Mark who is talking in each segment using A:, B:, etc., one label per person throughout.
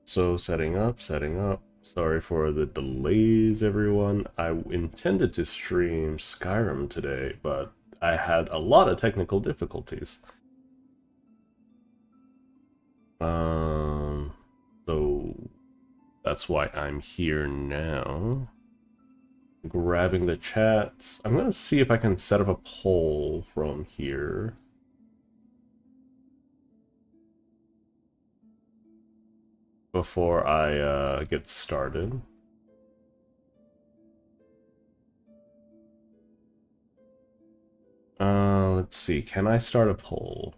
A: So setting up, setting up. Sorry for the delays, everyone. I intended to stream Skyrim today, but I had a lot of technical difficulties. Um, so that's why I'm here now. Grabbing the chats. I'm gonna see if I can set up a poll from here. Before I get started. Let's see. Can I start a poll?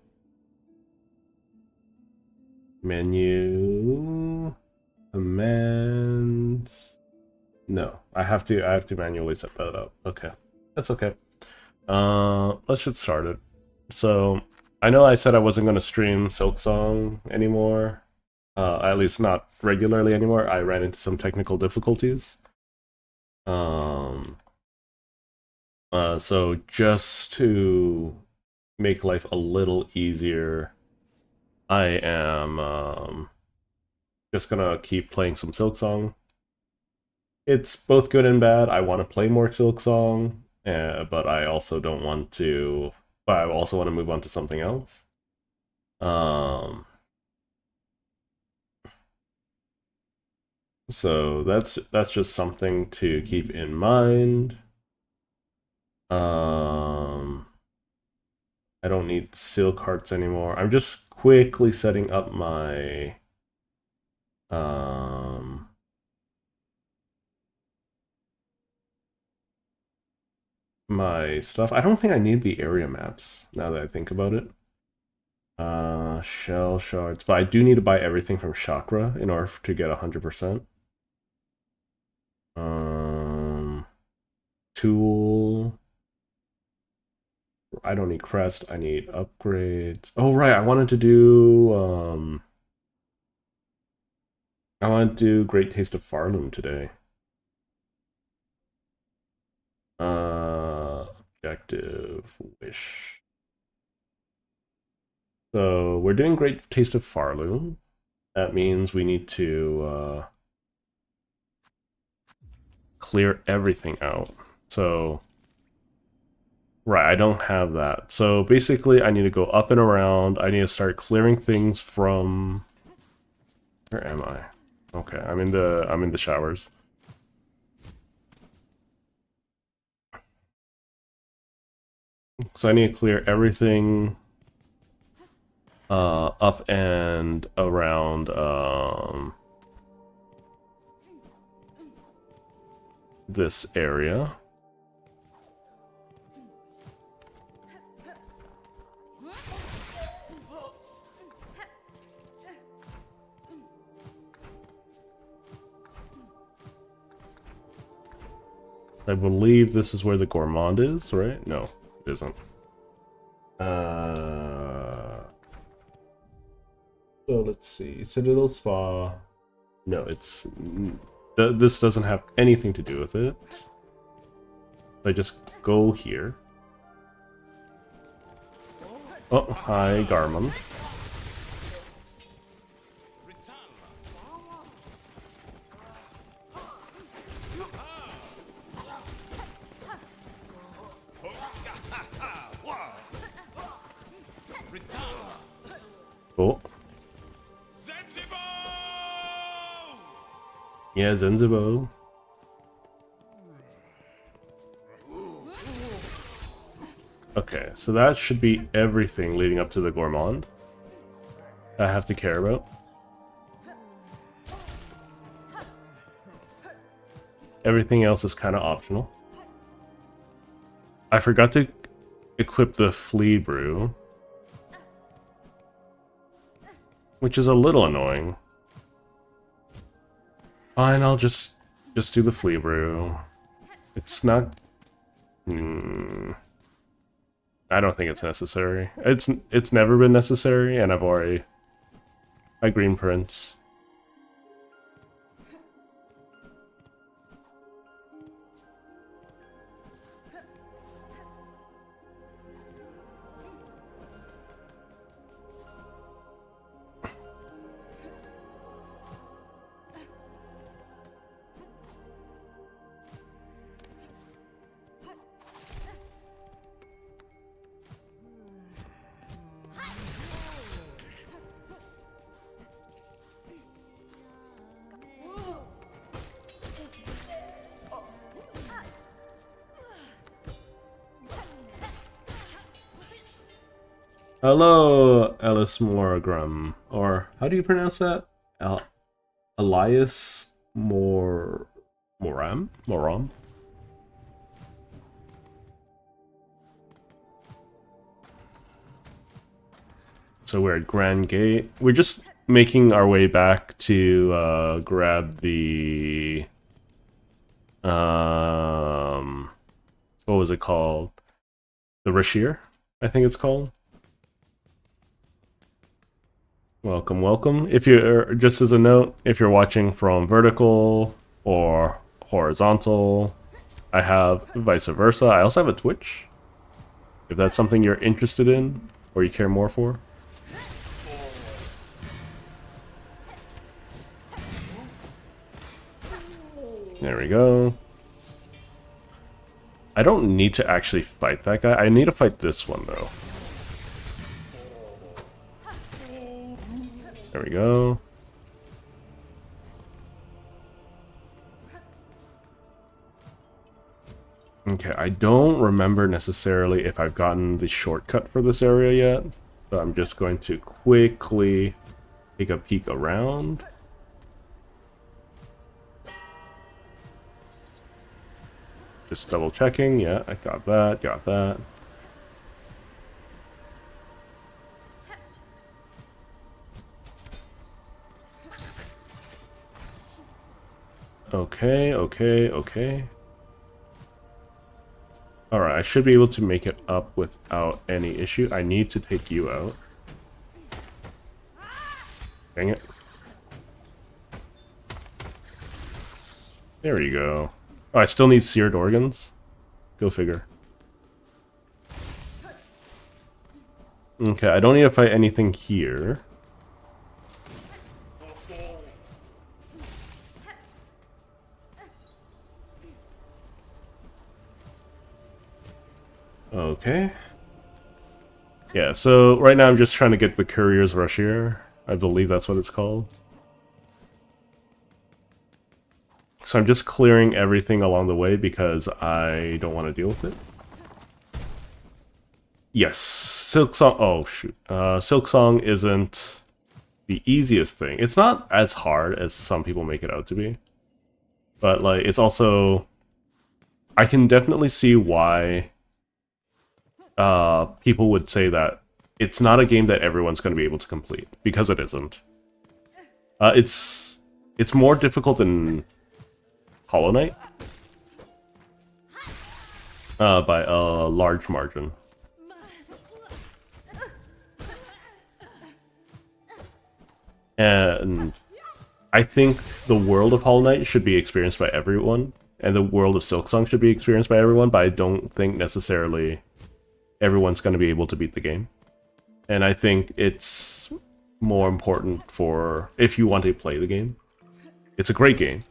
A: Menu, commands. No, I have to manually set that up. Okay, that's okay. Let's get started. So I know I said I wasn't going to stream Silksong anymore. At least not regularly anymore. I ran into some technical difficulties. Um, so just to make life a little easier, I am just gonna keep playing some Silksong. It's both good and bad. I want to play more Silksong, but I also don't want to. But I also want to move on to something else. So that's just something to keep in mind. Um, I don't need silk hearts anymore. I'm just quickly setting up um my stuff. I don't think I need the area maps now that I think about it. Shell shards, but I do need to buy everything from Chakra in order to get 100%. Um, tool. I don't need crest. I need upgrades. Oh right, I want to do Great Taste of Farloom today. Objective wish. So we're doing Great Taste of Farloom. That means we need to clear everything out. So, right, I don't have that. So basically, I need to go up and around. I need to start clearing things from. Where am I? Okay, I'm in the showers. So I need to clear everything up and around this area. I believe this is where the gourmand is, right? No, it isn't. So let's see. Citadel Spa. No, this doesn't have anything to do with it. I just go here. Oh, hi, Garmon. Oh. Yeah, Zenzibo. Okay, so that should be everything leading up to the gourmand I have to care about. Everything else is kind of optional. I forgot to equip the flea brew, which is a little annoying. Fine, I'll just do the flea brew. It's not. I don't think it's necessary. It's never been necessary, and I've already. My green prince. Hello, Ellis Moragram. Or, how do you pronounce that? Elias Moram? Moram? So we're at Grand Gate. We're just making our way back to grab the what was it called? The Rashir, I think it's called. Welcome, welcome. If you're, just as a note, if you're watching from vertical or horizontal, I have vice versa. I also have a Twitch, if that's something you're interested in or you care more for. There we go. I don't need to actually fight that guy. I need to fight this one, though. There we go. Okay, I don't remember necessarily if I've gotten the shortcut for this area yet. So I'm just going to quickly take a peek around. Just double checking. Yeah, I got that, got that. Okay, okay, okay. Alright, I should be able to make it up without any issue. I need to take you out. Dang it. There you go. Oh, I still need seared organs? Go figure. Okay, I don't need to fight anything here. Okay. Yeah, so right now I'm just trying to get the Courier's Rushier. I believe that's what it's called. So I'm just clearing everything along the way because I don't want to deal with it. Yes, Silksong. Oh, shoot. Silksong isn't the easiest thing. It's not as hard as some people make it out to be. But, like, it's also... I can definitely see why people would say that it's not a game that everyone's going to be able to complete. Because it isn't. It's more difficult than Hollow Knight. By a large margin. And I think the world of Hollow Knight should be experienced by everyone, and the world of Silksong should be experienced by everyone, but I don't think necessarily everyone's going to be able to beat the game. And I think it's more important for if you want to play the game. It's a great game,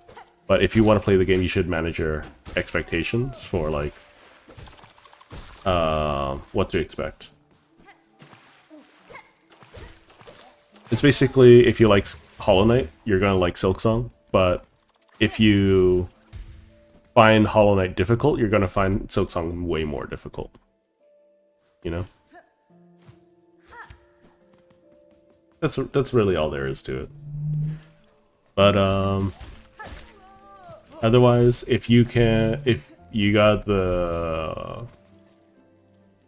A: but if you want to play the game, you should manage your expectations for, like, what to expect. It's basically, if you like Hollow Knight, you're gonna like Silksong, but if you find Hollow Knight difficult, you're gonna find Silksong way more difficult. You know? That's really all there is to it. But otherwise, if you got the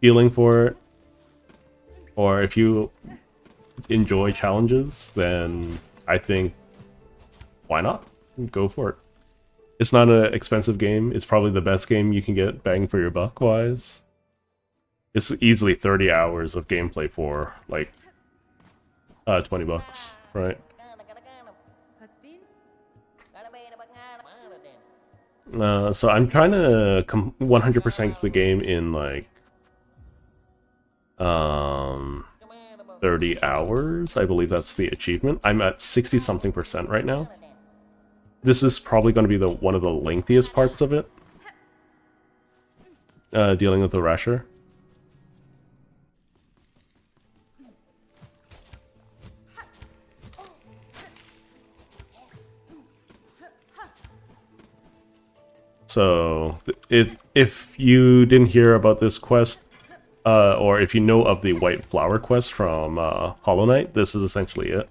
A: feeling for it, or if you enjoy challenges, then I think why not? Go for it. It's not an expensive game. It's probably the best game you can get bang for your buck wise. It's easily 30 hours of gameplay for like 20 bucks, right? So I'm trying to 100% the game in like 30 hours. I believe that's the achievement. I'm at 60-something% right now. This is probably going to be one of the lengthiest parts of it. Dealing with the Rasher. So, if you didn't hear about this quest, or if you know of the White Flower quest from Hollow Knight, this is essentially it.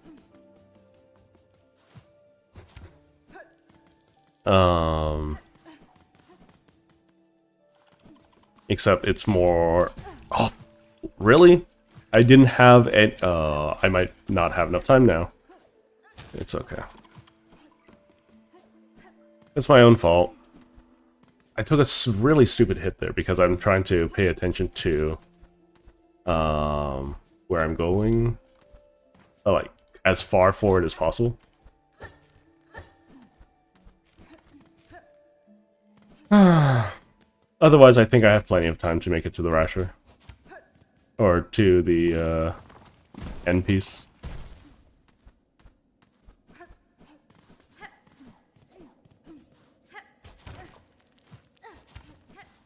A: Except it's more... Oh, really? I didn't have any... I might not have enough time now. It's okay. It's my own fault. I took a really stupid hit there because I'm trying to pay attention to where I'm going. Like, as far forward as possible. Otherwise, I think I have plenty of time to make it to the Rasher. Or to the end piece.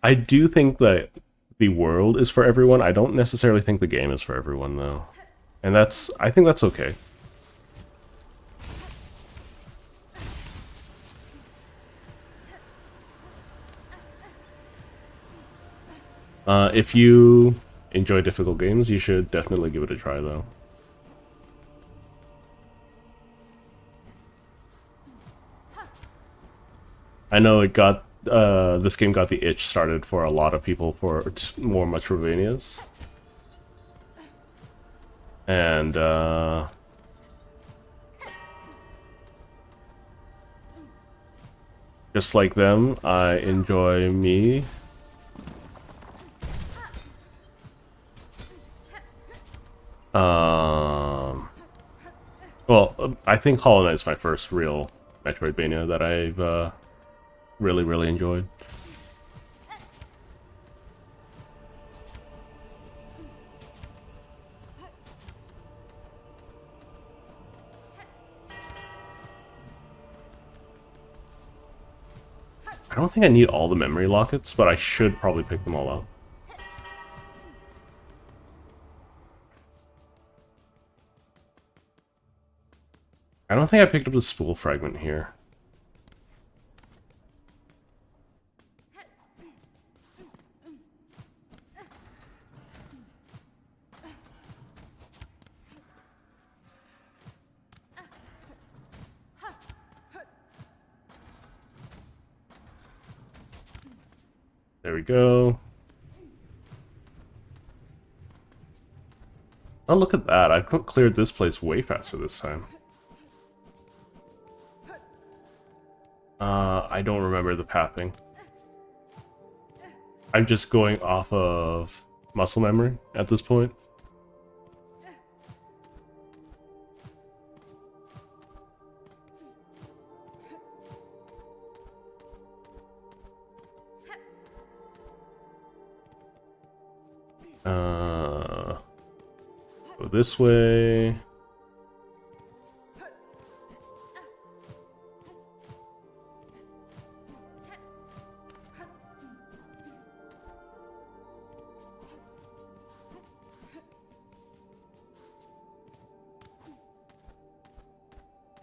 A: I do think that the world is for everyone. I don't necessarily think the game is for everyone, though. And I think that's okay. If you enjoy difficult games, you should definitely give it a try, though. I know it got this game got the itch started for a lot of people for more Metroidvanias. And just like them, I enjoy me. Well, I think Hollow Knight is my first real Metroidvania that I've really enjoyed. I don't think I need all the memory lockets, but I should probably pick them all up. I don't think I picked up the spool fragment here. There we go. Oh, look at that. I've cleared this place way faster this time. I don't remember the pathing. I'm just going off of muscle memory at this point. Go this way.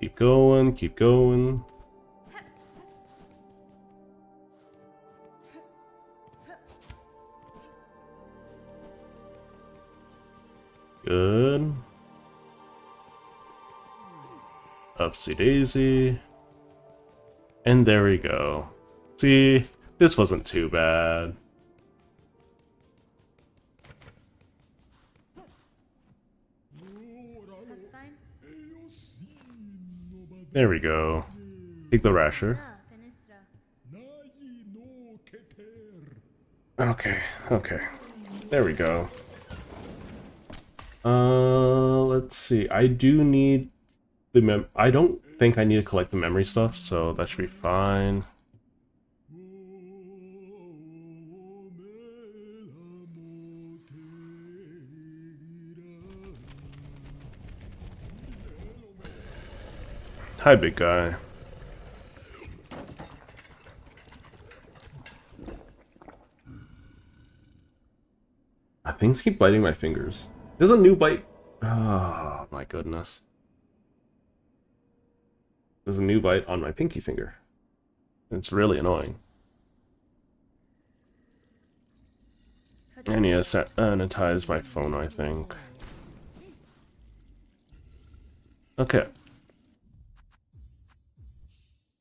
A: Keep going, keep going. Good. Upsy daisy. And there we go. See, this wasn't too bad. There we go. Take the Rasher. Okay, okay. There we go. Let's see. I do need the I don't think I need to collect the memory stuff, so that should be fine. Hi, big guy. Things keep biting my fingers. There's a new bite. Oh, my goodness. There's a new bite on my pinky finger. It's really annoying. I need to sanitize my phone, I think. Okay.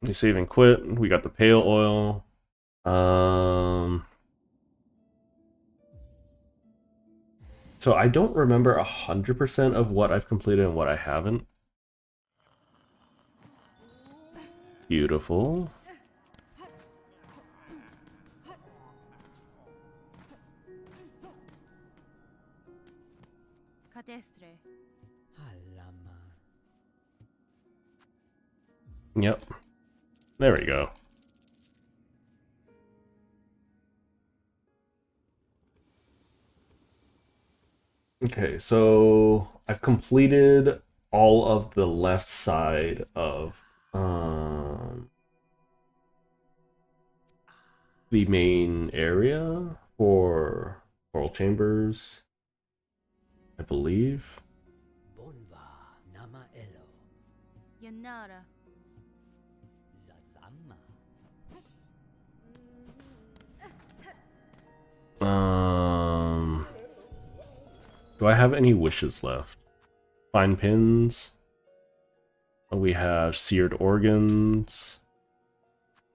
A: We save and quit. We got the pale oil. So I don't remember 100% of what I've completed and what I haven't. Beautiful. Yep. There we go. Okay, so I've completed all of the left side of the main area for coral chambers, I believe. Do I have any wishes left? Fine pins. We have seared organs.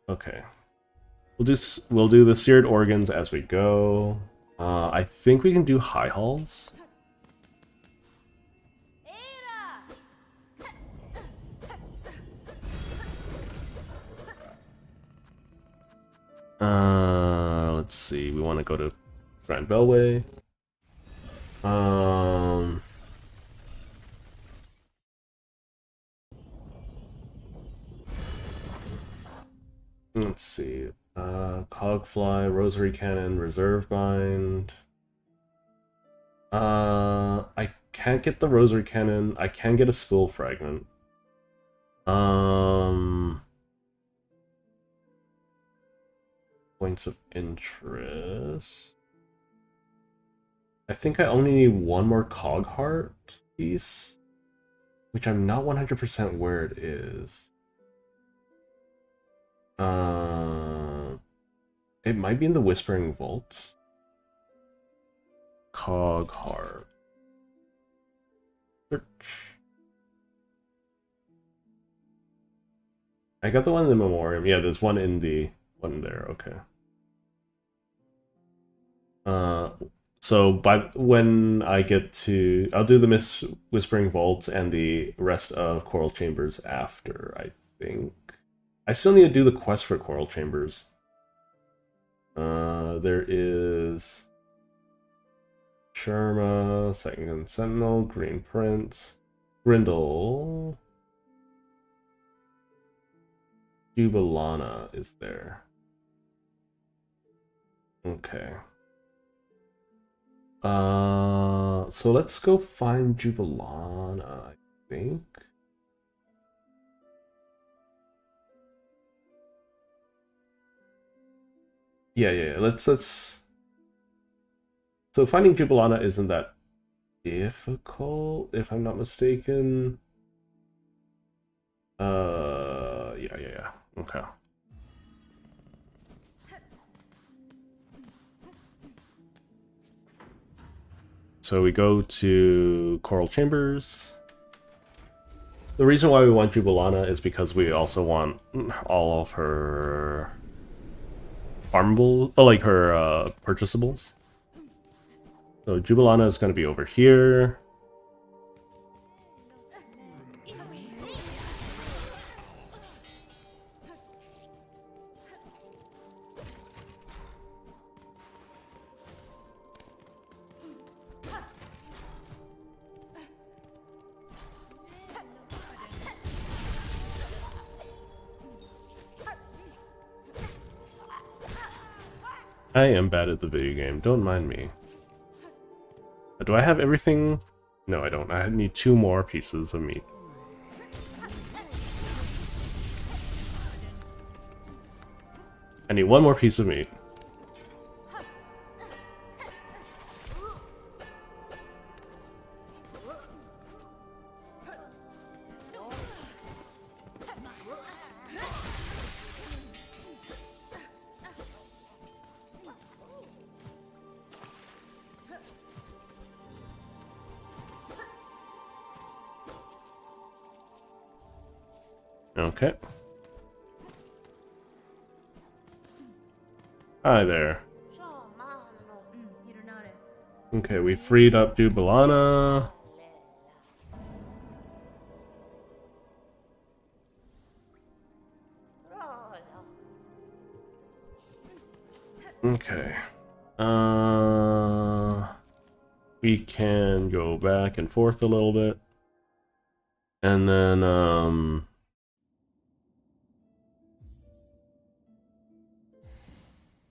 A: Okay. We'll do the seared organs as we go. I think we can do high halls. Let's see. We want to go to Grand Bellway. Let's see. Cogfly, Rosary Cannon, Reserve Bind. I can't get the Rosary Cannon. I can get a Spill Fragment. Points of interest. I think I only need one more Cog Heart piece, which I'm not 100% where it is. It might be in the Whispering Vault. Cog Heart. Search. I got the one in the Memoriam. Yeah, there's one in the one there. Okay. So when I get to, I'll do the Whispering Vaults and the rest of Coral Chambers after, I think. I still need to do the quest for Coral Chambers. There is Sherma, Second Sentinel, Green Prince, Grindle, Jubilana is there. Okay. So let's go find Jubilana, I think. Yeah. Let's. So finding Jubilana isn't that difficult, if I'm not mistaken. Yeah. Okay. So we go to Coral Chambers. The reason why we want Jubilana is because we also want all of her farmable, like her purchasables. So Jubilana is going to be over here. I am bad at the video game, don't mind me. Do I have everything? No, I don't. I need 2 more pieces of meat. I need 1 more piece of meat. Okay. Hi there. Okay, we freed up Dubalana. Okay. We can go back and forth a little bit. And then,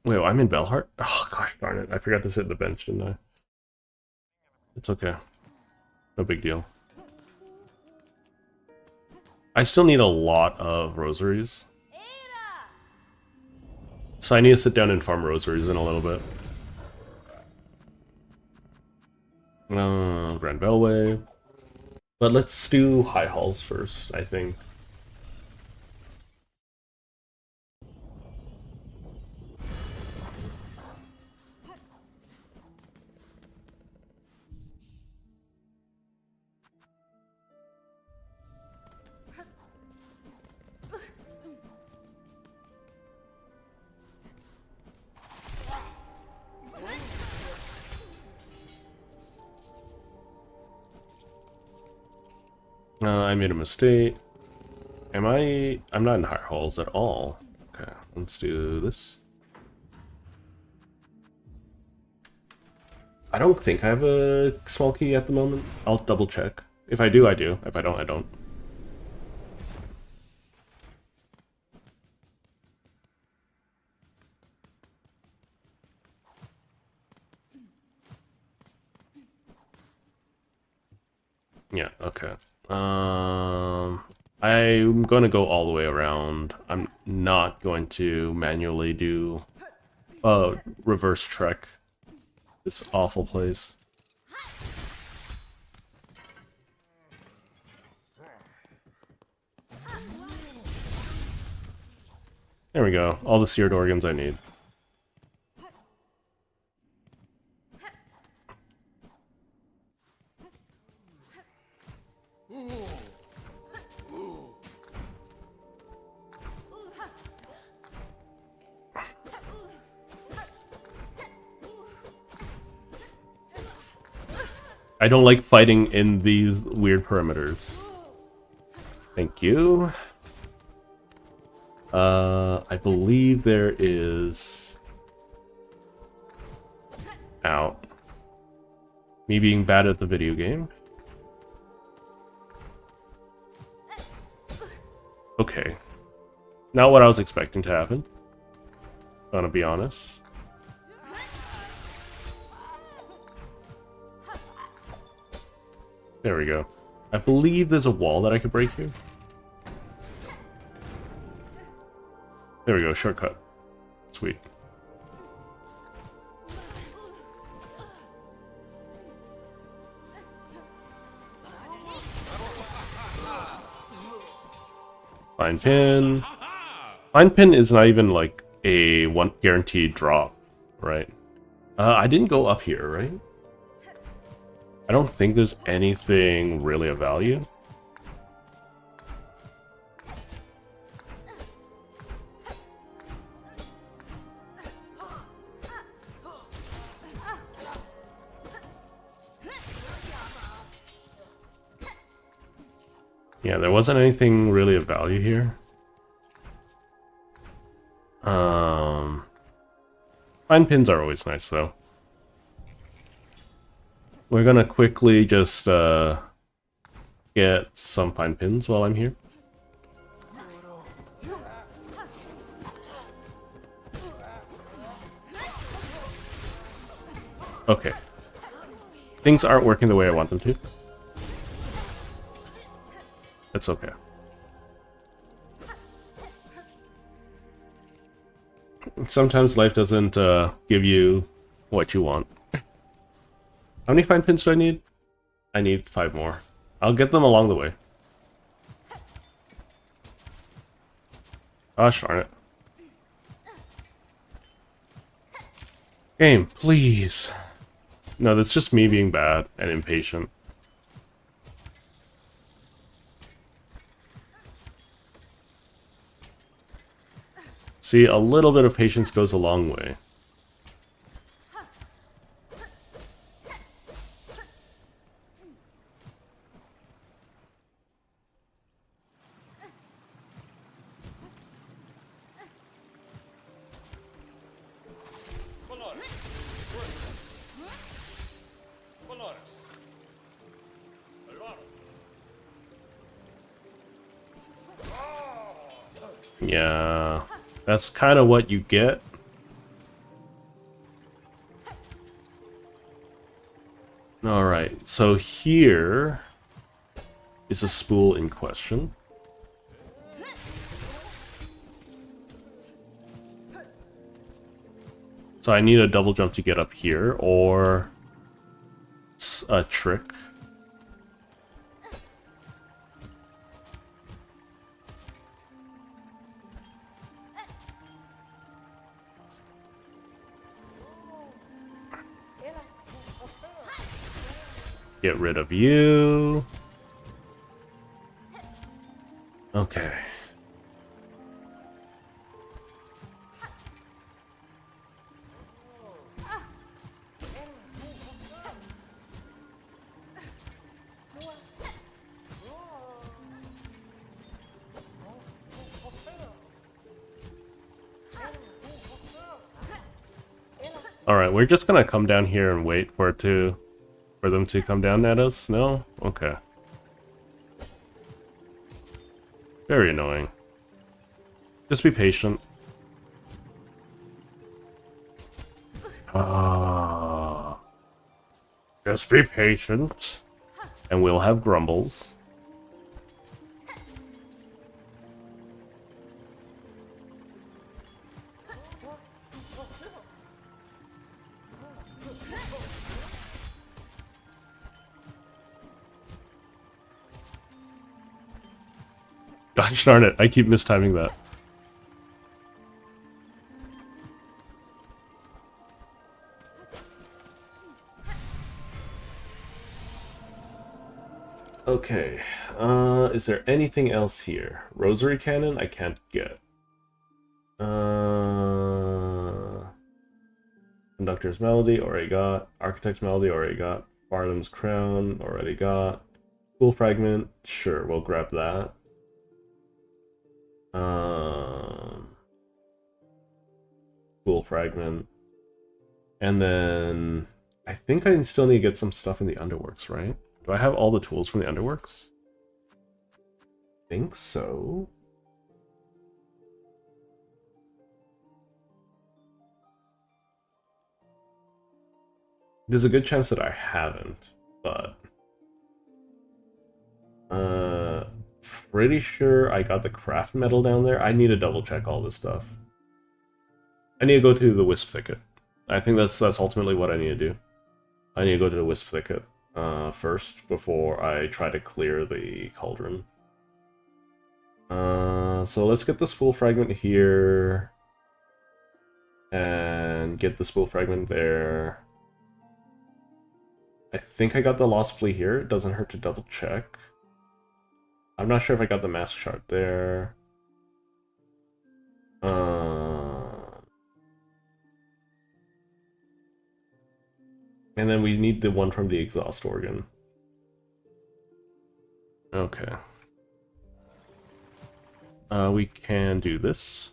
A: wait, I'm in Belhart? Oh, gosh darn it. I forgot to sit in the bench, didn't I? It's okay. No big deal. I still need a lot of rosaries. So I need to sit down and farm rosaries in a little bit. Grand Bellway. But let's do high halls first, I think. I made a mistake. I'm not in high halls at all. Okay, let's do this. I don't think I have a small key at the moment. I'll double check. If I do, I do. If I don't, I don't. Yeah, okay. I'm going to go all the way around. I'm not going to manually do a reverse trek. This awful place. There we go. All the seared organs I need. I don't like fighting in these weird perimeters. Thank you. I believe there is... Out. Me being bad at the video game. Okay. Not what I was expecting to happen. Gonna be honest. There we go. I believe there's a wall that I could break here. There we go, shortcut. Sweet. Fine pin. Fine pin is not even like a one guaranteed drop, right? I didn't go up here, right? I don't think there's anything really of value. Yeah, there wasn't anything really of value here. Fine pins are always nice, though. We're gonna quickly just get some fine pins while I'm here. Okay. Things aren't working the way I want them to. It's okay. Sometimes life doesn't give you what you want. How many fine pins do I need? I need 5 more. I'll get them along the way. Gosh darn it. Game, please. No, that's just me being bad and impatient. See, a little bit of patience goes a long way. Yeah, that's kind of what you get. Alright, so here is a spool in question. So I need a double jump to get up here, or a trick. Get rid of you. Okay. Alright, we're just gonna come down here and wait for them to come down at us? No? Okay. Very annoying. Just be patient. Just be patient. And we'll have grumbles. Gosh darn it, I keep mistiming that. Okay, is there anything else here? Rosary Cannon, I can't get. Conductor's Melody, already got. Architect's Melody, already got. Barnum's Crown, already got. Spool Fragment, sure, we'll grab that. Spool Fragment. And then I think I still need to get some stuff in the Underworks, right? Do I have all the tools from the Underworks? I think so. There's a good chance that I haven't, but pretty sure I got the craft metal down there. I need to double check all this stuff. I need to go to the Wisp Thicket. I think that's ultimately what I need to do. I need to go to the Wisp Thicket first before I try to clear the cauldron. So let's get the spool fragment here and get the spool fragment there. I think I got the Lost Flea here. It doesn't hurt to double check. I'm not sure if I got the mask shard there. And then we need the one from the exhaust organ. Okay. We can do this.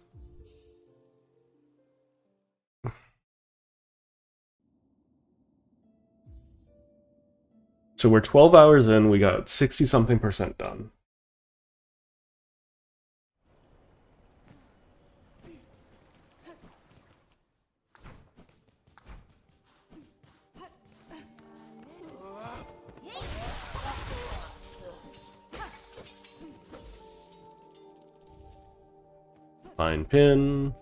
A: So we're 12 hours in, we got 60-something% done. Fine pin.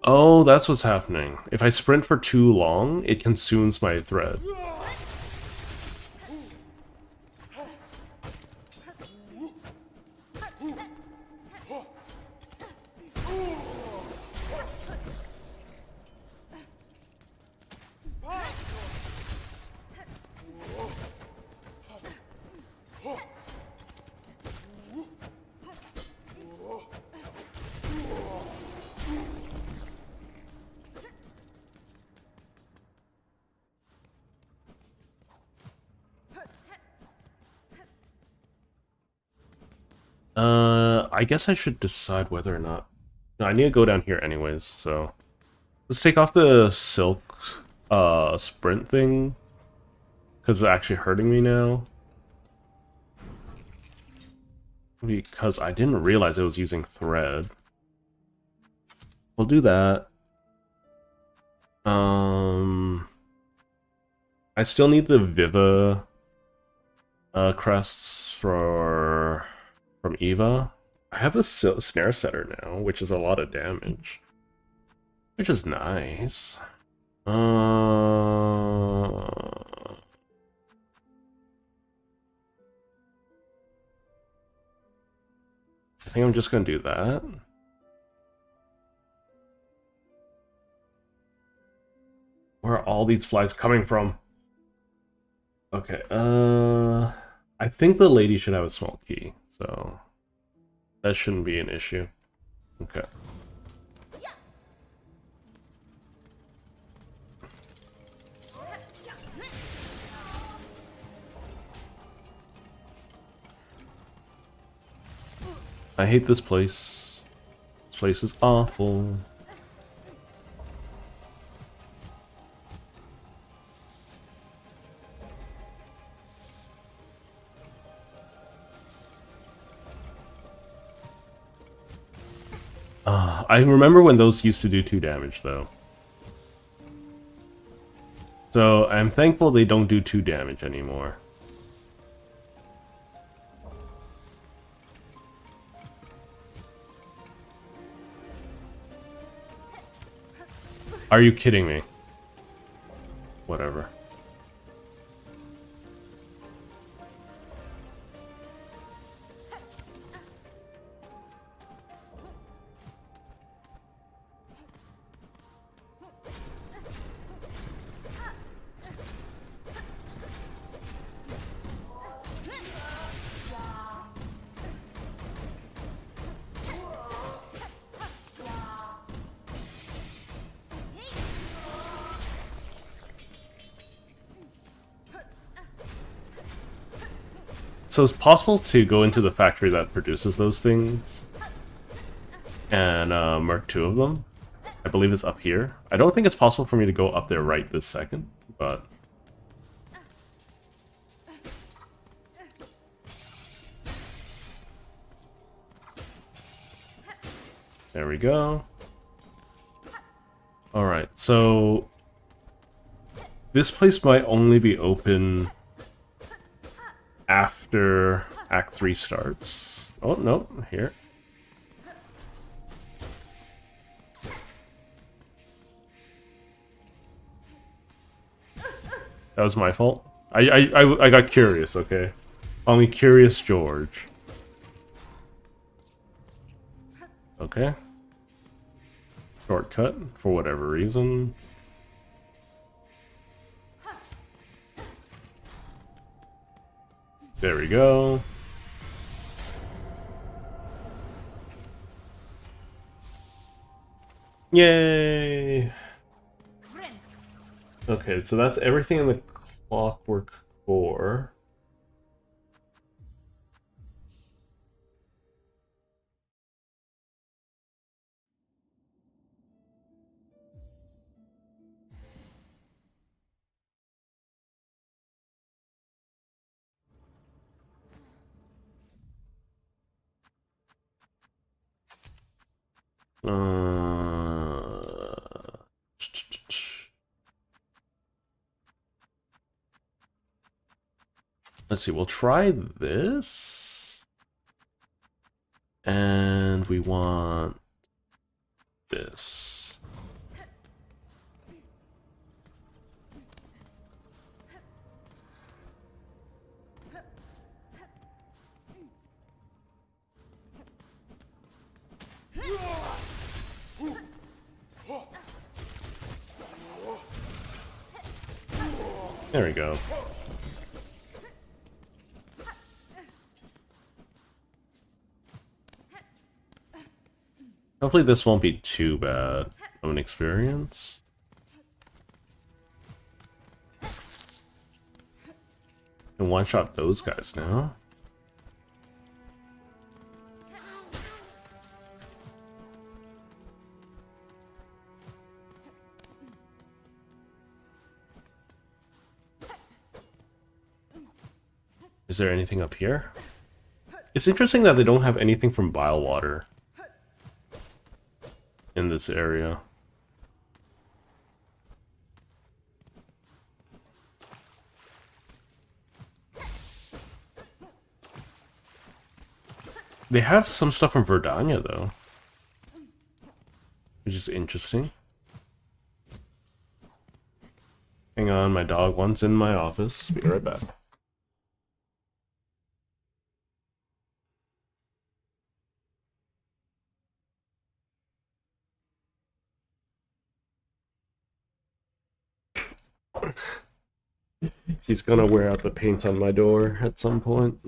A: Oh, that's what's happening. If I sprint for too long, it consumes my thread. I guess I should decide whether or not... No, I need to go down here anyways, so... Let's take off the silk sprint thing, because it's actually hurting me now. Because I didn't realize it was using thread. We'll do that. I still need the Viva crests from Eva. I have the snare setter now, which is a lot of damage, which is nice. I think I'm just gonna do that. Where are all these flies coming from? Okay, I think the lady should have a small key, so that shouldn't be an issue. Okay. I hate this place. This place is awful. I remember when those used to do 2 damage, though. So, I'm thankful they don't do 2 damage anymore. Are you kidding me? Whatever. So it's possible to go into the factory that produces those things and merc 2 of them. I believe it's up here. I don't think it's possible for me to go up there right this second, but... There we go. Alright, so... This place might only be open after Act 3 starts. Oh, no, here. That was my fault. I got curious, okay? Call me Curious George. Okay. Shortcut, for whatever reason. There we go. Yay! Okay, so that's everything in the Clockwork Core. Let's see, we'll try this. And we want this. There we go. Hopefully this won't be too bad of an experience. And one-shot those guys now. Is there anything up here? It's interesting that they don't have anything from bile water in this area. They have some stuff from Verdania, though, which is interesting. Hang on, my dog wants in my office. Be right back. She's gonna wear out the paint on my door at some point.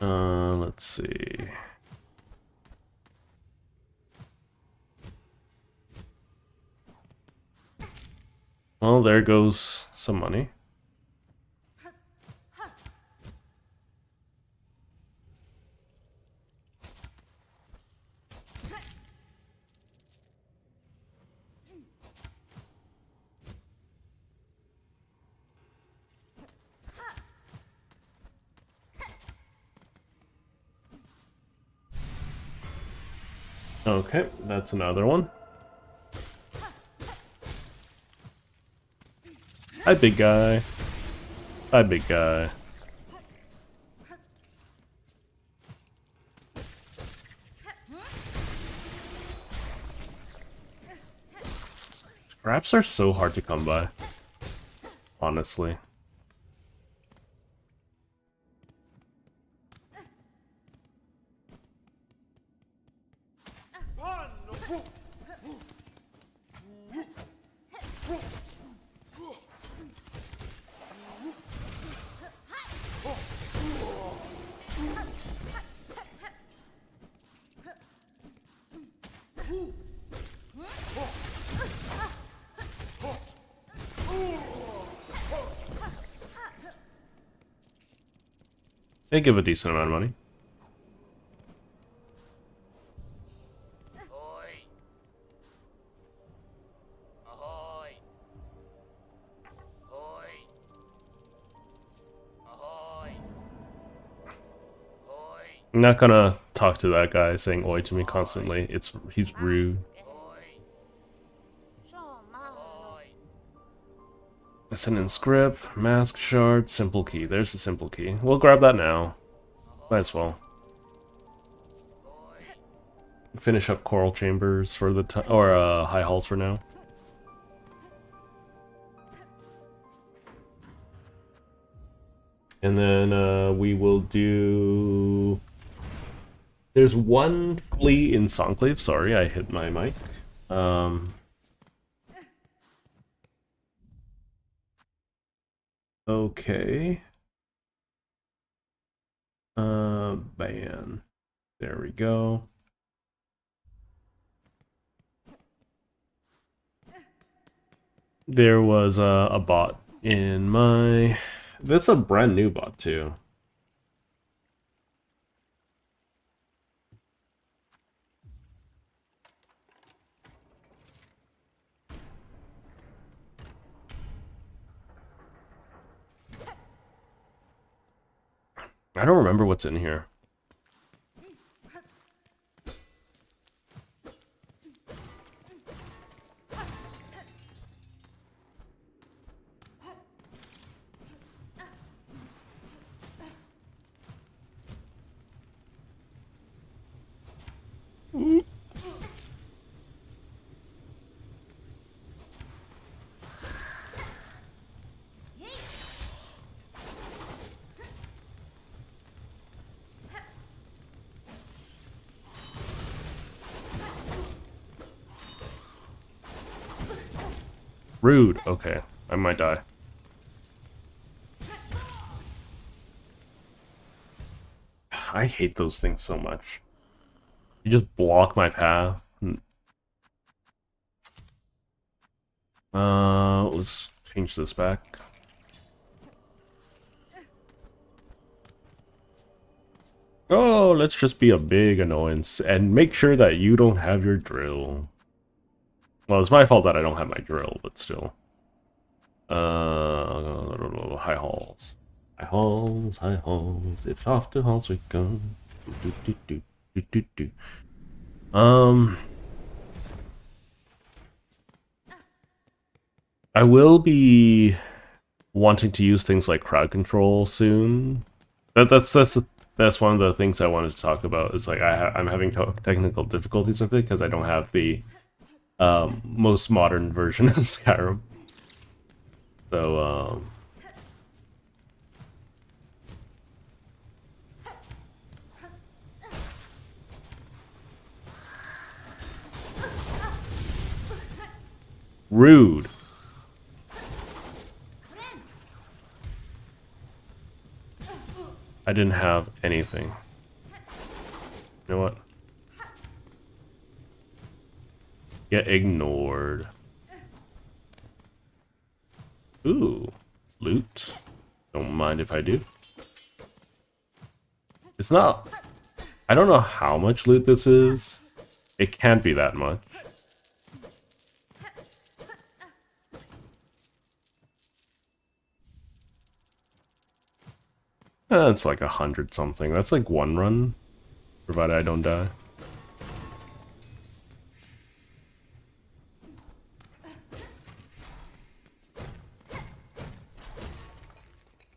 A: Let's see. Well, there goes some money. Okay, that's another one. Hi, big guy. Hi, big guy. Scraps are so hard to come by, honestly. They give a decent amount of money. I'm not gonna talk to that guy saying oi to me constantly. He's rude. Ascendant script, mask shard, simple key. There's the simple key. We'll grab that now. Might as well. Finish up coral chambers for the high halls for now. And then we will do. There's one flea in Songclave. Sorry, I hit my mic. Okay. Ban. There we go. There was a bot in my... That's a brand new bot, too. I don't remember what's in here. Rude. Okay, I might die. I hate those things so much. You just block my path. Let's change this back. Oh, let's just be a big annoyance and make sure that you don't have your drill. Well, it's my fault that I don't have my drill, but still. High halls. high halls, if off to halls we go. Do, do, do, do, do, do. I will be wanting to use things like crowd control soon. That's one of the things I wanted to talk about. Is like I'm having technical difficulties with it because I don't have the most modern version of Skyrim. So rude. I didn't have anything. You know what? Get ignored. Ooh, loot. Don't mind if I do. It's not... I don't know how much loot this is. It can't be that much. It's like 100 something. That's like one run, provided I don't die.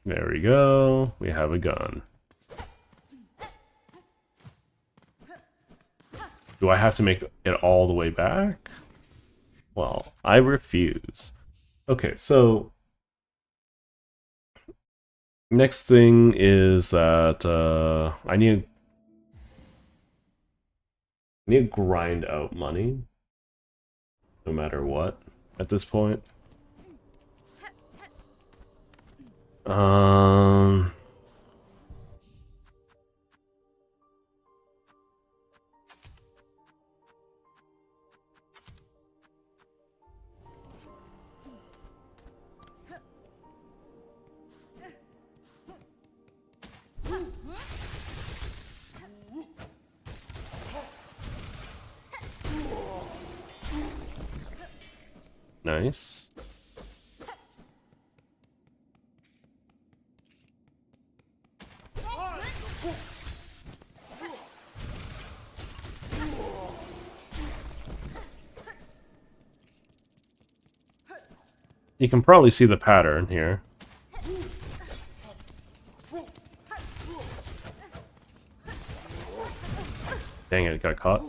A: There we go. We have a gun. Do I have to make it all the way back? Well, I refuse. Okay, so next thing is that I need to grind out money, no matter what, at this point. Nice. You can probably see the pattern here. Dang it, got caught.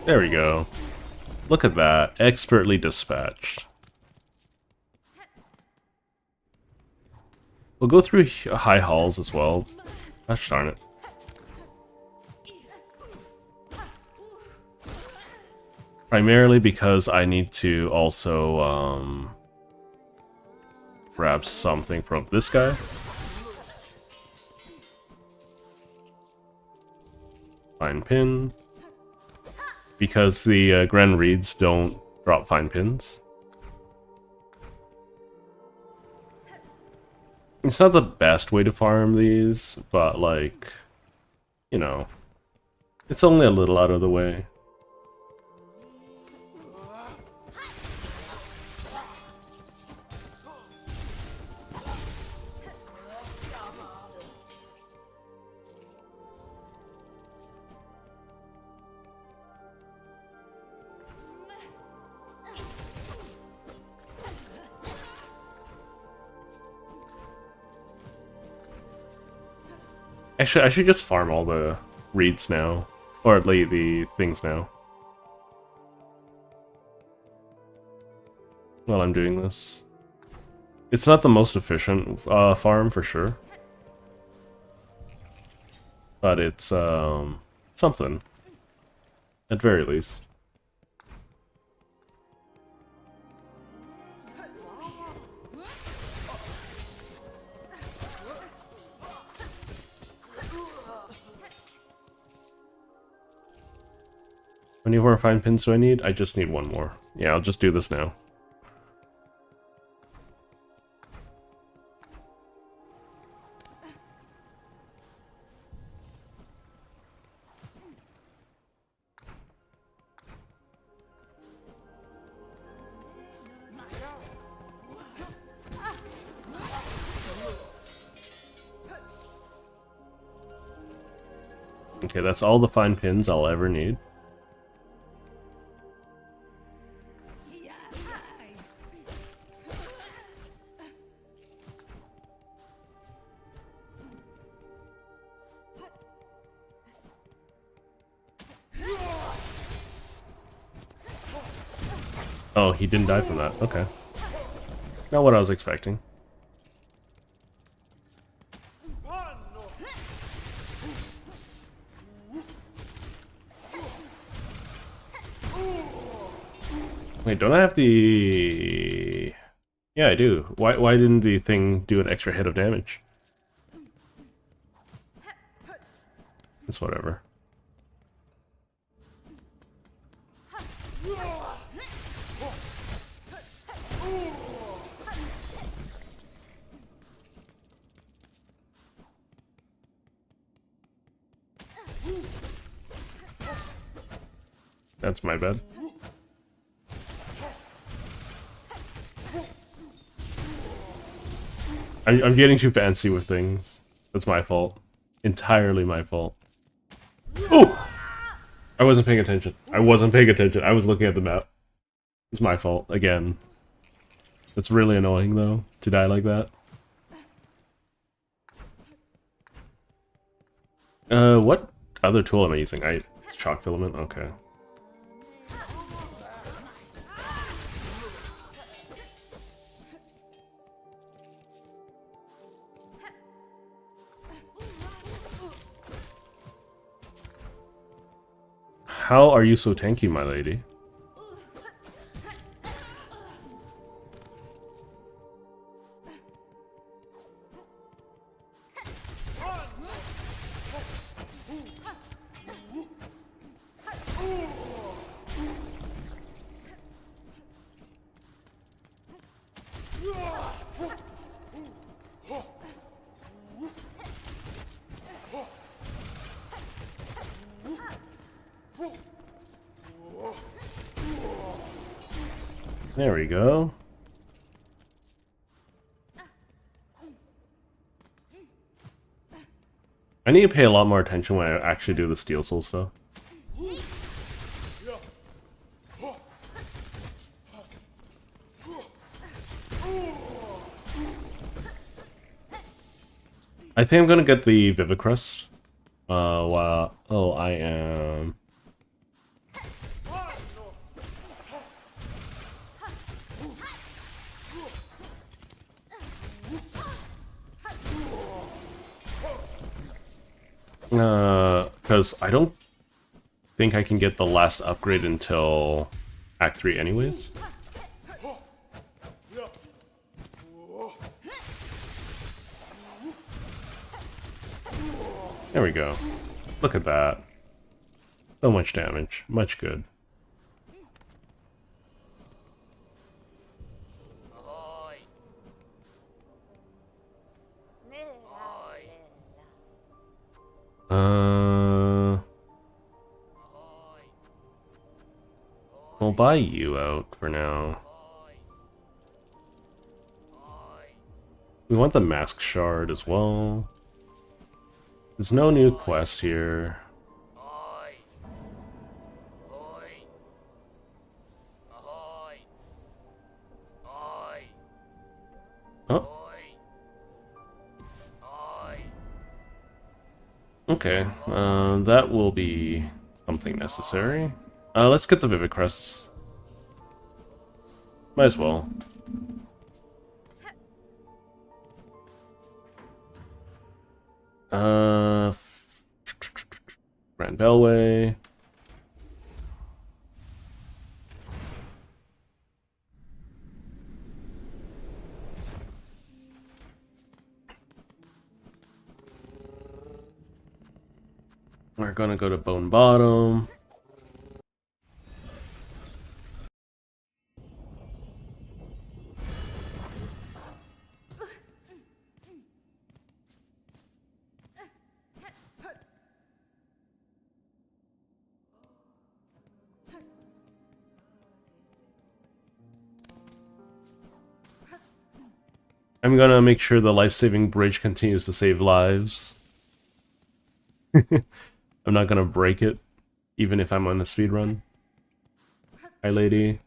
A: There we go. Look at that. Expertly dispatched. We'll go through high halls as well. Gosh darn it. Primarily because I need to also grab something from this guy. Fine pin. Because the Gren Reeds don't drop fine pins. It's not the best way to farm these, but like, you know, it's only a little out of the way. Actually, I should just farm all the reeds now. Or the things now. While I'm doing this. It's not the most efficient farm, for sure. But it's, something. At very least. How many more fine pins do I need? I just need one more. Yeah, I'll just do this now. Okay, that's all the fine pins I'll ever need. Oh, he didn't die from that. Okay. Not what I was expecting. Wait, don't I have the... Yeah, I do. Why didn't the thing do an extra hit of damage? It's whatever. That's my bad. I'm getting too fancy with things. That's my fault. Entirely my fault. Oh! I wasn't paying attention. I wasn't paying attention. I was looking at the map. It's my fault, again. It's really annoying, though, to die like that. What other tool am I using? It's chalk filament? Okay. How are you so tanky, my lady? There we go. I need to pay a lot more attention when I actually do the Steel Soul stuff. I think I'm gonna get the Vivicrust. Wow. Oh, I am... because I don't think I can get the last upgrade until Act 3 anyways. There we go. Look at that. So much damage. Much good. We'll buy you out for now. We want the Mask Shard as well. There's no new quest here. Oh. Okay, that will be something necessary. Let's get the Vivicrest. Might as well. Grand Bellway. We're gonna go to Bone Bottom. I'm gonna make sure the life-saving bridge continues to save lives. I'm not gonna break it, even if I'm on a speed run. Hi, lady.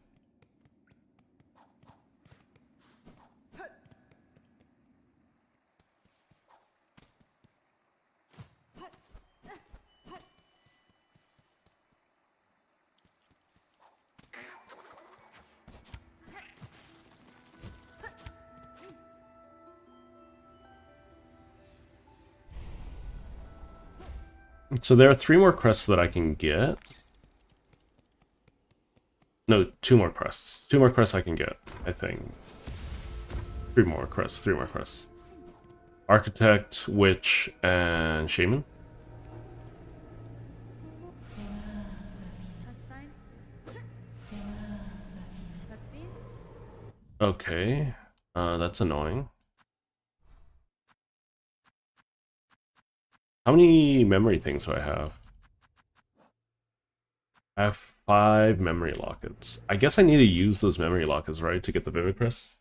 A: So there are 3 more crests that I can get. No, 2 more crests. 2 more crests I can get, I think. 3 more crests, 3 more crests. Architect, Witch, and Shaman. Okay, that's annoying. How many memory things do I have? I have 5 memory lockets. I guess I need to use those memory lockets, right, to get the Vivid Crest?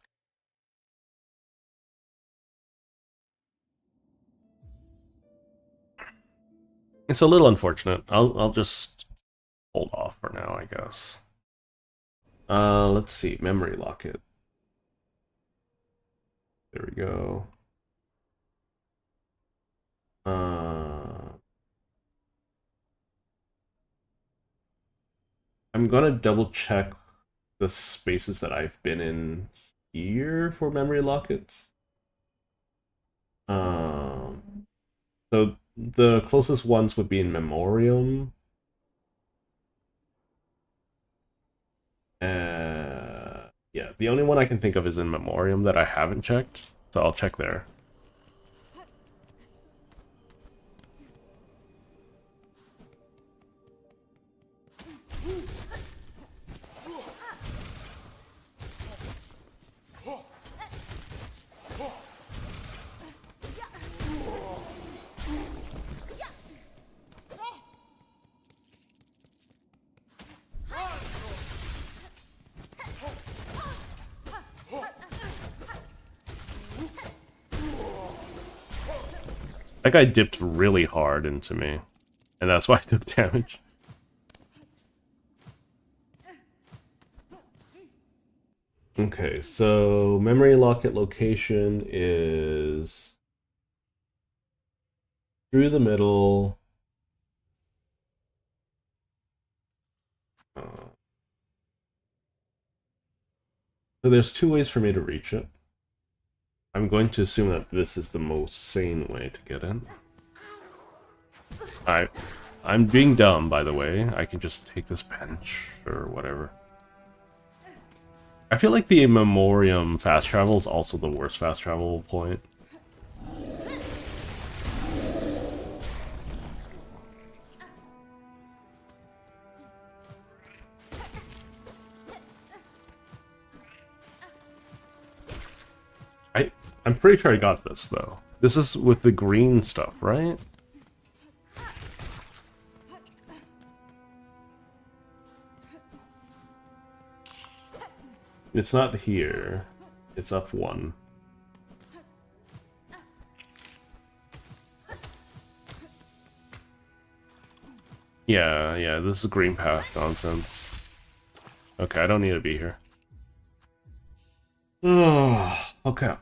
A: It's a little unfortunate. I'll just hold off for now, I guess. Let's see, memory locket. There we go. I'm gonna double check the spaces that I've been in here for memory lockets. So the closest ones would be in Memoriam. Yeah, the only one I can think of is in Memoriam that I haven't checked, so I'll check there. That guy dipped really hard into me, and that's why I took damage. Okay, so memory locket location is through the middle. So there's 2 ways for me to reach it. I'm going to assume that this is the most sane way to get in. I'm being dumb, by the way. I can just take this bench or whatever. I feel like the Memoriam fast travel is also the worst fast travel point. I'm pretty sure I got this, though. This is with the green stuff, right? It's not here. It's up 1. Yeah, this is green path nonsense. Okay, I don't need to be here. Okay.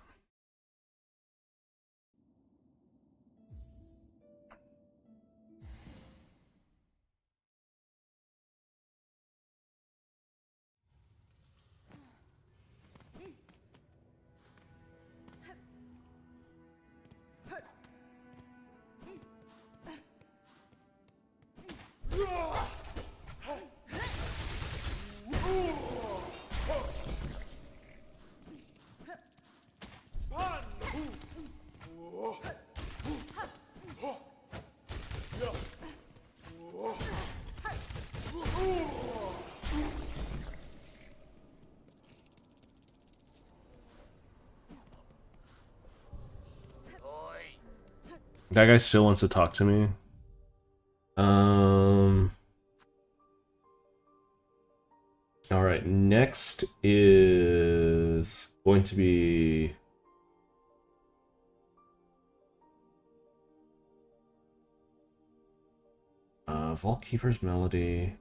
A: That guy still wants to talk to me. Alright, next is going to be Vault Keeper's Melody.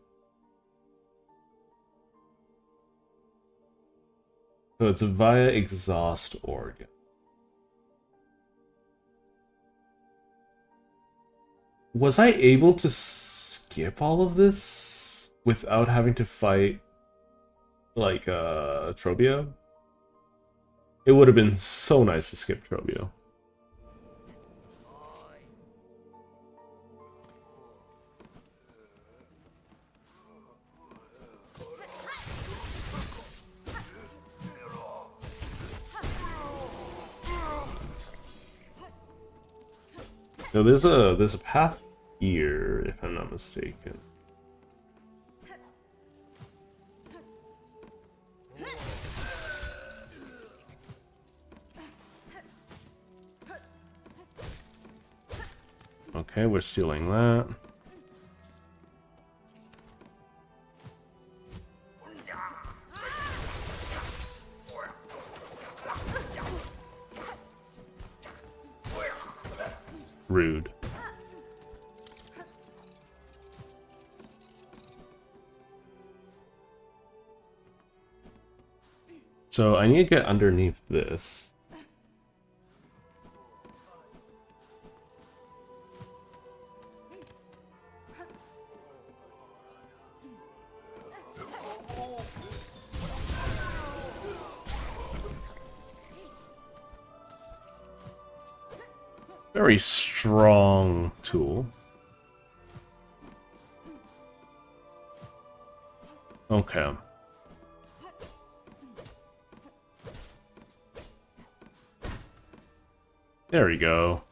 A: So it's via exhaust organ. Was I able to skip all of this without having to fight, like, Trobio? It would have been so nice to skip Trobio. So there's a path here, if I'm not mistaken. Okay, we're stealing that. Rude. So I need to get underneath this. Very strong tool. Okay. There we go.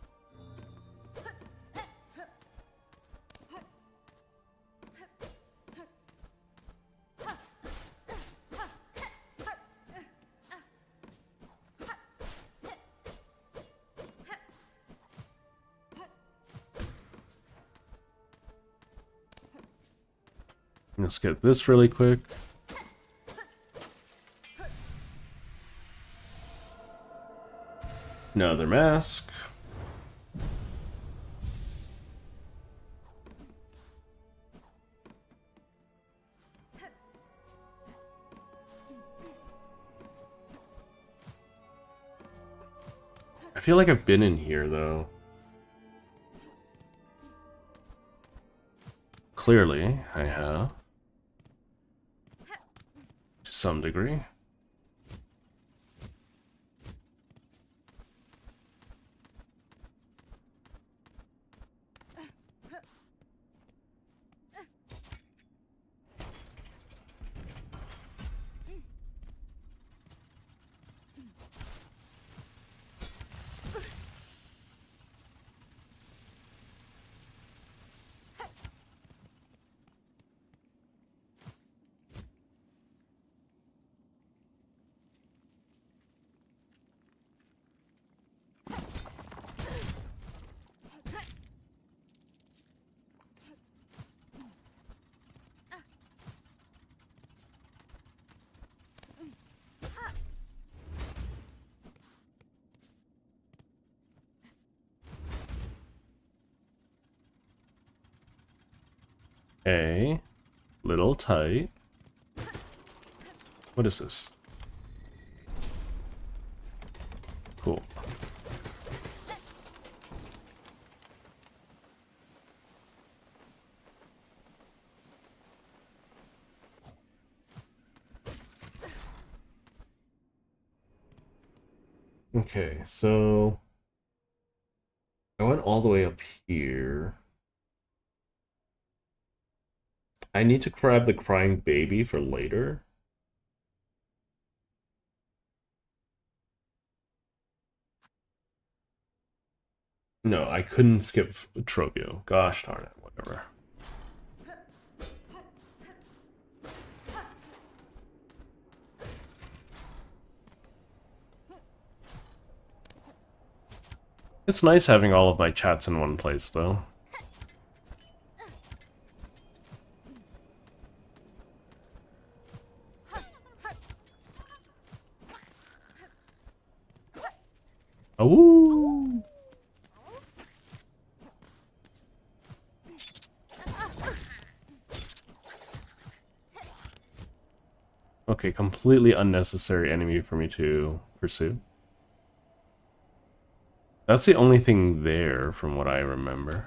A: Let's get this really quick. Another mask. I feel like I've been in here, though. Clearly, I have. To some degree. A little tight. What is this? Cool. Okay, so I went all the way up here. I need to grab the crying baby for later. No, I couldn't skip Trobio. Gosh darn it, whatever. It's nice having all of my chats in one place, though. Oh. Okay, completely unnecessary enemy for me to pursue. That's the only thing there from what I remember.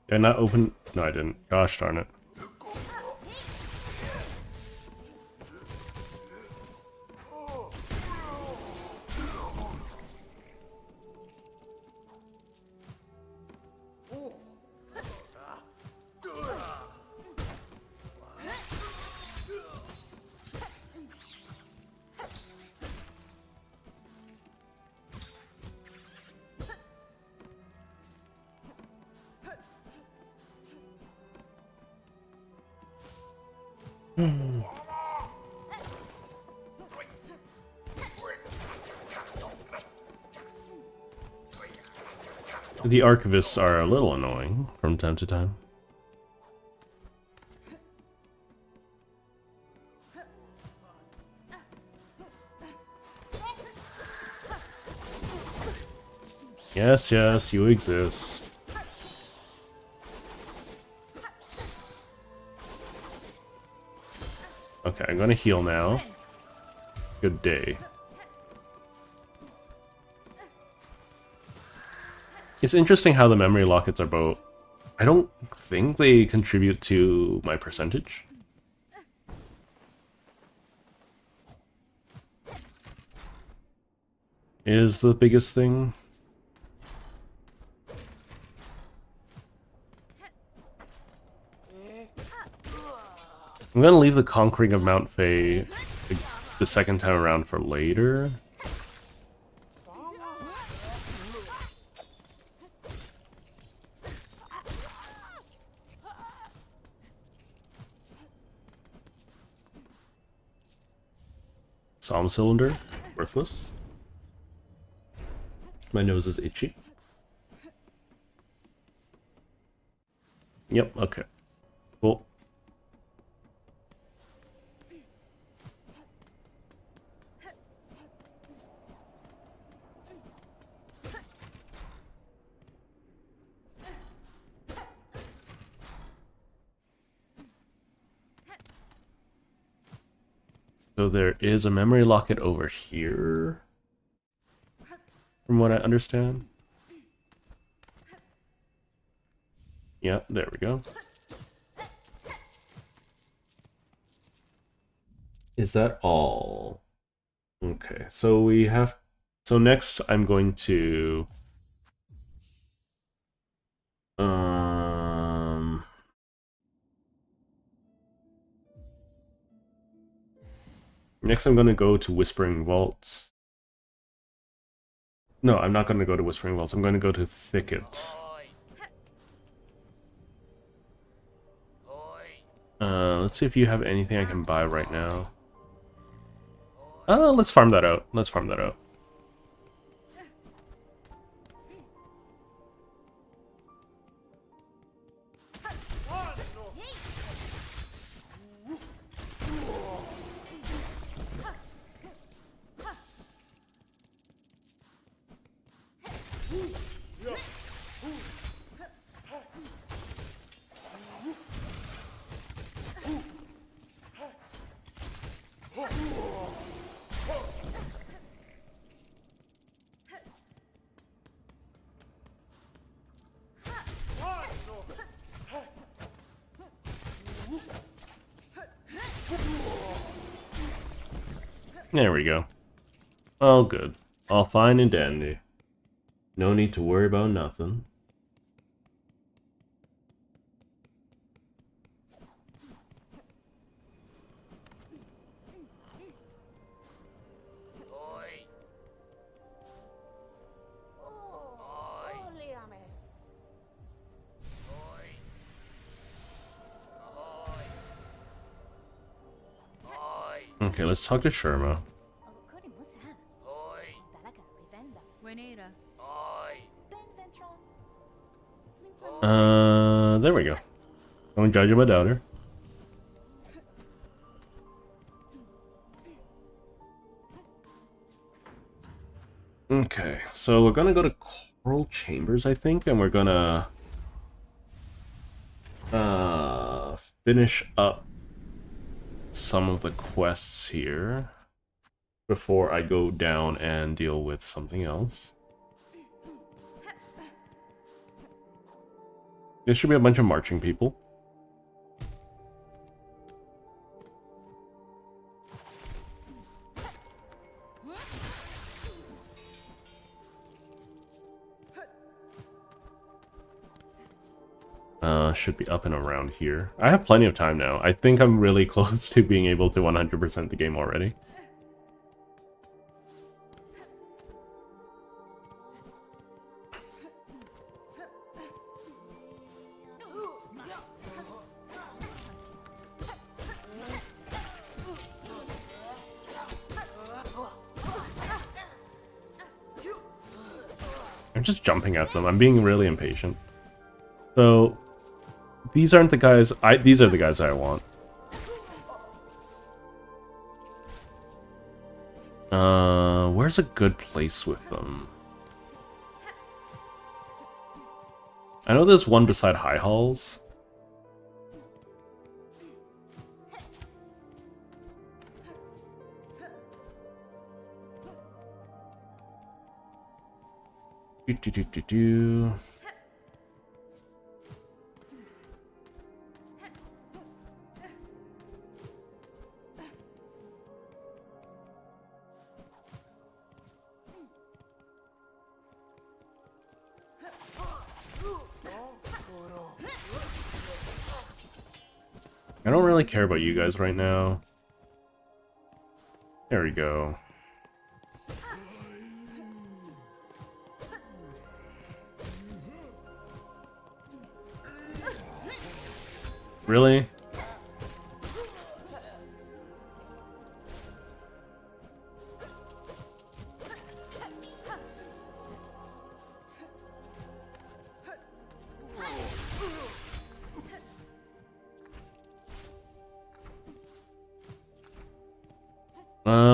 A: Did I not open? No, I didn't. Gosh darn it. The archivists are a little annoying from time to time. Yes, yes, you exist. Okay, I'm gonna heal now. Good day. It's interesting how the memory lockets are both... I don't think they contribute to my percentage. Is the biggest thing. I'm gonna leave the conquering of Mount Fei the second time around for later. Psalm cylinder, worthless. My nose is itchy. Yep, okay. Cool. So there is a memory locket over here, from what I understand. Yeah, there we go. Is that all? Okay, so we have... So next I'm going to... Next I'm going to go to Whispering Vaults. No, I'm not going to go to Whispering Vaults. I'm going to go to Thicket. Let's see if you have anything I can buy right now. Let's farm that out. Let's farm that out. There we go. All good. All fine and dandy. No need to worry about nothing. Okay, let's talk to Sherma. Don't judge him, a doubter. Okay, so we're gonna go to Coral Chambers, I think, and we're gonna finish up some of the quests here before I go down and deal with something else. There should be a bunch of marching people. Should be up and around here. I have plenty of time now. I think I'm really close to being able to 100% the game already. I'm just jumping at them. I'm being really impatient. So, these aren't the guys these are the guys I want. Where's a good place with them? I know there's one beside High Halls. Do. I don't really care about you guys right now. There we go. Really?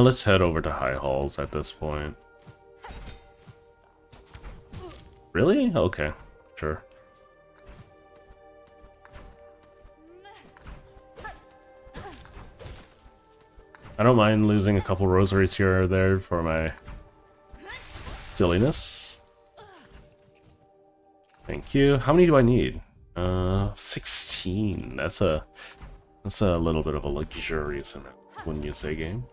A: Let's head over to High Halls at this point. Really? Okay, sure. I don't mind losing a couple rosaries here or there for my silliness. Thank you. How many do I need? 16. That's a little bit of a luxurious amount, wouldn't you say, game?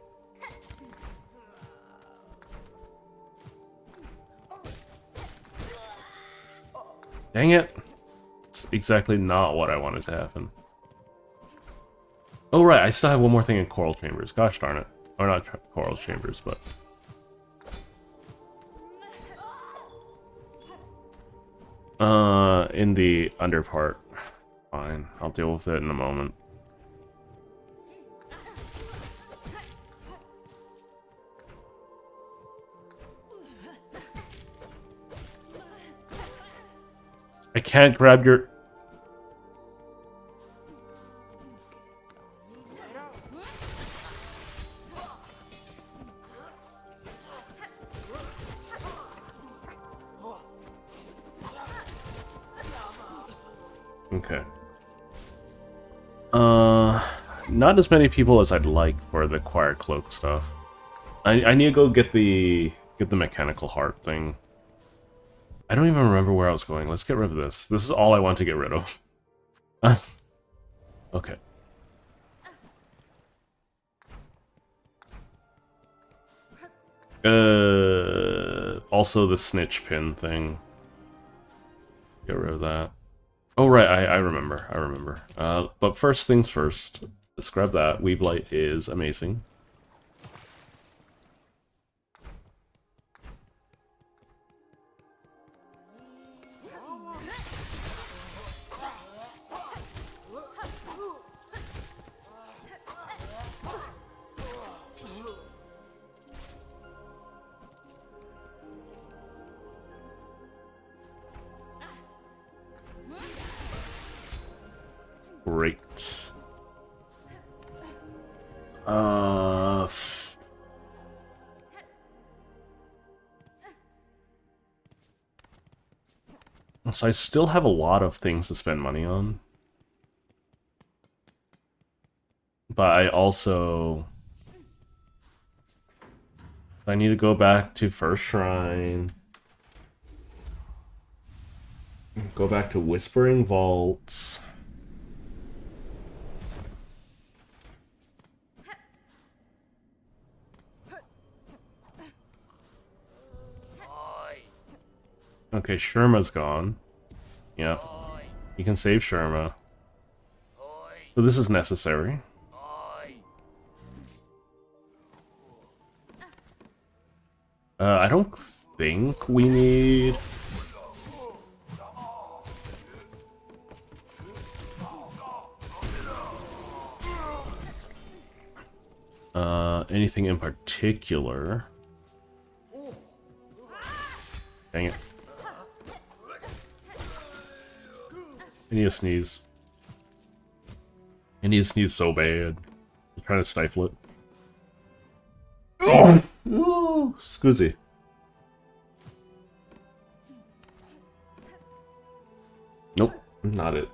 A: Dang it! It's exactly not what I wanted to happen. Oh right, I still have one more thing in Coral Chambers. Gosh darn it. Or not Coral Chambers, but... in the under part. Fine, I'll deal with it in a moment. I can't grab your... Okay. Not as many people as I'd like for the choir cloak stuff. I need to go get the mechanical heart thing. I don't even remember where I was going. Let's get rid of this. This is all I want to get rid of. Okay. Also the snitch pin thing. Get rid of that. Oh right, I remember. I remember. But first things first. Let's grab that. Weave light is amazing. Uh, so I still have a lot of things to spend money on. But I also... I need to go back to First Shrine. Go back to Whispering Vaults. Okay, Sherma's gone. Yep. You can save Sherma. So this is necessary. I don't think we need... anything in particular. Dang it. I need to sneeze. I need to sneeze so bad. I'm trying to stifle it. Oh! Ooh, Scoozy. Nope, not it.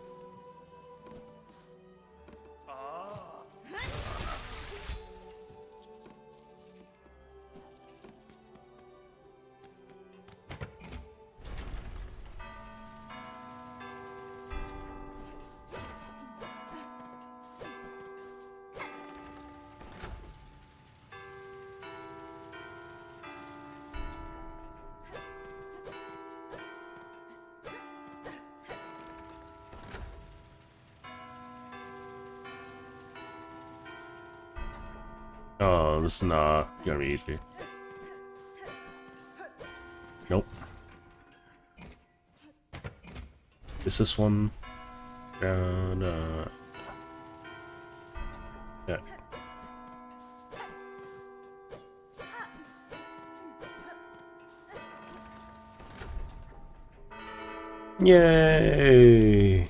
A: Oh, this is not gonna be easy. Nope. Is this one? Yeah. Yay!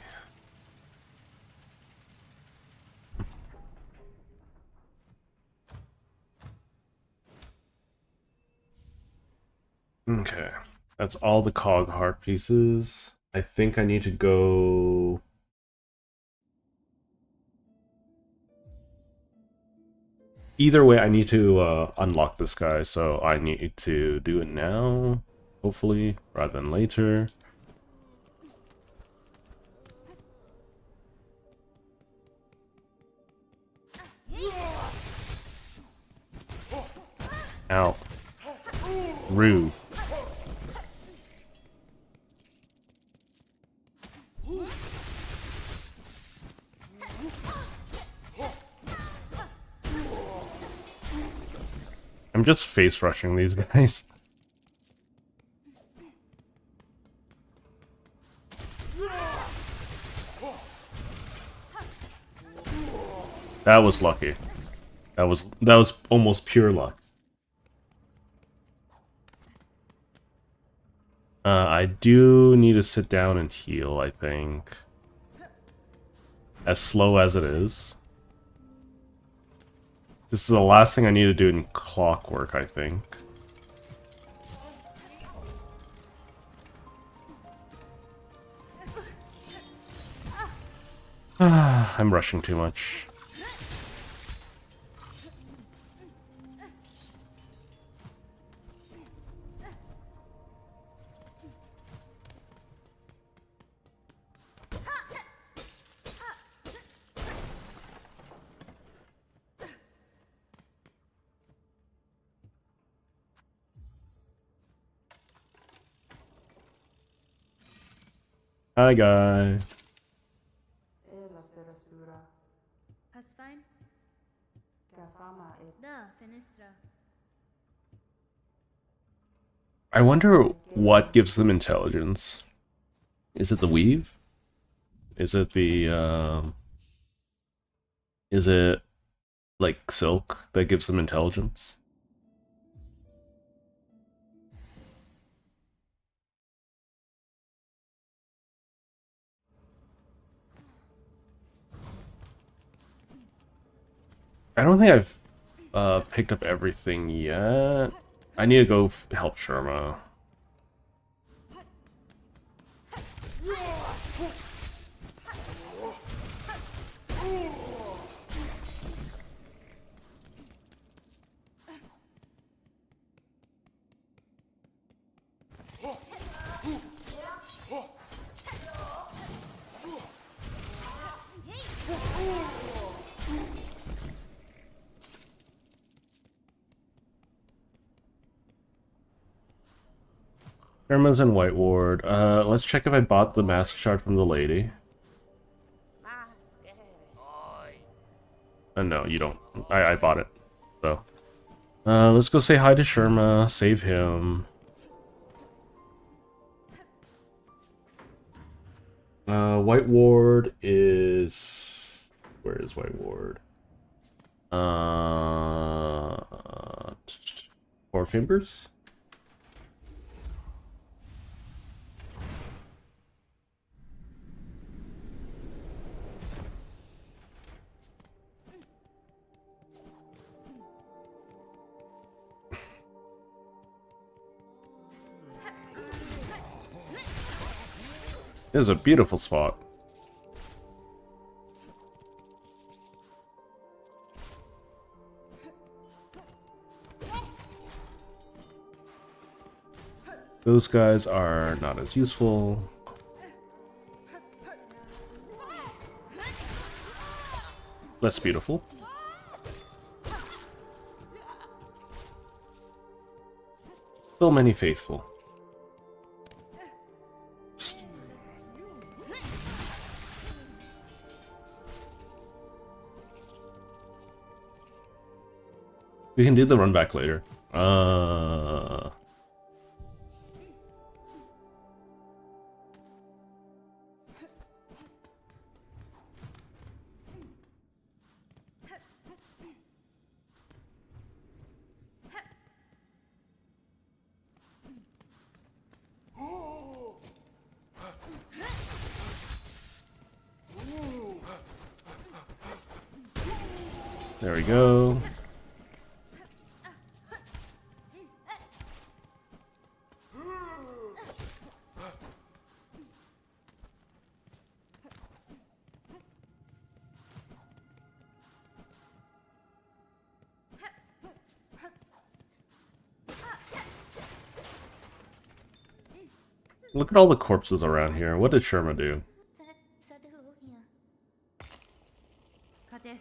A: Okay, that's all the cog heart pieces. I think I need to go... Either way, I need to unlock this guy, so I need to do it now, hopefully, rather than later. Ow. Rude. I'm just face rushing these guys. That was lucky. That was almost pure luck. I do need to sit down and heal, I think. As slow as it is. This is the last thing I need to do in Clockwork, I think. I'm rushing too much. Hi, guy.
B: Hast fein? Da, finestra.
A: I wonder what gives them intelligence. Is it the weave? Is it the, is it, like, silk that gives them intelligence? I don't think I've picked up everything yet. I need to go help Sherma. Sherma's in White Ward. Let's check if I bought the mask shard from the lady. No, you don't. I bought it. So, let's go say hi to Sherma, save him. White Ward is... Where is White Ward? Four Chambers? This is a beautiful spot. Those guys are not as useful. Less beautiful. So many faithful. We can do the run back later. There we go. Look at all the corpses around here. What did Sherma do?
B: Cadestre.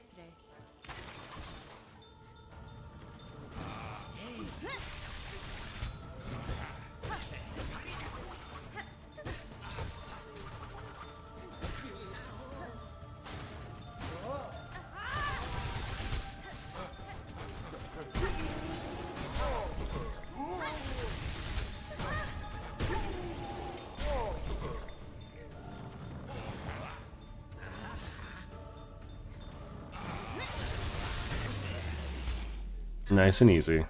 A: Nice and easy.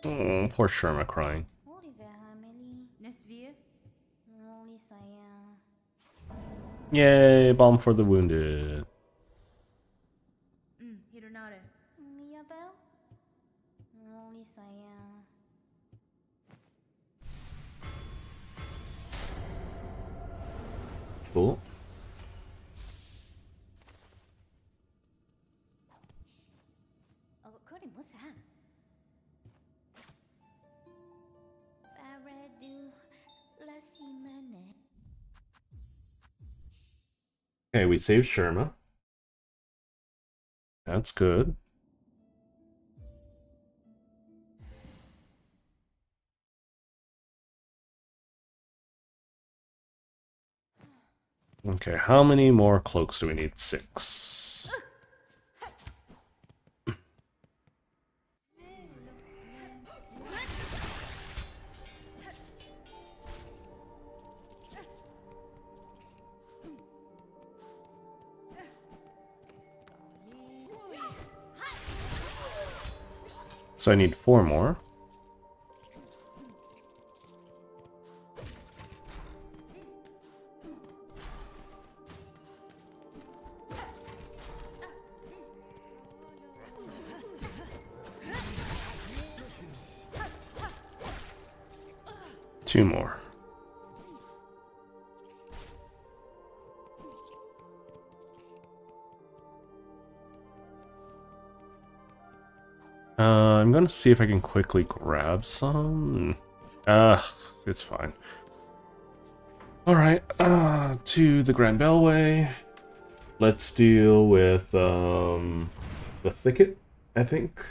A: Oh, poor Sherma crying. Yay, balm for the wounded. Cool. Okay, we saved Sherma. That's good. Okay, how many more cloaks do we need? 6. So I need 4 more. 2 more. I'm gonna see if I can quickly grab some. It's fine. Alright, to the Grand Bellway. Let's deal with, the Thicket, I think.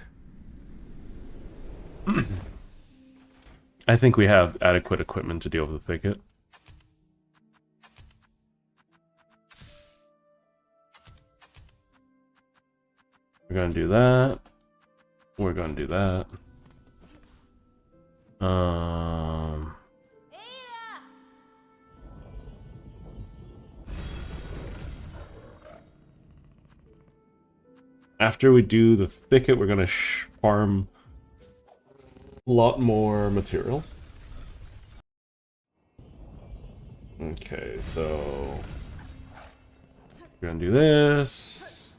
A: I think we have adequate equipment to deal with the Thicket. We're gonna do that. We're gonna do that. After we do the Thicket, we're gonna farm a lot more material. Okay, so we're gonna do this.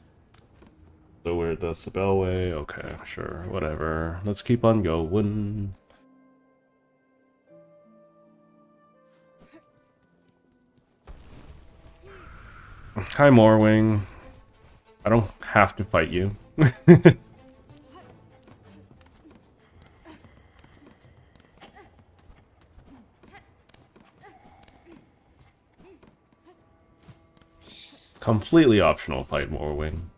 A: So we're at the Bellway. Okay, sure, whatever. Let's keep on going. Hi, Morwing. I don't have to fight you. Completely optional fight Morwing.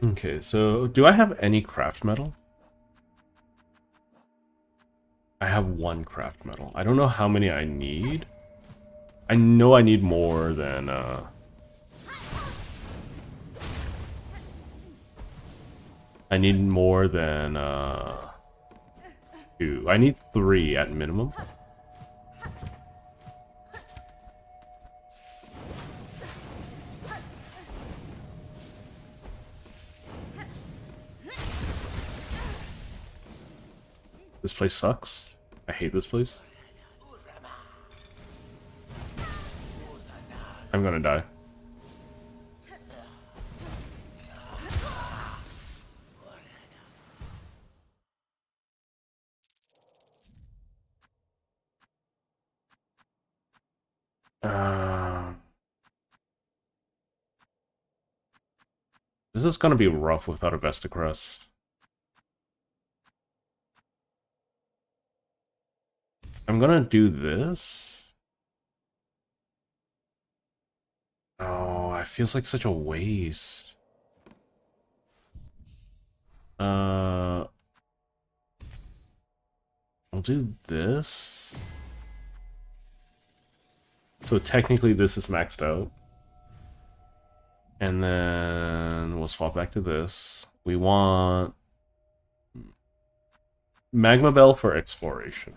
A: Okay, so do I have any craft metal? I have 1 craft metal. I don't know how many I need. I know I need more than, I need more than, 2. I need 3 at minimum. This place sucks. I hate this place. I'm gonna die. This is gonna be rough without a Vestacrest. I'm gonna do this. Oh, it feels like such a waste. I'll do this. So technically this is maxed out. And then we'll swap back to this. We want Magma Bell for exploration.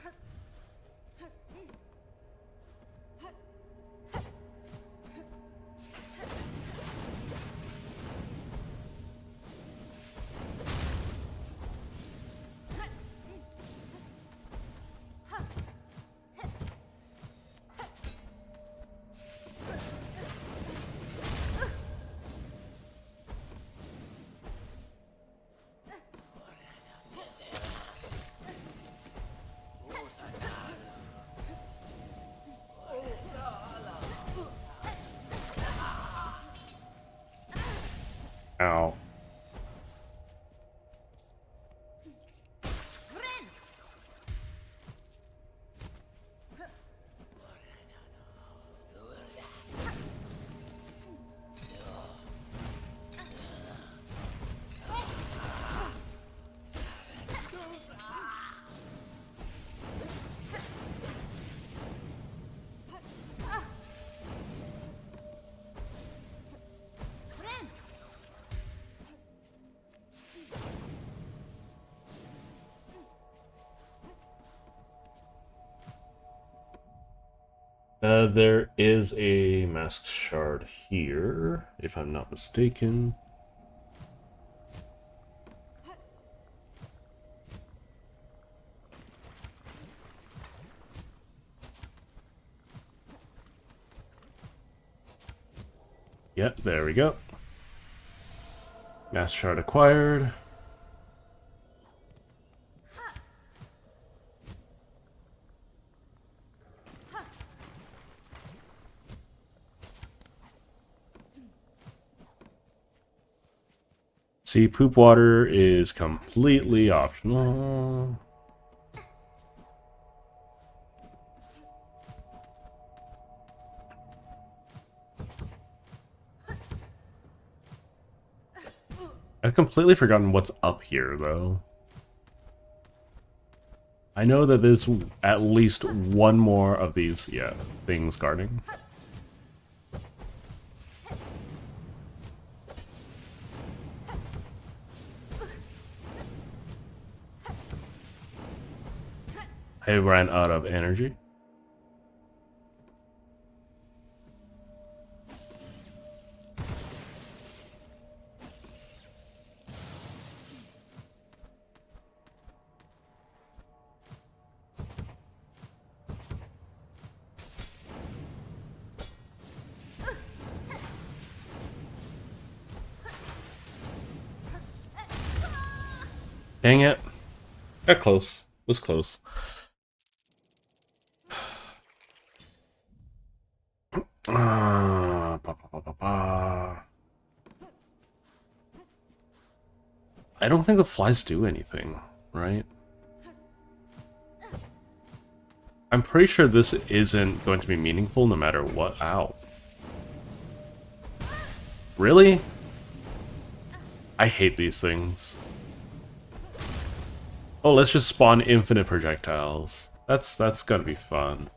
A: There is a mask shard here, if I'm not mistaken. Yep, there we go. Mask shard acquired. See, poop water is completely optional. I've completely forgotten what's up here, though. I know that there's at least one more of these, yeah, things guarding. I ran out of energy. Dang it. Got close. Was close. I don't think the flies do anything, right? I'm pretty sure this isn't going to be meaningful no matter what. Ow. Really? I hate these things. Oh, let's just spawn infinite projectiles. That's gonna be fun.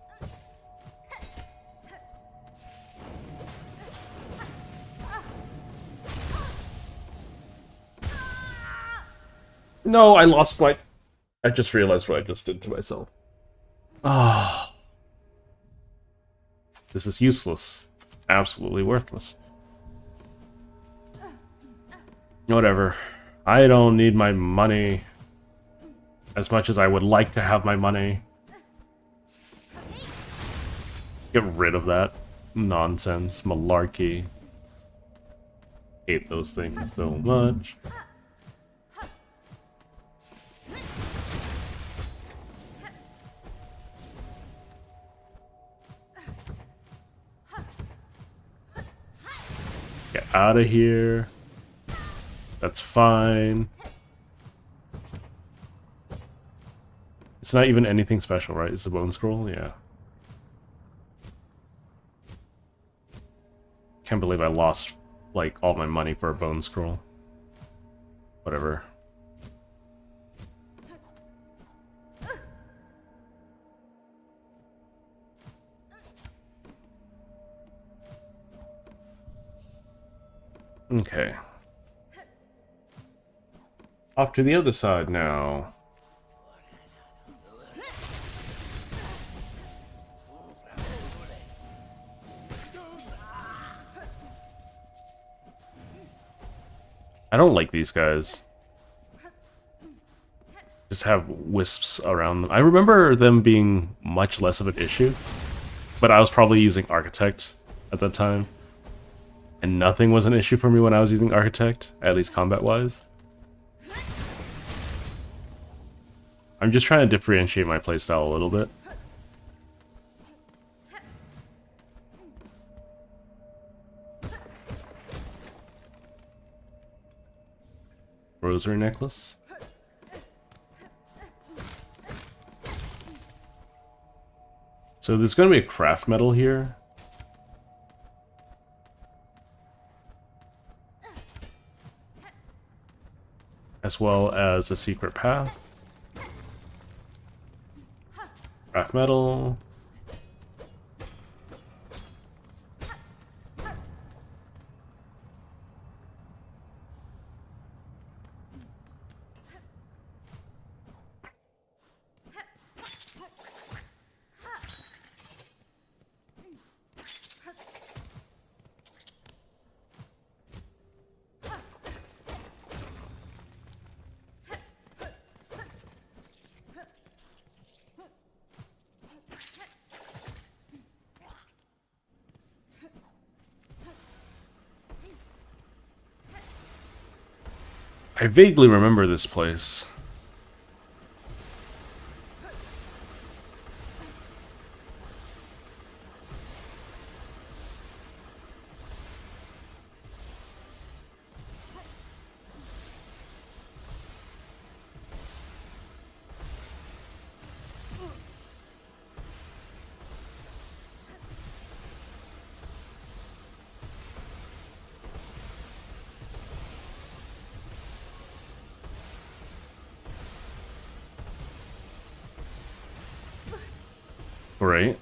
A: No, I lost my... I just realized what I just did to myself. Ah. Oh. This is useless. Absolutely worthless. Whatever. I don't need my money as much as I would like to have my money. Get rid of that nonsense, malarkey. Hate those things so much. Get out of here. That's fine. It's not even anything special, right? It's a bone scroll? Yeah. Can't believe I lost, like, all my money for a bone scroll. Whatever. Okay. Off to the other side now. I don't like these guys. Just have wisps around them. I remember them being much less of an issue, but I was probably using Architect at that time. And nothing was an issue for me when I was using Architect, at least combat-wise. I'm just trying to differentiate my playstyle a little bit. Rosary necklace. So there's going to be a craft metal here. As well as a secret path. Craft metal. I vaguely remember this place. Right.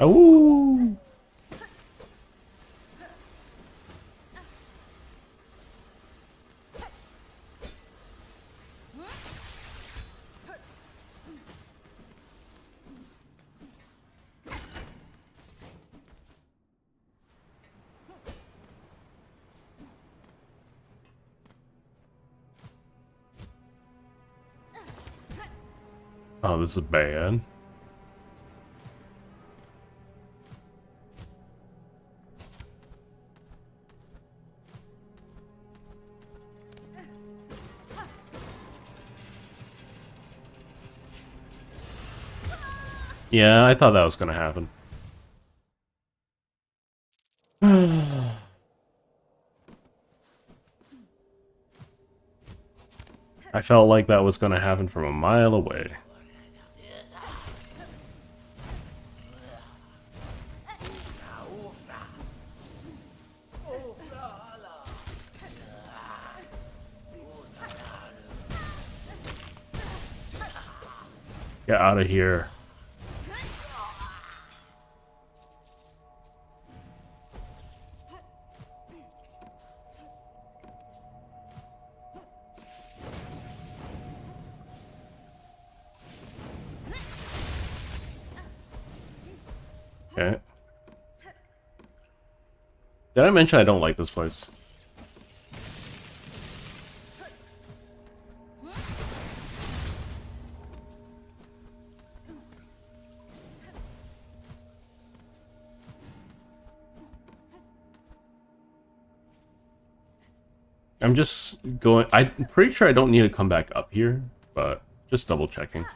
A: Oh. Oh, this is bad. Yeah, I thought that was gonna happen. I felt like that was gonna happen from a mile away. Get out of here. Okay. Did I mention I don't like this place? I'm just going... I'm pretty sure I don't need to come back up here, but just double checking.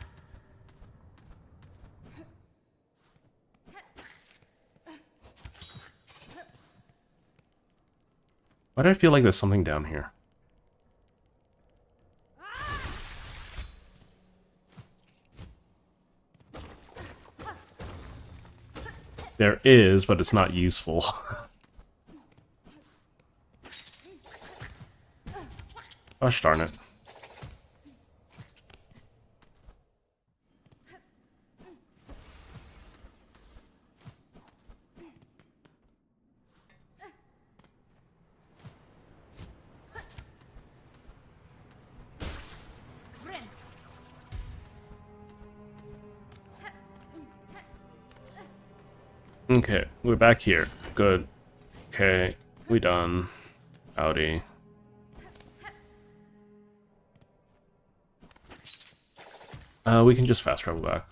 A: Why do I feel like there's something down here? There is, but it's not useful. Gosh darn it. Okay, we're back here. Good. Okay, we done. Howdy. We can just fast travel back.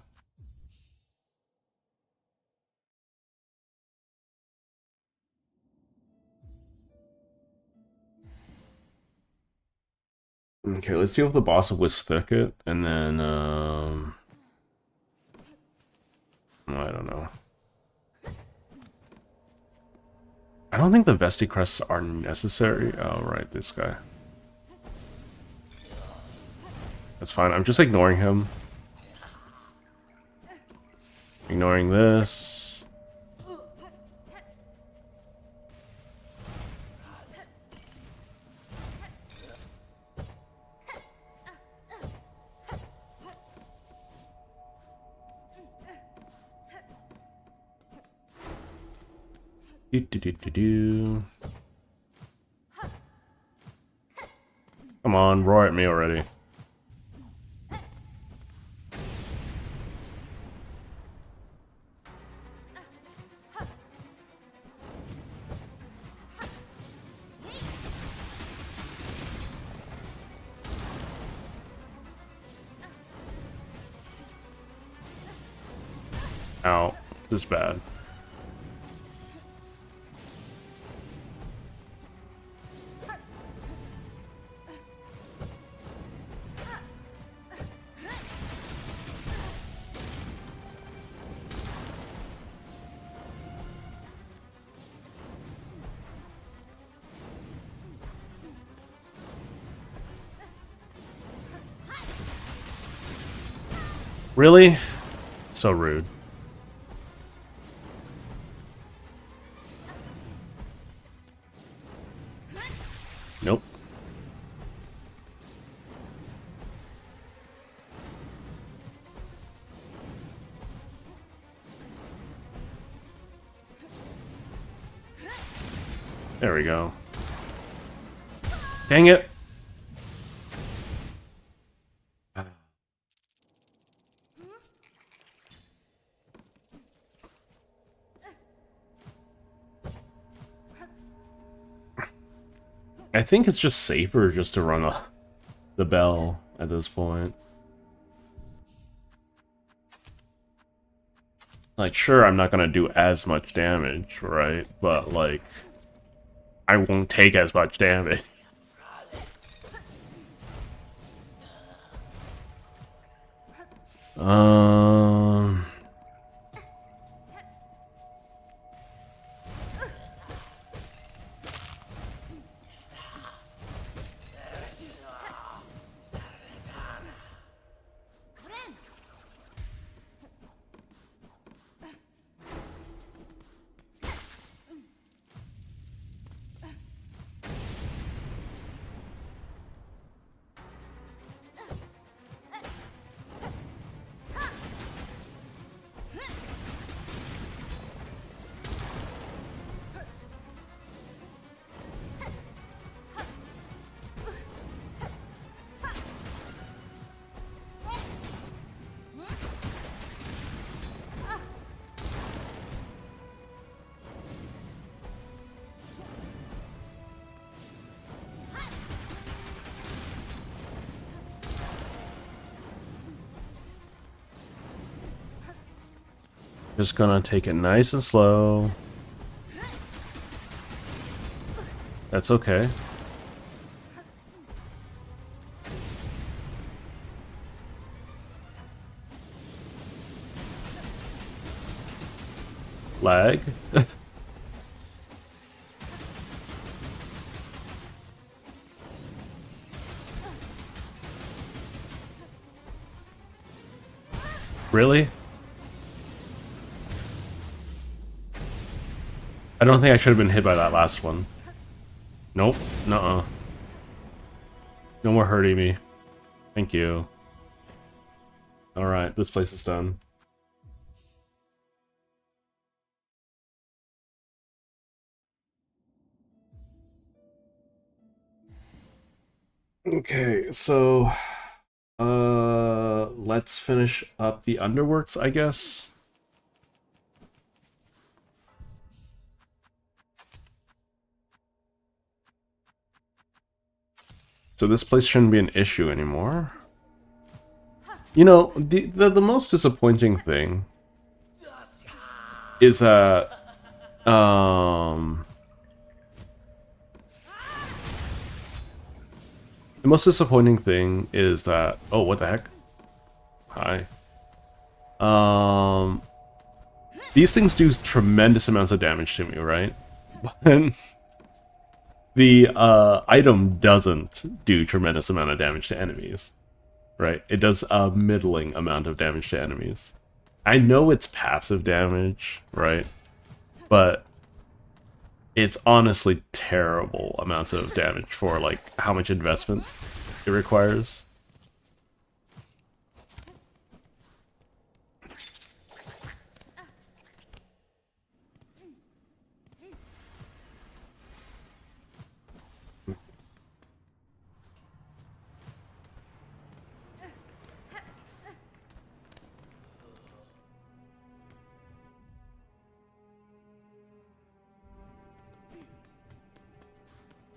A: Okay, let's deal with the boss of Wisp Thicket, and then, I don't know. I don't think the Vesti crests are necessary. Oh, right, this guy. That's fine, I'm just ignoring him. Ignoring this. Do. Come on, roar at me already. Ow, this is bad. Really? So rude. Nope. There we go. Dang it. I think it's just safer just to run the bell at this point. Like, sure, I'm not gonna do as much damage, right? But, like, I won't take as much damage. Um... Just gonna take it nice and slow. That's okay. Lag. Really? I don't think I should have been hit by that last one. Nope. Nuh-uh. No more hurting me. Thank you. Alright, this place is done. Okay, so... let's finish up the underworks, I guess. So this place shouldn't be an issue anymore. You know, the most disappointing thing is that the most disappointing thing is that oh, what the heck? Hi. These things do tremendous amounts of damage to me, right? But the item doesn't do tremendous amount of damage to enemies. Right? It does a middling amount of damage to enemies. I know it's passive damage, right? But it's honestly terrible amounts of damage for like how much investment it requires.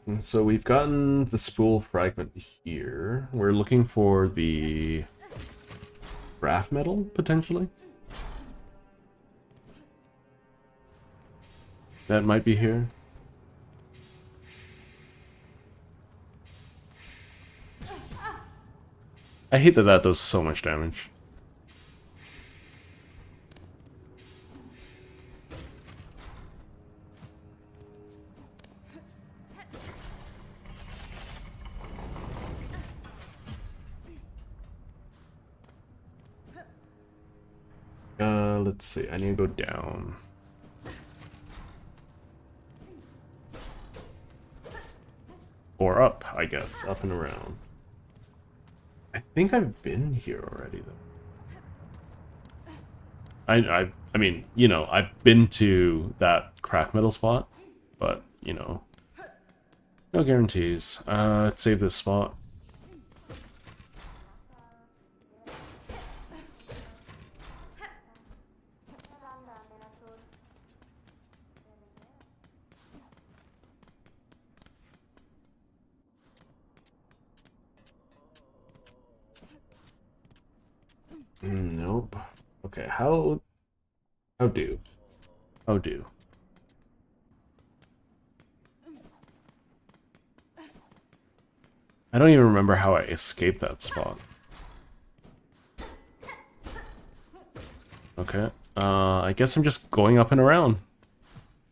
A: And so we've gotten the spool fragment here. We're looking for the graph metal, potentially. That might be here. I hate that that does so much damage. Let's see. I need to go down. Or up, I guess. Up and around. I think I've been here already, though. I mean, you know, I've been to that craft metal spot, but, you know, no guarantees. Let's save this spot. Nope. Okay, how do? How do? I don't even remember how I escaped that spot. Okay. I guess I'm just going up and around.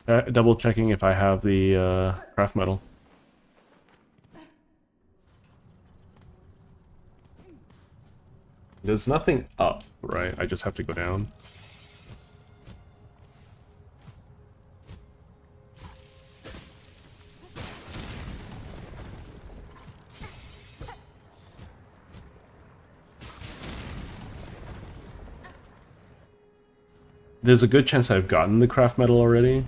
A: Double checking if I have the craft metal. There's nothing up, right? I just have to go down. There's a good chance I've gotten the craft metal already.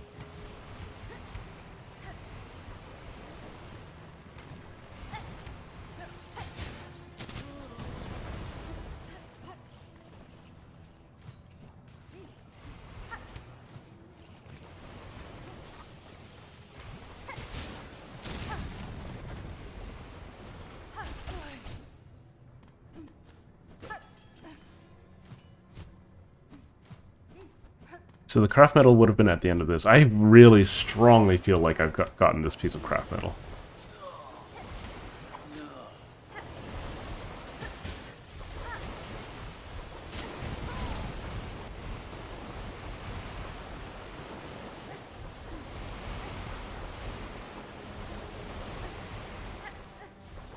A: So the craft metal would have been at the end of this. I really strongly feel like I've gotten this piece of craft metal.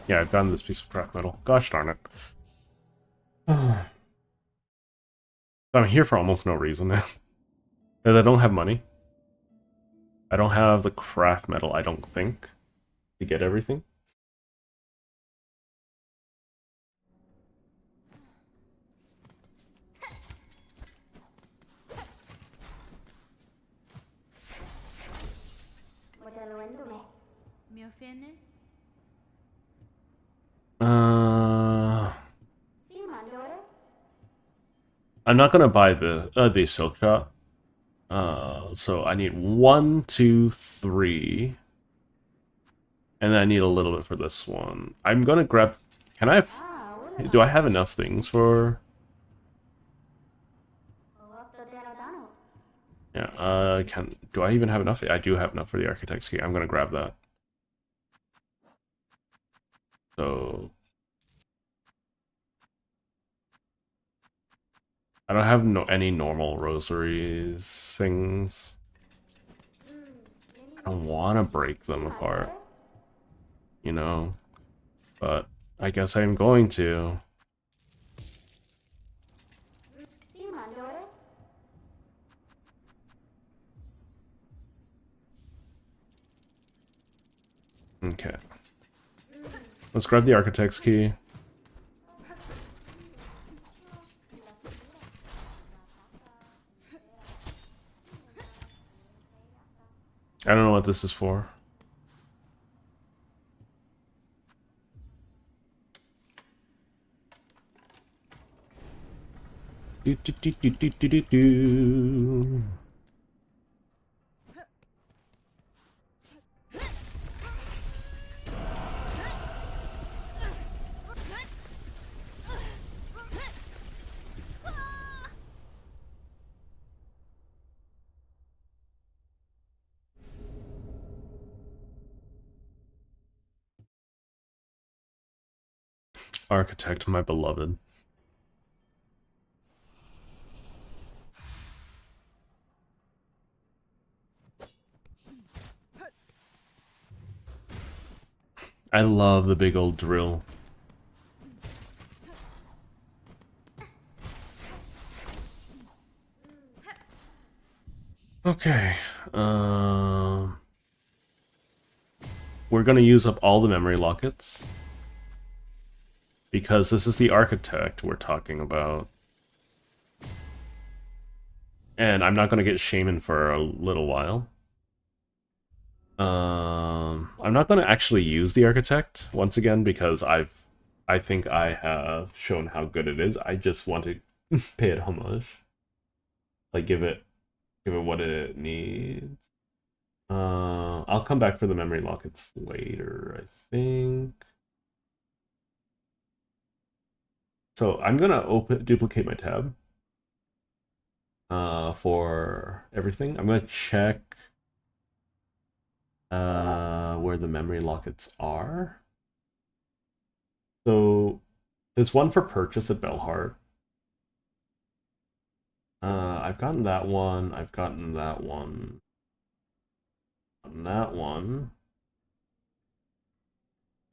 A: Yeah, I've gotten this piece of craft metal. Gosh darn it. I'm here for almost no reason. Because I don't have money. I don't have the craft metal, I don't think, to get everything.
B: Mi offende?
A: I'm not gonna buy the silk shot. So I need 1, 2, 3. And then I need a little bit for this one. I'm gonna grab... Can I have... Do I have enough things for... Yeah, do I even have enough? I do have enough for the architect's key. I'm gonna grab that. So... I don't have any normal rosaries things. I don't want to break them apart, you know, but I guess I'm going to. Okay. Let's grab the architect's key. I don't know what this is for. Do, do, do, do, do, do, do, do. Architect, my beloved. I love the big old drill. Okay. We're gonna use up all the memory lockets. Because this is the architect we're talking about. And I'm not gonna get shaman for a little while. I'm not gonna actually use the architect once again because I think I have shown how good it is. I just want to pay it homage. Like give it what it needs. I'll come back for the memory lockets later, I think. So I'm gonna duplicate my tab for everything. I'm gonna check where the memory lockets are. So there's one for purchase at Bellheart. I've gotten that one. I've gotten that one. Gotten that one.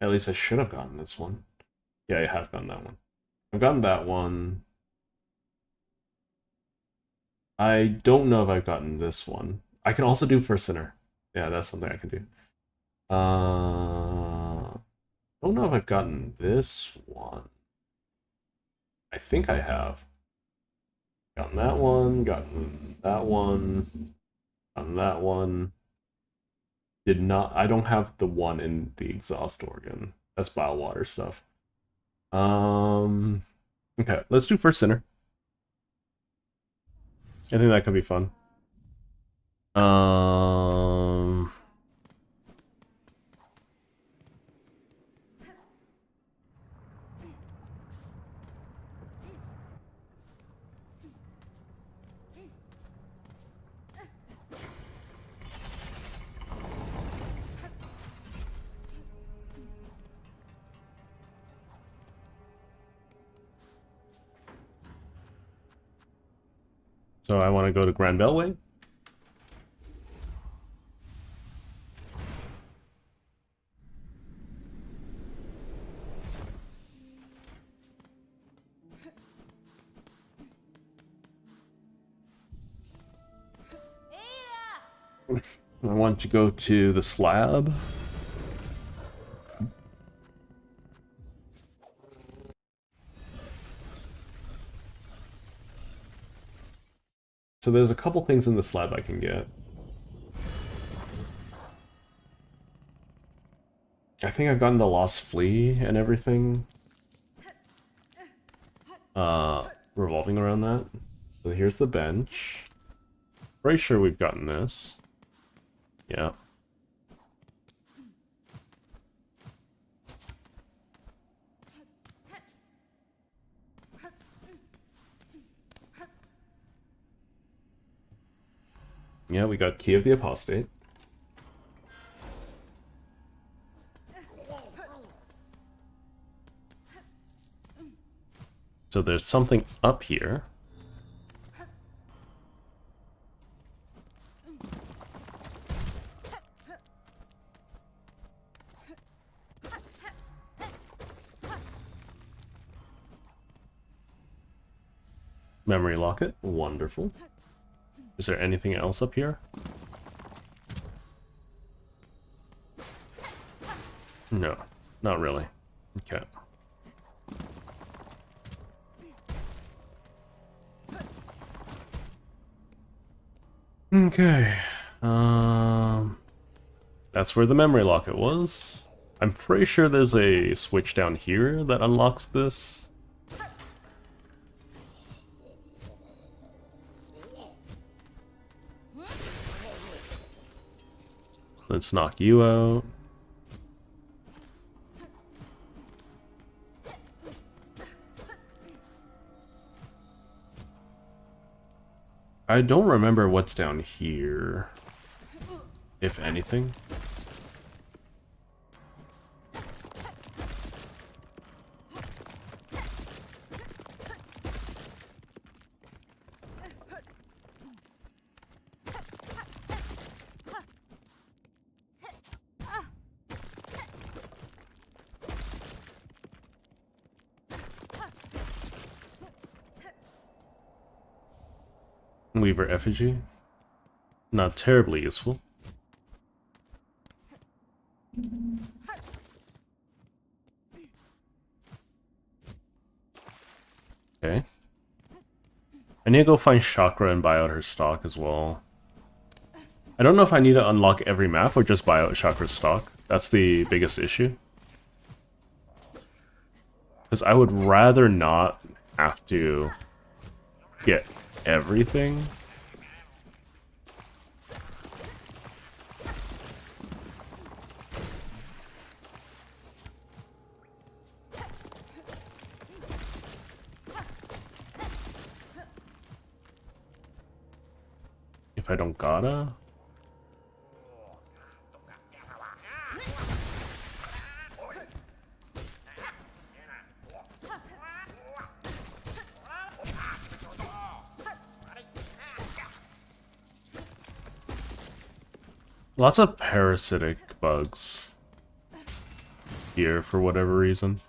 A: At least I should have gotten this one. Yeah, I have gotten that one. I've gotten that one. I don't know if I've gotten this one. I can also do for Sinner. Yeah, that's something I can do. Don't know if I've gotten this one. I think I have. Gotten that one, gotten that one, gotten that one. Did not, I don't have the one in the exhaust organ. That's bile water stuff. Okay, let's do first Sinner. I think that could be fun. So I want to go to Grand Bellway. I want to go to the slab. So there's a couple things in the slab I can get. I think I've gotten the Lost Flea and everything. Revolving around that. So here's the bench. Pretty sure we've gotten this. Yeah. Yeah, we got Key of the Apostate. So there's something up here. Memory locket, wonderful. Is there anything else up here? No, not really. Okay. Okay. That's where the memory locket was. I'm pretty sure there's a switch down here that unlocks this. Let's knock you out. I don't remember what's down here, if anything. Weaver effigy. Not terribly useful. Okay. I need to go find Chakra and buy out her stock as well. I don't know if I need to unlock every map or just buy out Chakra's stock. That's the biggest issue. Because I would rather not have to get everything. If I don't gotta. Lots of parasitic bugs here for whatever reason.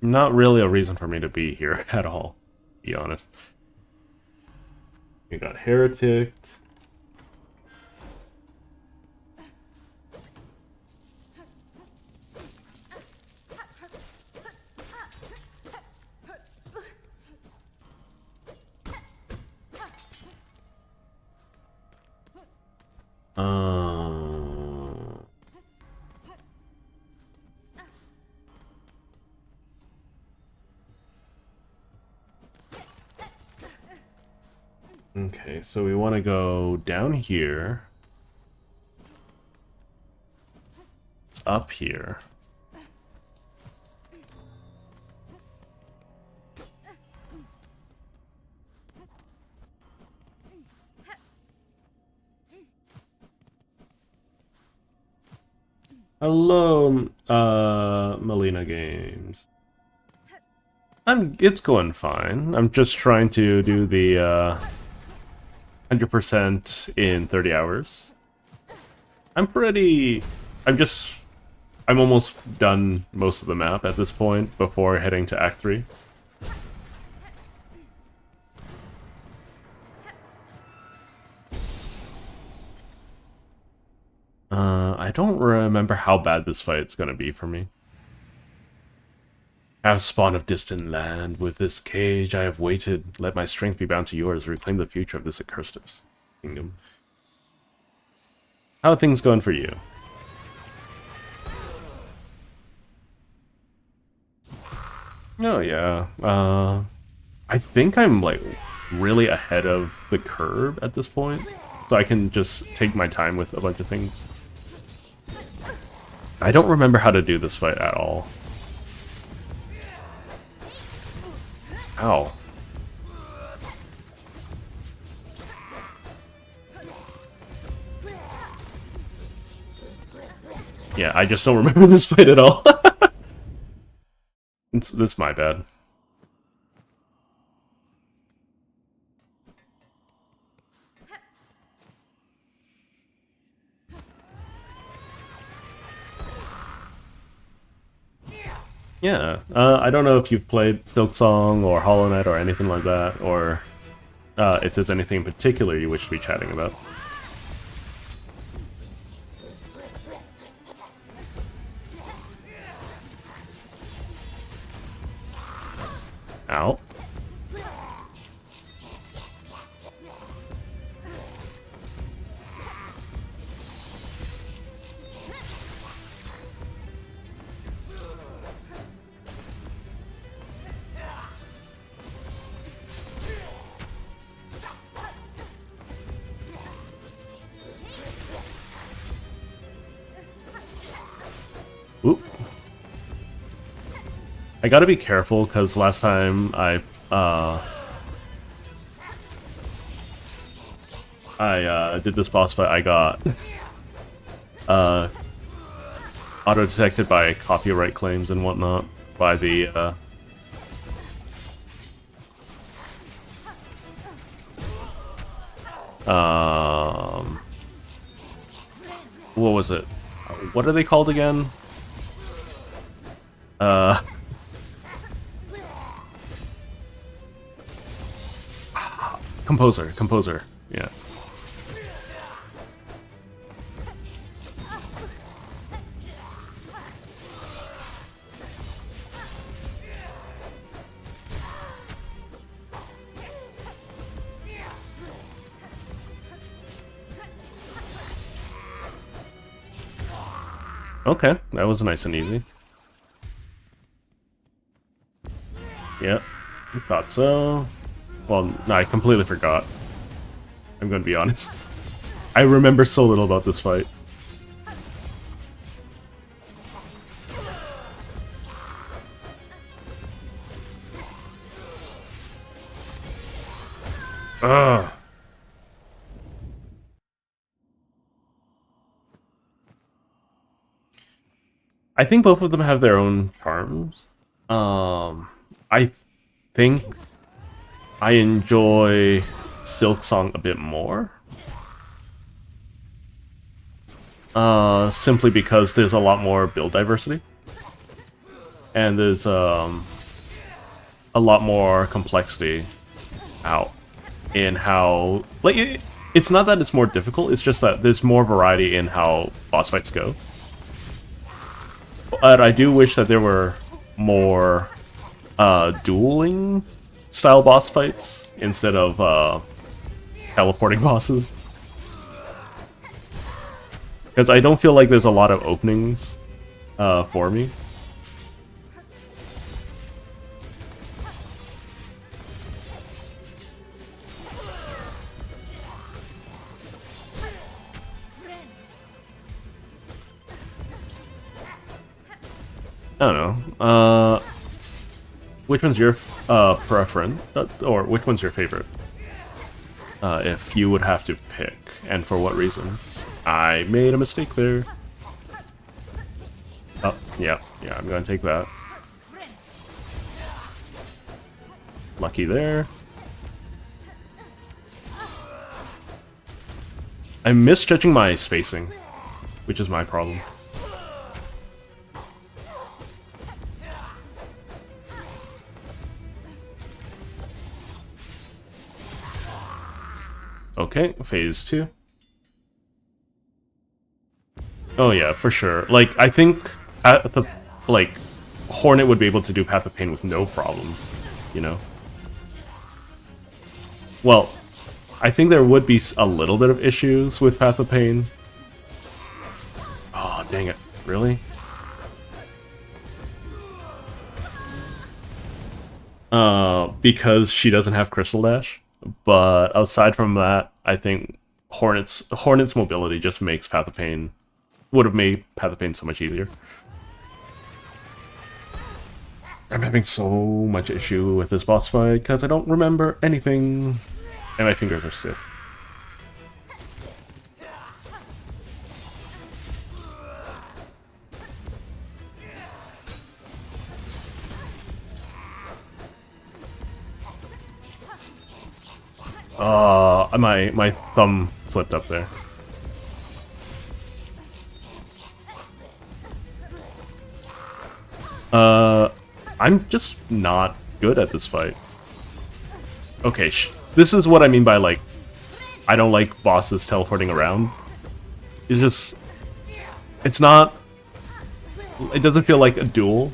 A: Not really a reason for me to be here at all, to be honest. We got Heretic. Okay, so we want to go down here. It's up here. Hello, Melina Games. It's going fine. I'm just trying to do the 100% in 30 hours. I'm almost done most of the map at this point before heading to Act 3. I don't remember how bad this fight's gonna be for me. As spawn of distant land, with this cage I have waited. Let my strength be bound to yours. Reclaim the future of this accursed kingdom. How are things going for you? Oh yeah. I think I'm like really ahead of the curve at this point, so I can just take my time with a bunch of things. I don't remember how to do this fight at all. Ow. Yeah, I just don't remember this fight at all. That's my bad. Yeah, I don't know if you've played Silksong or Hollow Knight or anything like that, or if there's anything in particular you wish to be chatting about. Ow. Oop. I gotta be careful, because last time I did this boss fight, I got auto-detected by copyright claims and whatnot by the what was it? What are they called again? Composer. Yeah. Okay, that was nice and easy. Yep, thought so. Well, no, I completely forgot. I'm gonna be honest. I remember so little about this fight. Ugh. I think both of them have their own charms. I think I enjoy Silksong a bit more. Simply because there's a lot more build diversity. And there's a lot more complexity out in how... Like, it's not that it's more difficult, it's just that there's more variety in how boss fights go. But I do wish that there were more dueling style boss fights instead of teleporting bosses. Because I don't feel like there's a lot of openings for me. I don't know. Which one's your preference? Or which one's your favorite? If you would have to pick, and for what reason? I made a mistake there. Oh, yeah, I'm gonna take that. Lucky there. I'm misjudging my spacing, which is my problem. Okay, phase 2. Oh yeah, for sure. Like, I think at the Hornet would be able to do Path of Pain with no problems, you know? Well, I think there would be a little bit of issues with Path of Pain. Oh, dang it. Really? Because she doesn't have Crystal Dash. But aside from that, I think Hornet's mobility just makes Path of Pain... would have made Path of Pain so much easier. I'm having so much issue with this boss fight because I don't remember anything. And my fingers are stiff. My thumb slipped up there. I'm just not good at this fight. Okay, this is what I mean by, like, I don't like bosses teleporting around. It's just... It's not... It doesn't feel like a duel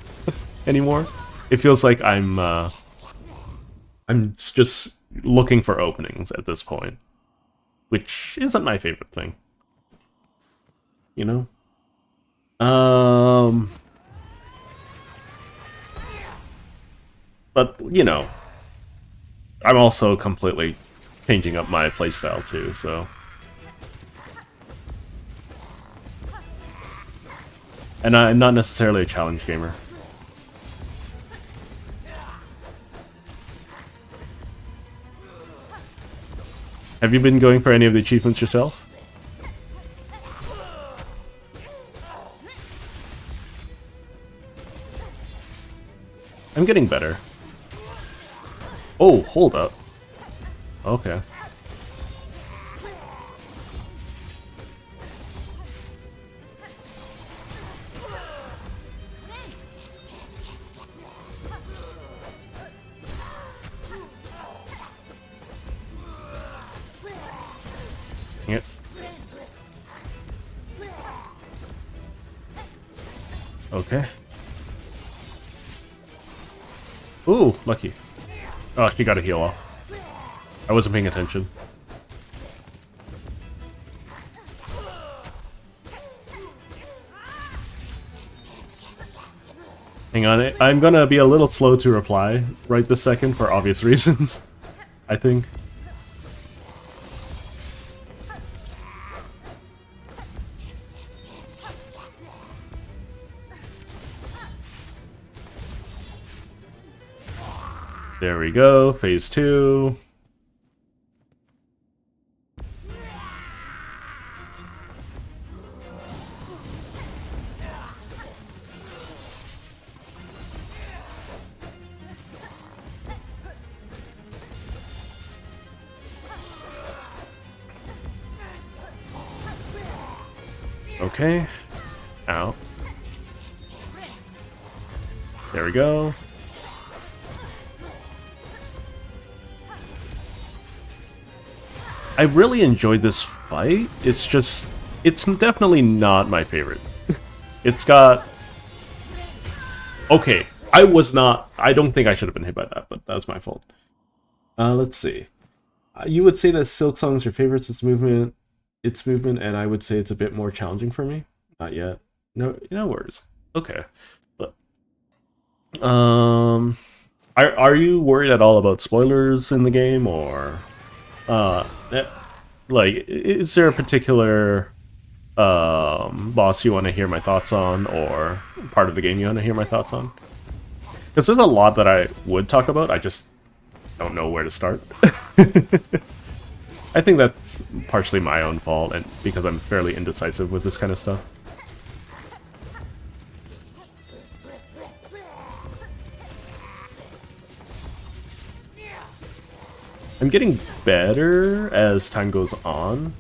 A: anymore. It feels like I'm just looking for openings at this point. Which isn't my favorite thing. You know? But, you know, I'm also completely changing up my playstyle too, so... And I'm not necessarily a challenge gamer. Have you been going for any of the achievements yourself? I'm getting better. Oh, hold up. Okay. Okay. Ooh, lucky. Oh, she got a heal off. I wasn't paying attention. Hang on, I'm gonna be a little slow to reply right this second for obvious reasons, I think. There we go, phase 2. Okay. Ow. There we go. I really enjoyed this fight. It's just... it's definitely not my favorite. It's got... okay, I don't think I should have been hit by that, but that was my fault. Let's see. You would say that Silksong is your favorite, its movement, and I would say it's a bit more challenging for me. Not yet. No worries. Okay. But, are you worried at all about spoilers in the game, or like, is there a particular boss you want to hear my thoughts on, or part of the game you want to hear my thoughts on? Because there's a lot that I would talk about, I just don't know where to start. I think that's partially my own fault, and because I'm fairly indecisive with this kind of stuff. I'm getting better as time goes on.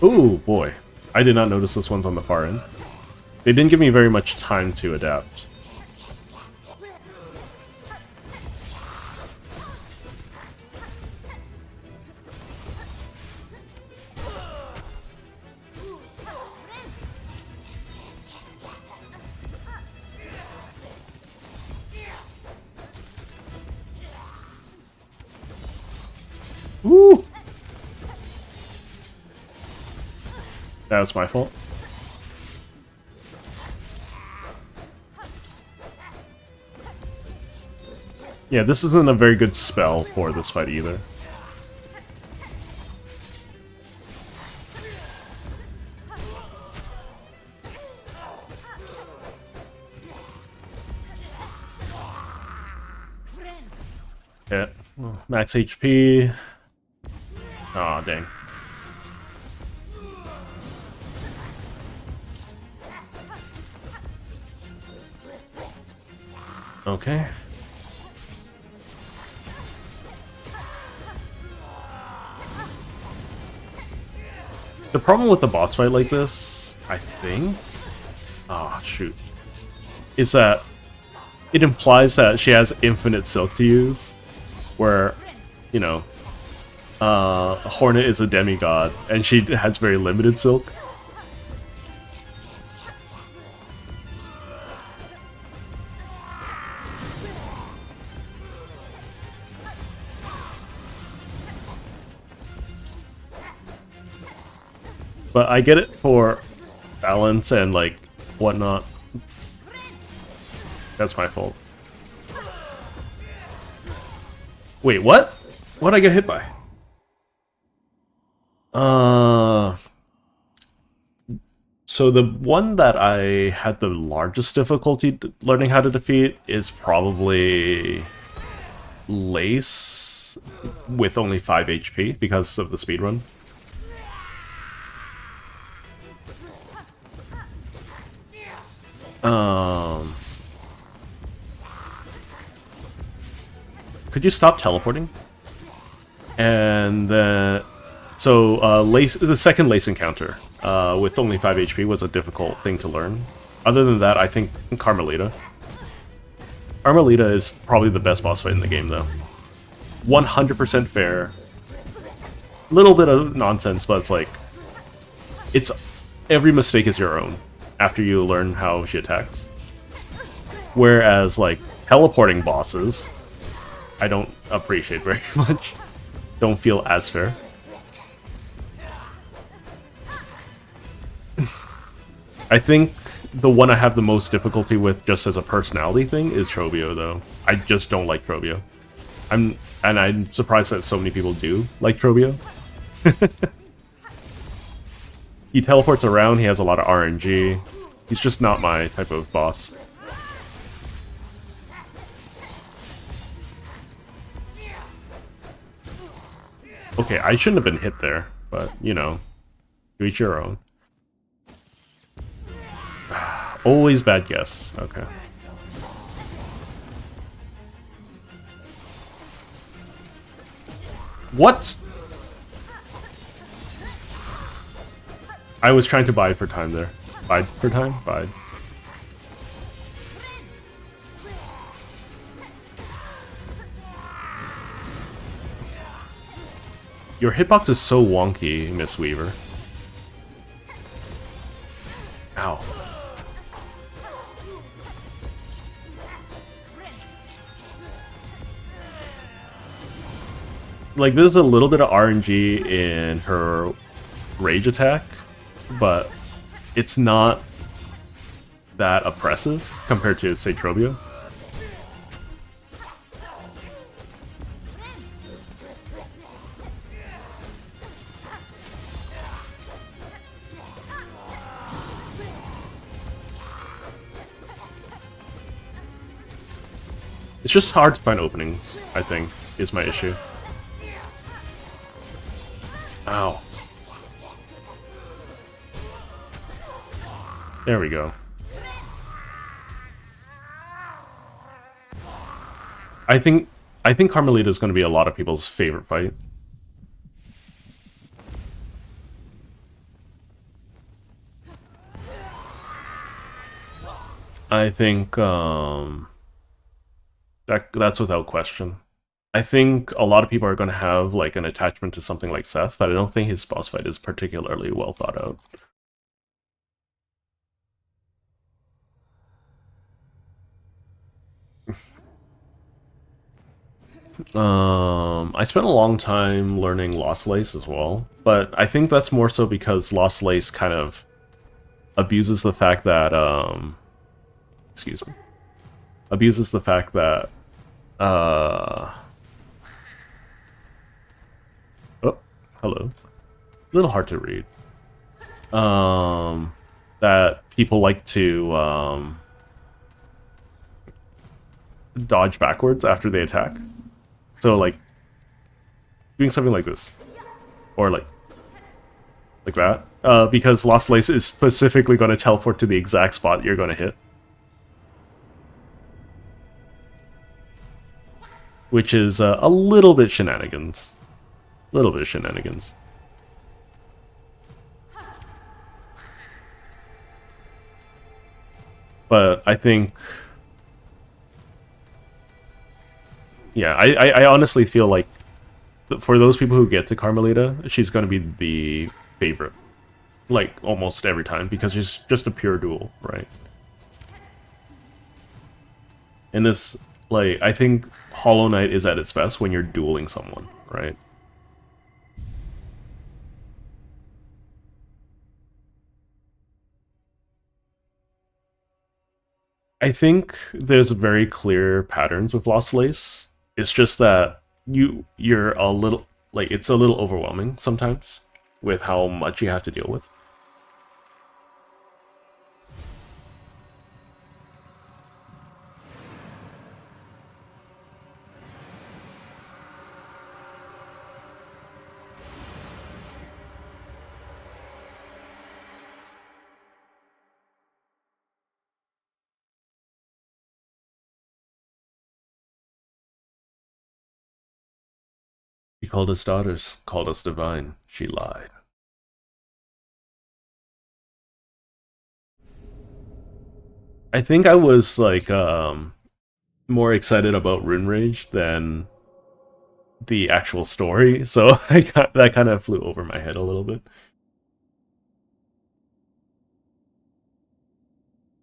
A: Ooh, boy. I did not notice this one's on the far end. They didn't give me very much time to adapt. Woo! That was my fault. Yeah, this isn't a very good spell for this fight either. Yeah, max HP. Aw, dang. Okay. The problem with the boss fight like this, I think... oh, shoot. Is that it implies that she has infinite silk to use. Where, you know, Hornet is a demigod, and she has very limited silk. But I get it for balance and, like, whatnot. That's my fault. Wait, what? What'd I get hit by? So the one that I had the largest difficulty learning how to defeat is probably Lace with only 5 HP because of the speedrun. Could you stop teleporting? And then, so Lace, the second Lace encounter with only 5 HP was a difficult thing to learn. Other than that, I think Carmelita Carmelita is probably the best boss fight in the game, though. 100% fair. Little bit of nonsense, but it's like... It's... Every mistake is your own after you learn how she attacks. Whereas, like, teleporting bosses, I don't appreciate very much. Don't feel as fair. I think the one I have the most difficulty with just as a personality thing is Trobio, though. I just don't like Trobio. And I'm surprised that so many people do like Trobio. He teleports around, he has a lot of RNG. He's just not my type of boss. Okay, I shouldn't have been hit there, but, you know, to each your own. Always bad guess. Okay. What? I was trying to bide for time there. Bide for time? Bide. Your hitbox is so wonky, Miss Weaver. Ow. Like, there's a little bit of RNG in her rage attack, but it's not that oppressive compared to, say, Trobio. It's just hard to find openings, I think, is my issue. Ow. There we go. I think Carmelita is going to be a lot of people's favorite fight. I think that's without question. I think a lot of people are going to have like an attachment to something like Seth, but I don't think his boss fight is particularly well thought out. I spent a long time learning Lost Lace as well, but I think that's more so because Lost Lace kind of abuses the fact that, excuse me, abuses the fact that, oh, hello. A little hard to read. That people like to, dodge backwards after they attack. So, like, doing something like this. Or, like that. Because Lost Lace is specifically going to teleport to the exact spot you're going to hit. Which is a little bit shenanigans. Little bit of shenanigans. But I think... Yeah, I honestly feel like for those people who get to Carmelita, she's going to be the favorite. Like, almost every time, because she's just a pure duel, right? And this, like, I think Hollow Knight is at its best when you're dueling someone, right? I think there's very clear patterns with Lost Lace. It's just that you're a little, like, it's a little overwhelming sometimes with how much you have to deal with. She called us daughters, called us divine. She lied. I think I was like, more excited about Rune Rage than the actual story, so that kind of flew over my head a little bit.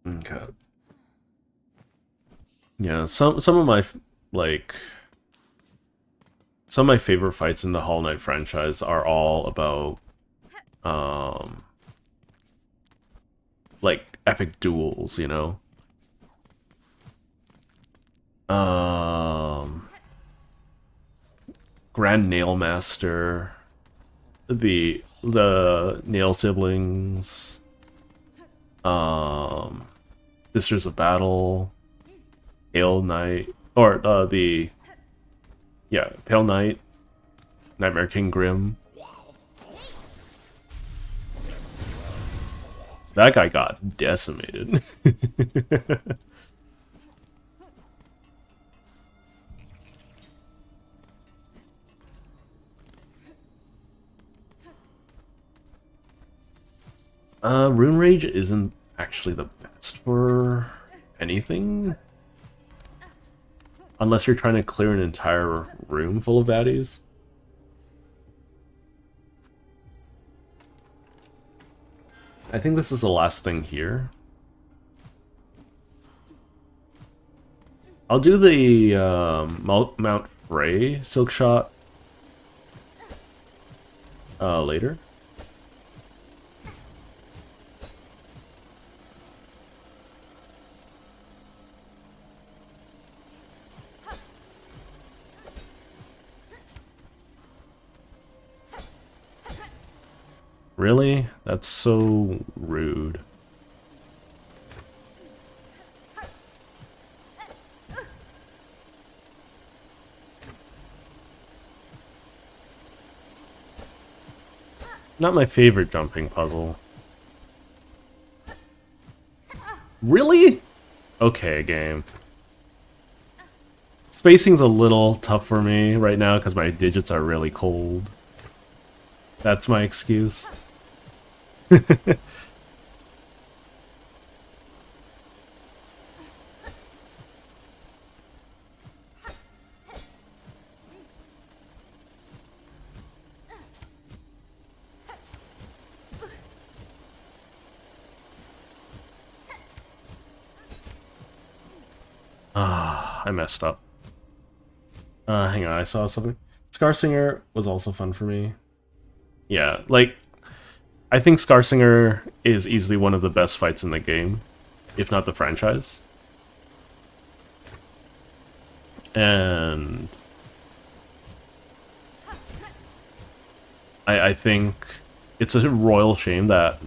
A: Okay. Yeah, some of my like some of my favorite fights in the Hollow Knight franchise are all about um like epic duels, you know. Um Grand Nail Master, the Nail siblings, um Sisters of Battle, Pale Knight, or the yeah, Pale Knight, Nightmare King Grim. That guy got decimated. Rune Rage isn't actually the best for anything. Unless you're trying to clear an entire room full of baddies. I think this is the last thing here. I'll do the Mount Frey Silk Shot later. Really? That's so rude. Not my favorite jumping puzzle. Really? Okay, game. Spacing's a little tough for me right now because my digits are really cold. That's my excuse. Ah, I messed up. Hang on, I saw something. Scarsinger was also fun for me. Yeah, like, I think Scarsinger is easily one of the best fights in the game, if not the franchise. And I think it's a royal shame that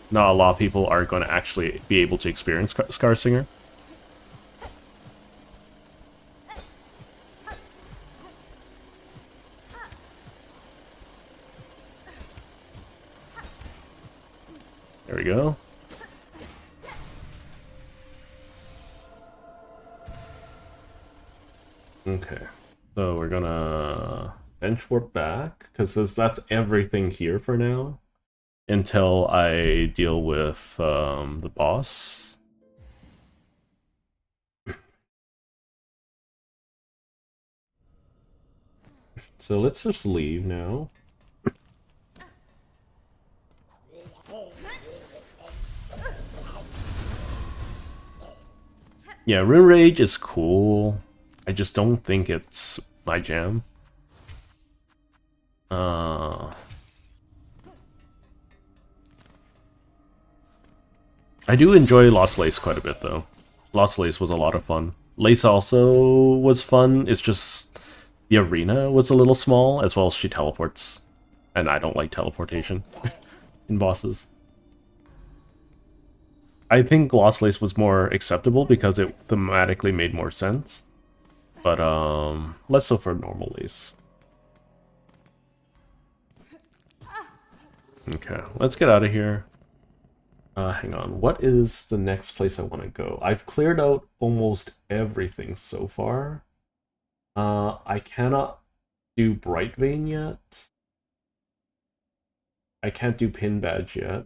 A: not a lot of people are going to actually be able to experience Scarsinger. There we go. Okay, so we're gonna bench warp back, because that's everything here for now, until I deal with the boss. So let's just leave now. Yeah, Rune Rage is cool. I just don't think it's my jam. I do enjoy Lost Lace quite a bit, though. Lost Lace was a lot of fun. Lace also was fun. It's just the arena was a little small, as well as she teleports. And I don't like teleportation in bosses. I think Lost Lace was more acceptable because it thematically made more sense. But less so for normal Lace. Okay, let's get out of here. Hang on, what is the next place I want to go? I've cleared out almost everything so far. I cannot do Bright Vein yet. I can't do Pin Badge yet.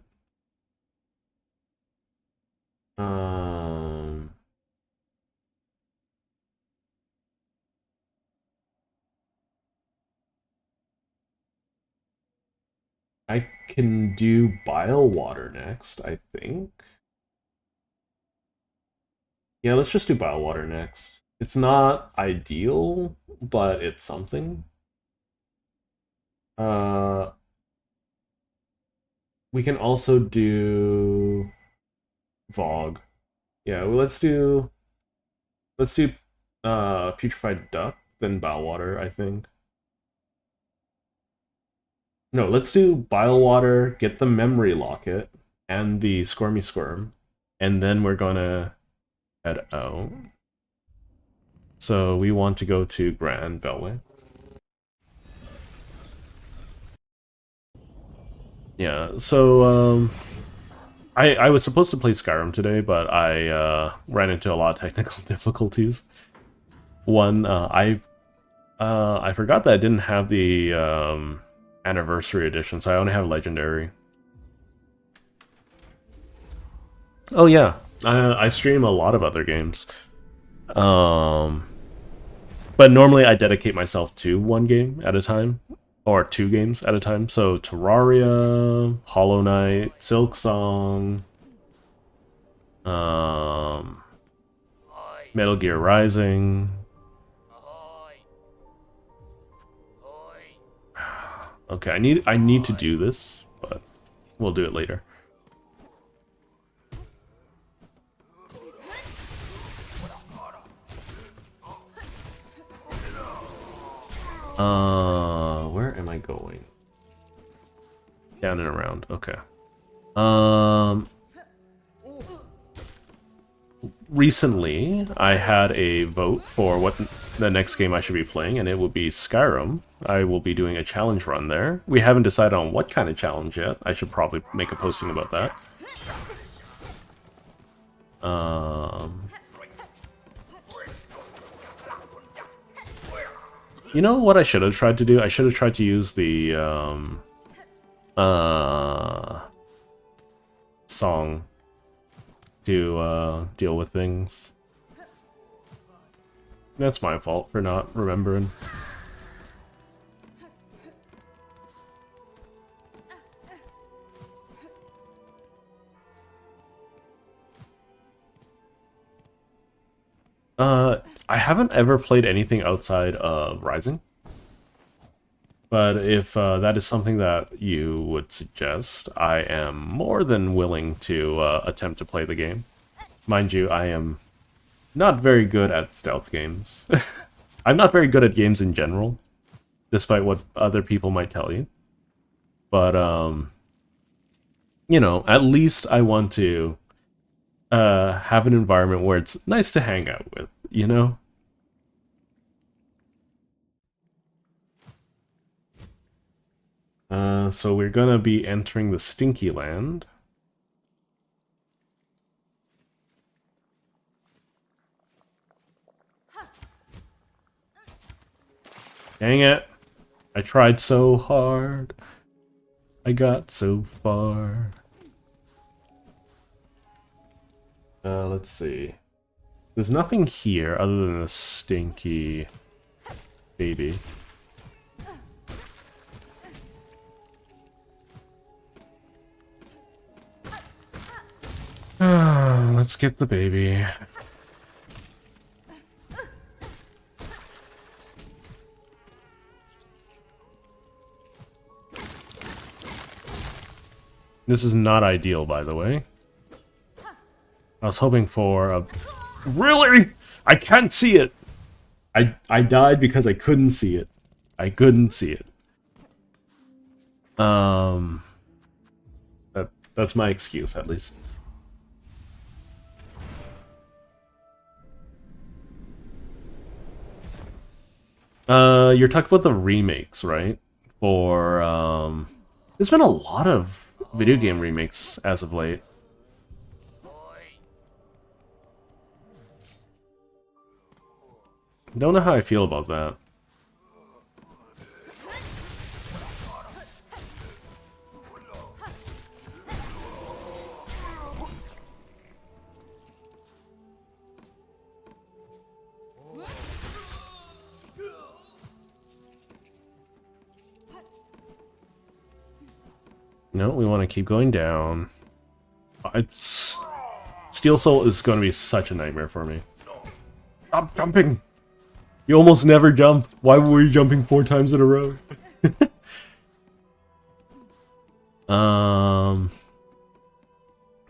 A: Um, I can do bile water next, I think. Yeah, let's just do bile water next. It's not ideal, but it's something. Uh, we can also do Vogue. Yeah, well, let's do putrefied duck, then bile water, I think. No, let's do bile water, get the memory locket, and the squirmy squirm, and then we're gonna head out. So we want to go to Grand Beltway. Yeah, so I was supposed to play Skyrim today, but I ran into a lot of technical difficulties. One, I forgot that I didn't have the anniversary edition, so I only have Legendary. Oh yeah, I stream a lot of other games. Um, but normally I dedicate myself to one game at a time, or two games at a time. So Terraria, Hollow Knight, Silksong, um, Metal Gear Rising. Okay, I need to do this, but we'll do it later. Where am I going? Down and around. Okay. Um, recently I had a vote for what the next game I should be playing, and it will be Skyrim. I will be doing a challenge run there. We haven't decided on what kind of challenge yet. I should probably make a posting about that. You know what I should have tried to do? I should have tried to use the song to deal with things. That's my fault for not remembering. I haven't ever played anything outside of Rising. But if that is something that you would suggest, I am more than willing to attempt to play the game. Mind you, I am not very good at stealth games. I'm not very good at games in general, despite what other people might tell you. But, you know, at least I want to have an environment where it's nice to hang out with, you know? So we're gonna be entering the Stinky Land. Dang it. I tried so hard. I got so far. Let's see. There's nothing here other than a stinky baby. Let's get the baby. This is not ideal, by the way. I was hoping for a... Really? I can't see it! I died because I couldn't see it. I couldn't see it. That's my excuse, at least. You're talking about the remakes, right? For, there's been a lot of video game remakes as of late. Don't know how I feel about that. No, we want to keep going down. It's... Steel Soul is going to be such a nightmare for me. Stop jumping! You almost never jump. Why were you jumping 4 times in a row?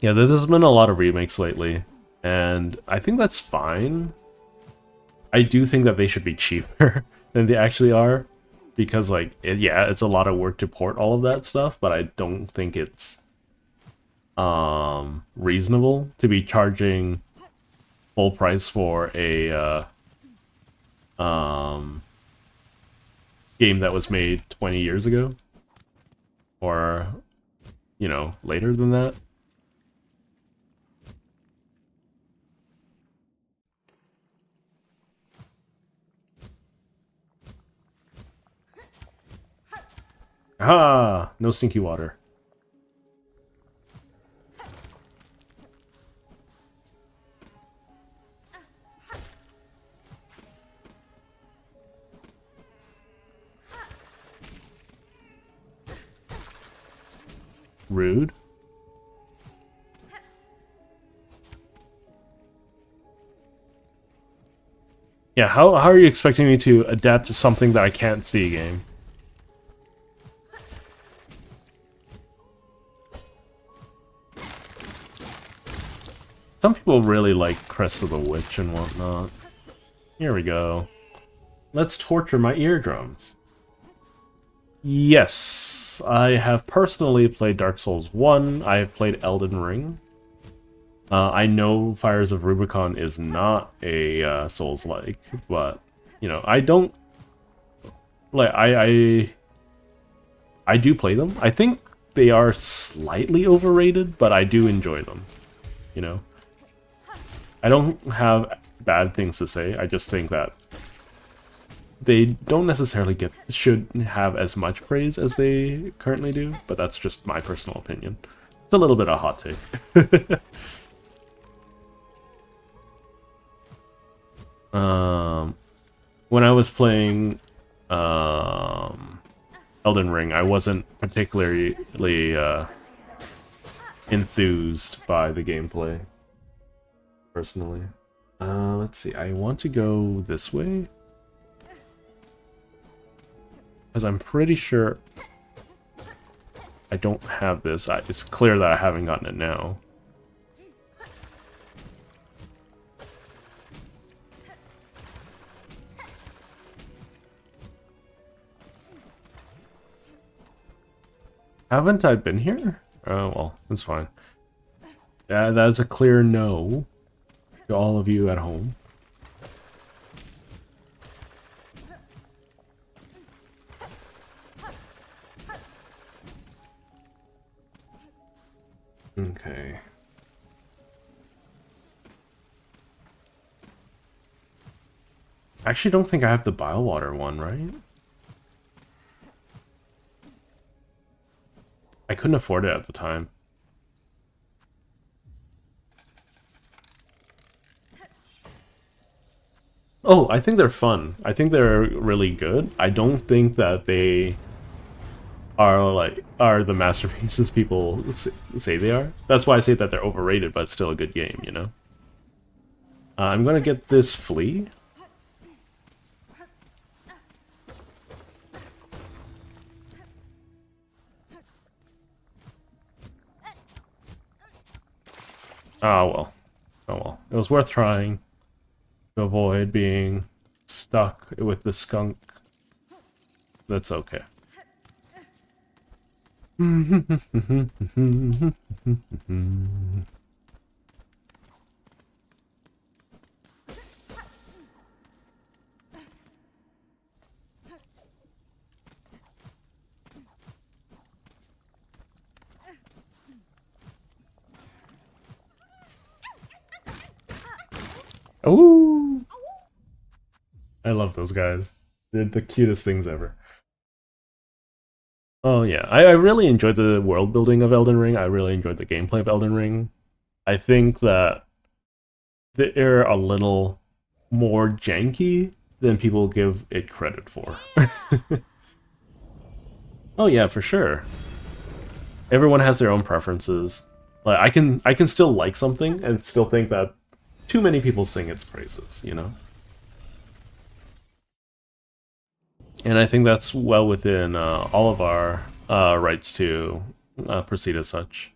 A: Yeah, there's been a lot of remakes lately, and I think that's fine. I do think that they should be cheaper than they actually are, because, like, yeah, it's a lot of work to port all of that stuff, but I don't think it's reasonable to be charging full price for a game that was made 20 years ago, or, you know, later than that. Ah, no stinky water. Rude. Yeah, how are you expecting me to adapt to something that I can't see, game? Some people really like Crest of the Witch and whatnot. Here we go. Let's torture my eardrums. Yes, I have personally played Dark Souls 1. I have played Elden Ring. I know Fires of Rubicon is not a Souls-like, but, you know, I don't... Like, I do play them. I think they are slightly overrated, but I do enjoy them, you know? I don't have bad things to say, I just think that they don't necessarily should have as much praise as they currently do, but that's just my personal opinion. It's a little bit of a hot take. When I was playing Elden Ring, I wasn't particularly enthused by the gameplay, personally. Let's see, I want to go this way, because I'm pretty sure I don't have this. It's clear that I haven't gotten it now. Haven't I been here? Oh, well, that's fine. Yeah, that's a clear no to all of you at home. Okay. I actually don't think I have the Bilewater one, right? I couldn't afford it at the time. Oh, I think they're fun. I think they're really good. I don't think that they are the masterpieces people say they are. That's why I say that they're overrated, but it's still a good game, you know? I'm gonna get this flea. Oh well. Oh well. It was worth trying to avoid being stuck with the skunk. That's okay. Ooh! I love those guys. They're the cutest things ever. Oh yeah, I really enjoyed the world building of Elden Ring. I really enjoyed the gameplay of Elden Ring. I think that they're a little more janky than people give it credit for. Oh yeah, for sure. everyone has their own preferences. Like I can still like something and still think that too many people sing its praises, you know? And I think that's well within all of our rights to proceed as such.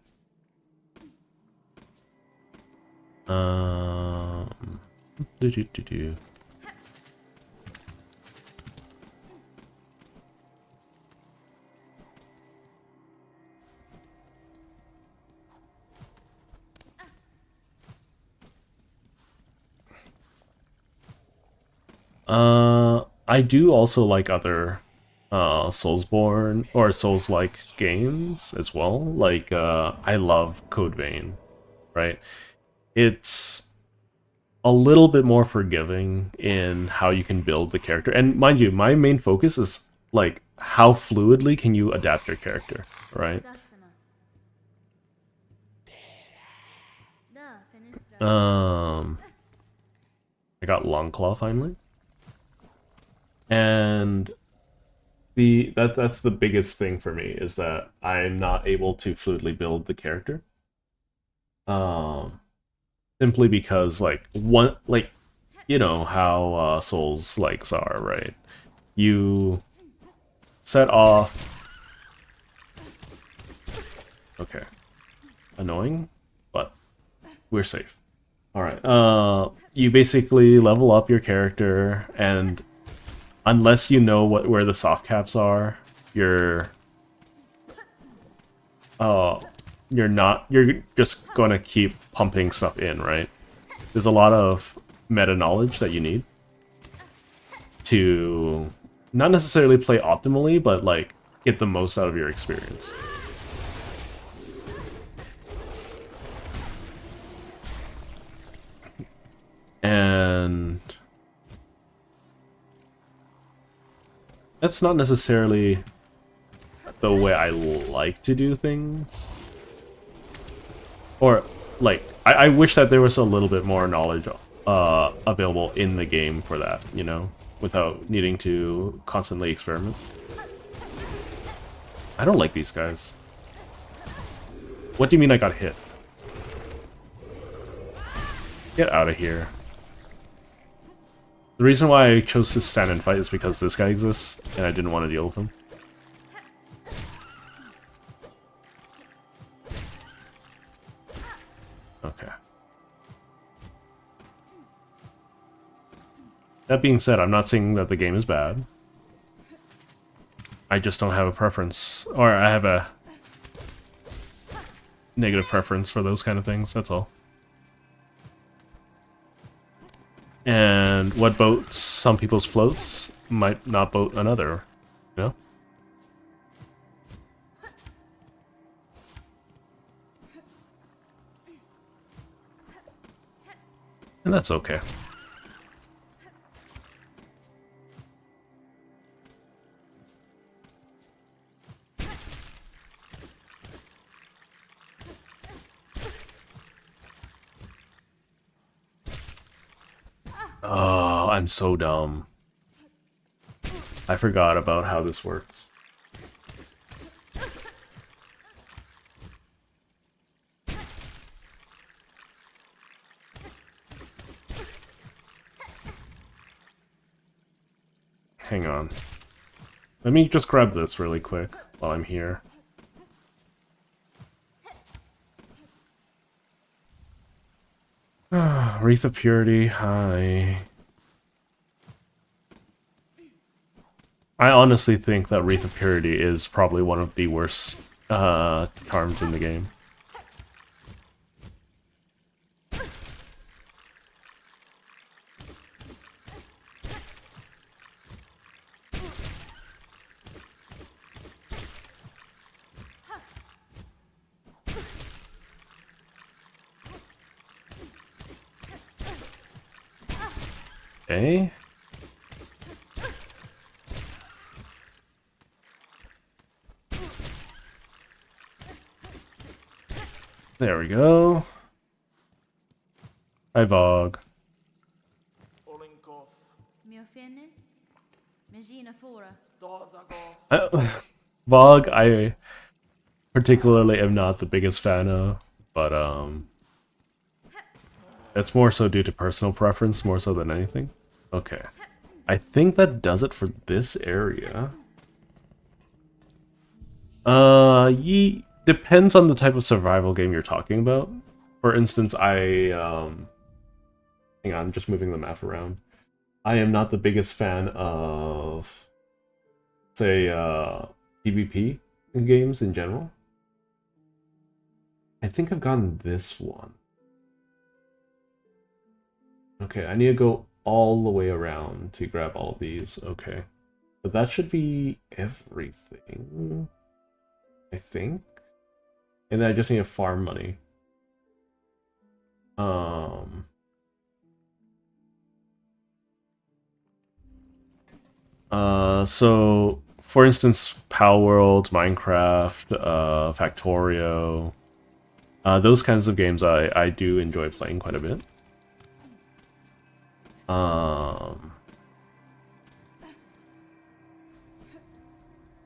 A: Do do do do. I do also like other Soulsborne or Souls-like games as well. Like I love Code Vein, right? It's a little bit more forgiving in how you can build the character. And mind you, my main focus is like how fluidly can you adapt your character, right? Um I got Longclaw finally. And that's the biggest thing for me is that I'm not able to fluidly build the character. Um, Simply because like one like you know how Souls likes are, right? You set off. Okay, annoying, but we're safe. All right. You basically level up your character, and unless you know where the soft caps are, you're uh you're just gonna keep pumping stuff in, right? There's a lot of meta knowledge that you need to not necessarily play optimally, but like get the most out of your experience. And that's not necessarily the way I like to do things. Or, like, I wish that there was a little bit more knowledge available in the game for that, you know? Without needing to constantly experiment. I don't like these guys. What do you mean I got hit? Get out of here. The reason why I chose to stand and fight is because this guy exists, and I didn't want to deal with him. Okay. That being said, I'm not saying that the game is bad. I just don't have a preference, or I have a negative preference for those kind of things, that's all. And what boats some people's floats might not boat another, you know? And that's okay. Oh, I'm so dumb. I forgot about how this works. Hang on. Let me just grab this really quick while I'm here. Wreath of Purity, hi. I honestly think that Wreath of Purity is probably one of the worst charms in the game. Okay. There we go. Hi, Vogue. Vogue, I particularly am not the biggest fan of, but it's more so due to personal preference, more so than anything. Okay. I think that does it for this area. Depends on the type of survival game you're talking about. For instance, hang on, I'm just moving the map around. I am not the biggest fan of, say, PvP games in general. I think I've gotten this one. Okay, I need to go all the way around to grab all of these. Okay. But that should be everything, I think. And then I just need to farm money. So for instance, Pal World, Minecraft, Factorio, those kinds of games I do enjoy playing quite a bit.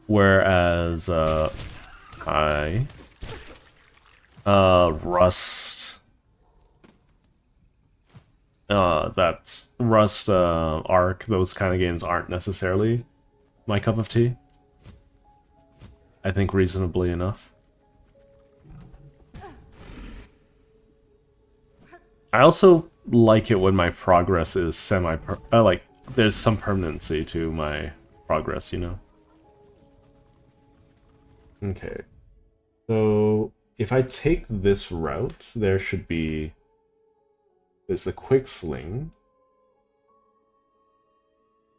A: Whereas Rust, that's Rust, Ark, those kind of games aren't necessarily my cup of tea. I think reasonably enough. I also like it when my progress is like there's some permanency to my progress, you know? Okay. So if I take this route, there's the quick sling.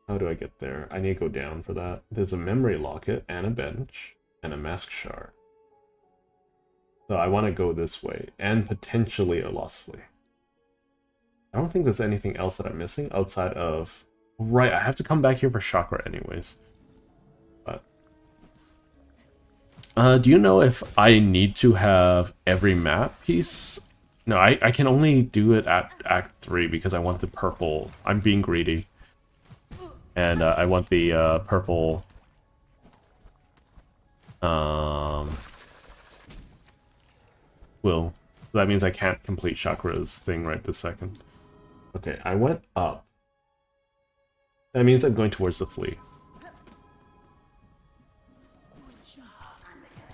A: How do I get there? I need to go down for that. There's a memory locket and a bench and a mask shard. So I want to go this way and potentially a lost flea. I don't think there's anything else that I'm missing outside of... Right, I have to come back here for chakra anyways. But... do you know if I need to have every map piece? No, I can only do it at Act 3 because I want the purple. I'm being greedy. And I want the purple... Will. So that means I can't complete Chakra's thing right this second. Okay, I went up. That means I'm going towards the flea.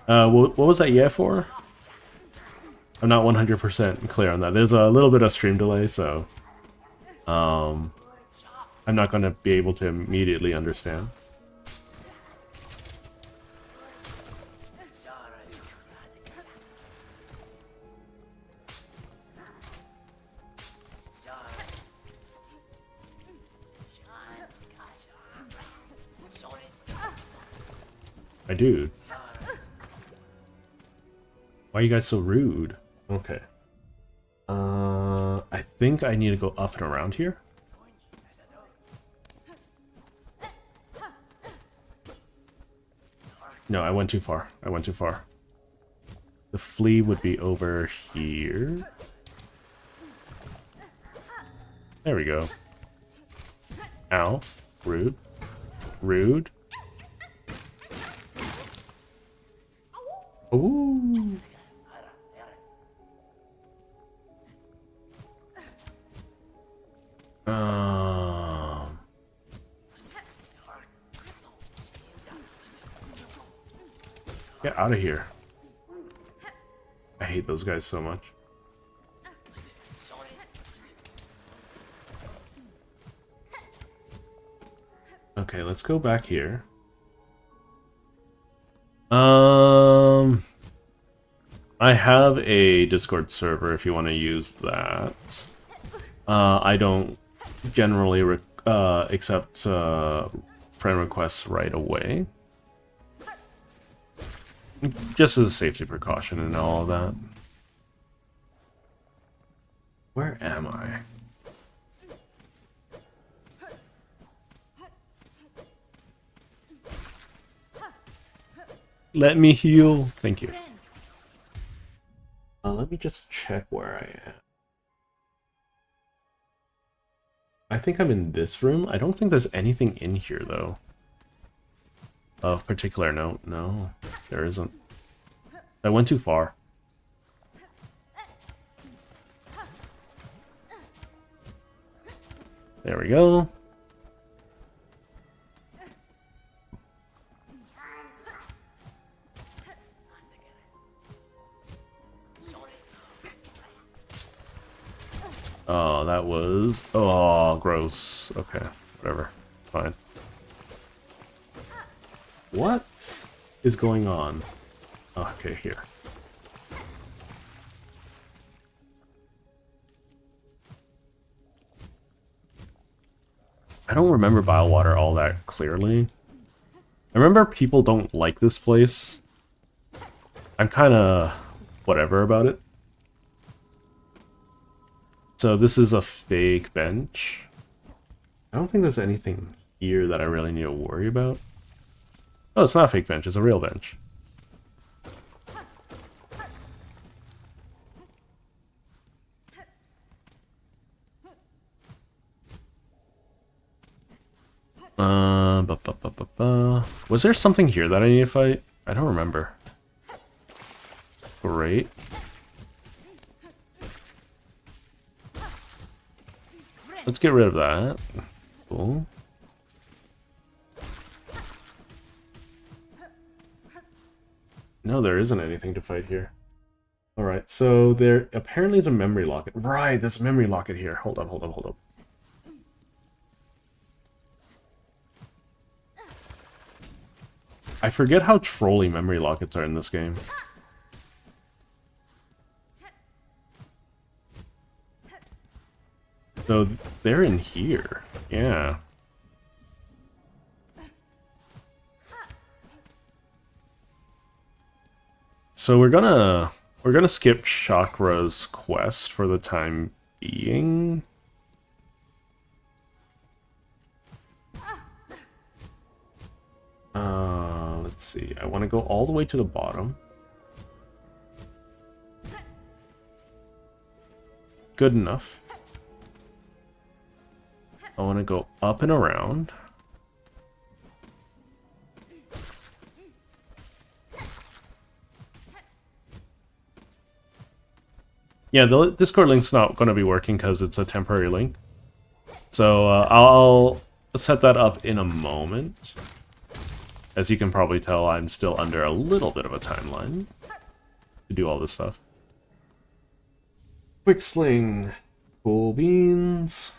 A: What was that yeah for? I'm not 100% clear on that. There's a little bit of stream delay, so... I'm not going to be able to immediately understand. My dude. Why are you guys so rude? Okay. I think I need to go up and around here. No, I went too far. I went too far. The flea would be over here. There we go. Ow. Rude. Rude. Ooh. Get out of here. I hate those guys so much. Okay, let's go back here. I have a Discord server if you want to use that. I don't generally accept friend requests right away. Just as a safety precaution and all of that. Where am I? Let me heal. Thank you. Let me just check where I am. I think I'm in this room. I don't think there's anything in here, though. Of particular note. No, there isn't. I went too far. There we go. Oh, that was... Oh, gross. Okay, whatever. Fine. What is going on? Oh, okay, here. I don't remember Bilewater all that clearly. I remember people don't like this place. I'm kind of whatever about it. So this is a fake bench. I don't think there's anything here that I really need to worry about. Oh, it's not a fake bench, it's a real bench. Was there something here that I need to fight? I don't remember. Great. Let's get rid of that. Cool. No, there isn't anything to fight here. Alright, so there apparently is a memory locket. Right, there's a memory locket here. Hold up. I forget how trolly memory lockets are in this game. So they're in here. Yeah. So we're gonna skip Chakra's quest for the time being. Let's see. I want to go all the way to the bottom. Good enough. I want to go up and around. Yeah, the Discord link's not going to be working because it's a temporary link. So I'll set that up in a moment. As you can probably tell, I'm still under a little bit of a timeline to do all this stuff. Quick sling. Cool beans.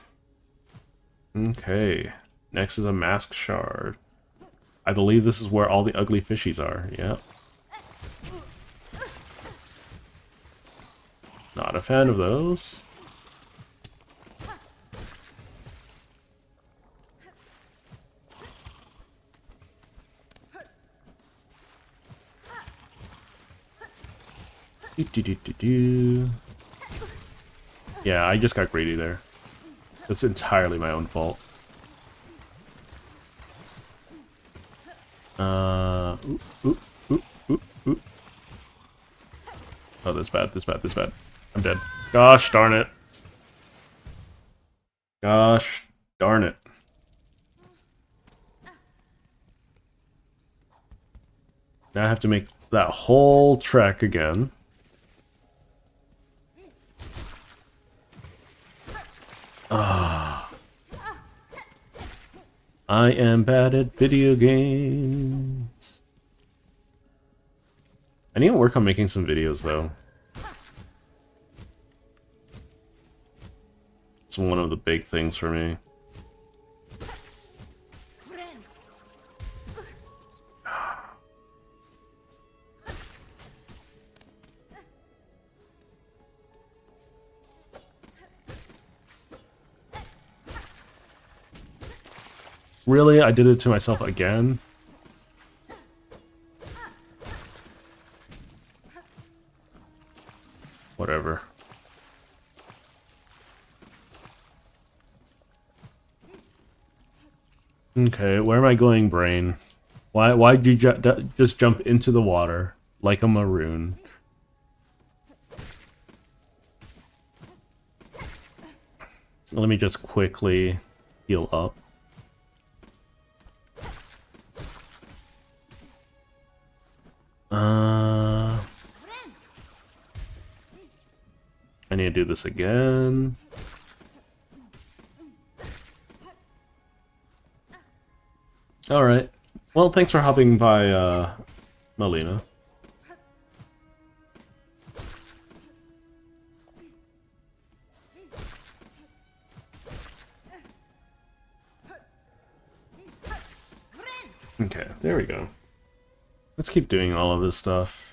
A: Okay. Next is a mask shard. I believe this is where all the ugly fishies are. Yeah. Not a fan of those. Yeah, I just got greedy there. That's entirely my own fault. Oop. Oh, this bad. I'm dead. Gosh darn it. Gosh darn it. Now I have to make that whole trek again. I am bad at video games. I need to work on making some videos, though. It's one of the big things for me. Really? I did it to myself again? Whatever. Okay, where am I going, brain? Why'd you just jump into the water like a maroon? Let me just quickly heal up. I need to do this again. Alright. Well, thanks for hopping by, Melina. Okay, there we go. Let's keep doing all of this stuff.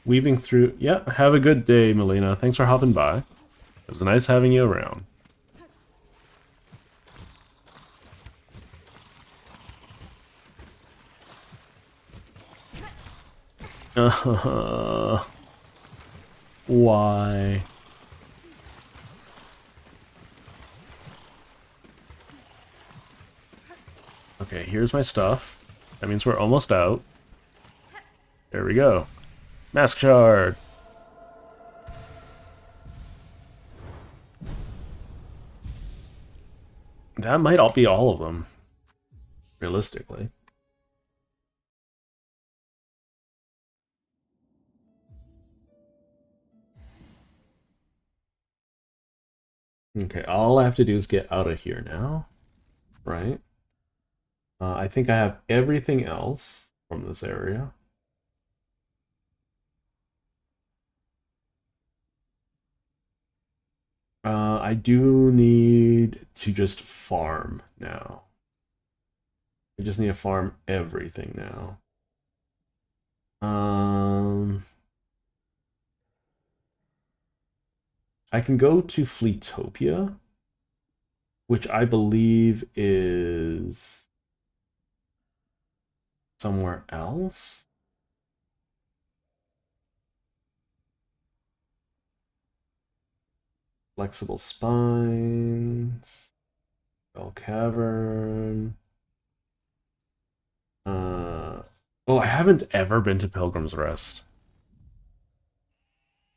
A: Weaving through... Yeah, have a good day, Melina. Thanks for hopping by. It was nice having you around. Why? Okay, here's my stuff. That means we're almost out. There we go. Mask shard! That might all be all of them. Realistically. Okay, all I have to do is get out of here now. Right? I think I have everything else from this area. I do need to just farm now. I just need to farm everything now. I can go to Fleetopia, which I believe is somewhere else. Flexible spines, Bell Cavern. Oh, I haven't ever been to Pilgrim's Rest.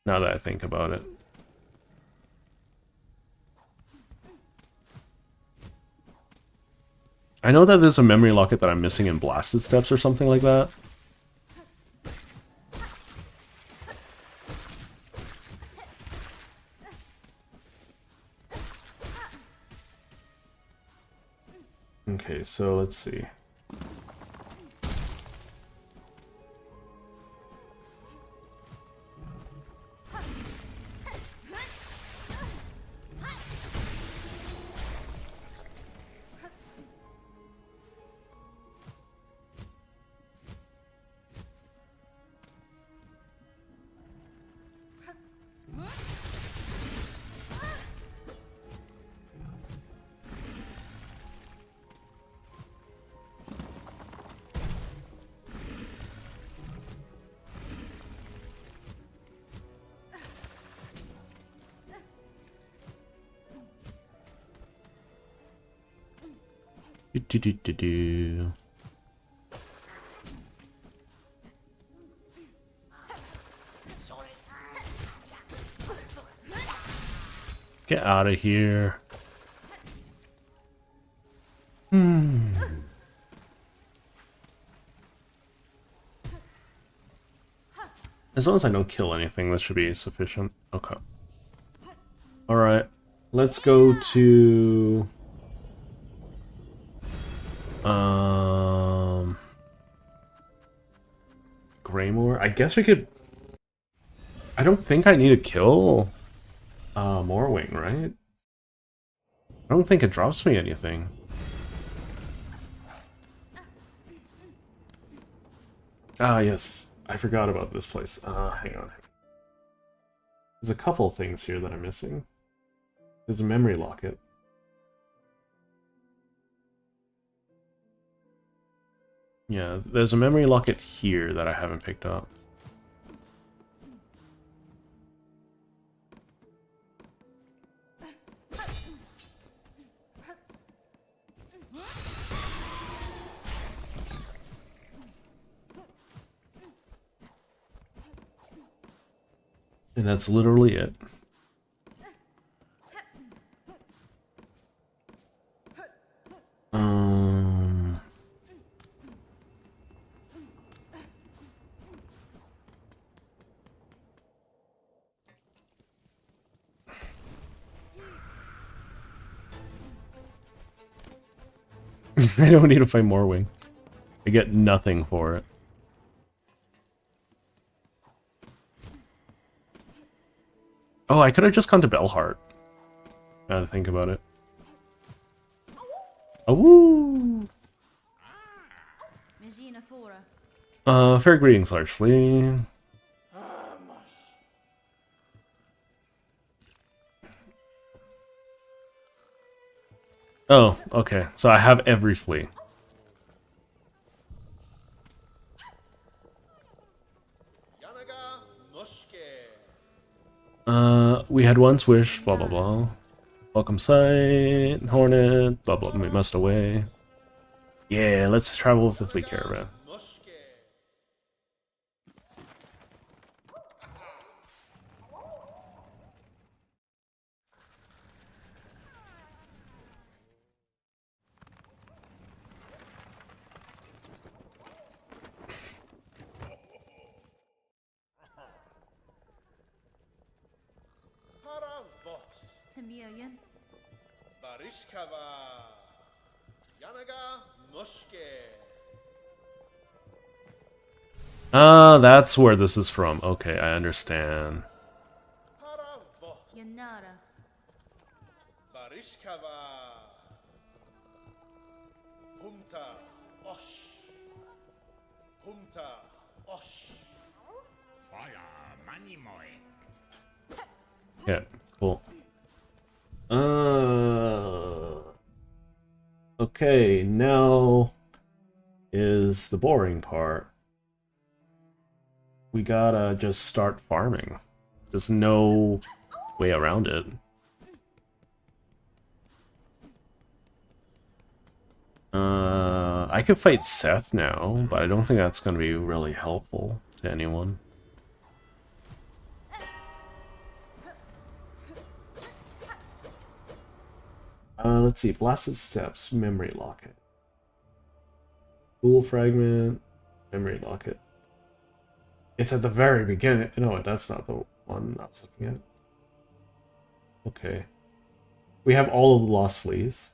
A: Now that I think about it. I know that there's a memory locket that I'm missing in Blasted Steps or something like that. Okay, so let's see. Do. Get out of here. As long as I don't kill anything, this should be sufficient. Okay. Alright. Let's go to... Greymore? I guess we could... I don't think I need to kill... Morwing, right? I don't think it drops me anything. Ah, yes. I forgot about this place. Hang on. There's a couple things here that I'm missing. There's a memory locket. Yeah, there's a memory locket here that I haven't picked up. And that's literally it. I don't need to fight Morwing. I get nothing for it. Oh, I could have just gone to Bellheart. Now to think about it. Oh, woo! Fair greetings, largely. Oh, okay. So I have every flea. We had one wish, blah blah blah. Welcome sight, Hornet, blah blah, we must away. Yeah, let's travel with the flea caravan. Ah, that's where this is from. Okay, I understand. Yeah, cool. Okay, now is the boring part. We gotta just start farming. There's no way around it. I could fight Seth now, but I don't think that's gonna be really helpful to anyone. Let's see. Blasted Steps, Memory Locket. Cool Fragment, Memory Locket. It's at the very beginning. No, that's not the one I was looking at. Okay. We have all of the Lost Fleas.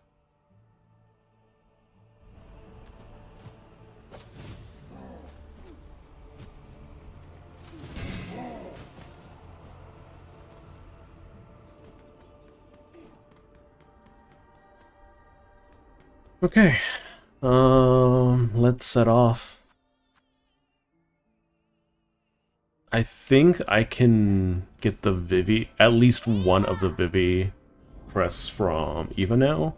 A: Okay. Let's set off. I think I can get the Vivi, at least one of the Vivi crests from Eva now.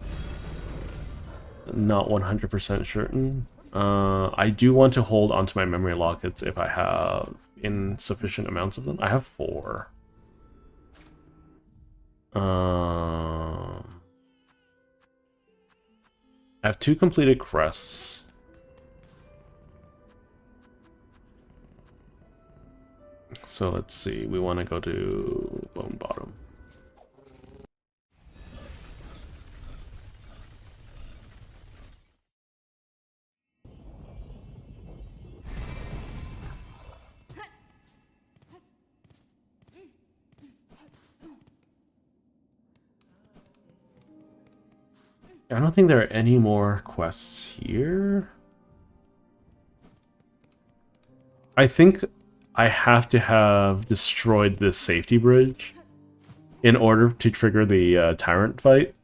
A: Not 100% certain. I do want to hold onto my memory lockets if I have insufficient amounts of them. I have 4. I have 2 completed crests. So let's see, we want to go to Bone Bottom. I don't think there are any more quests here. I think I have to have destroyed this safety bridge in order to trigger the tyrant fight.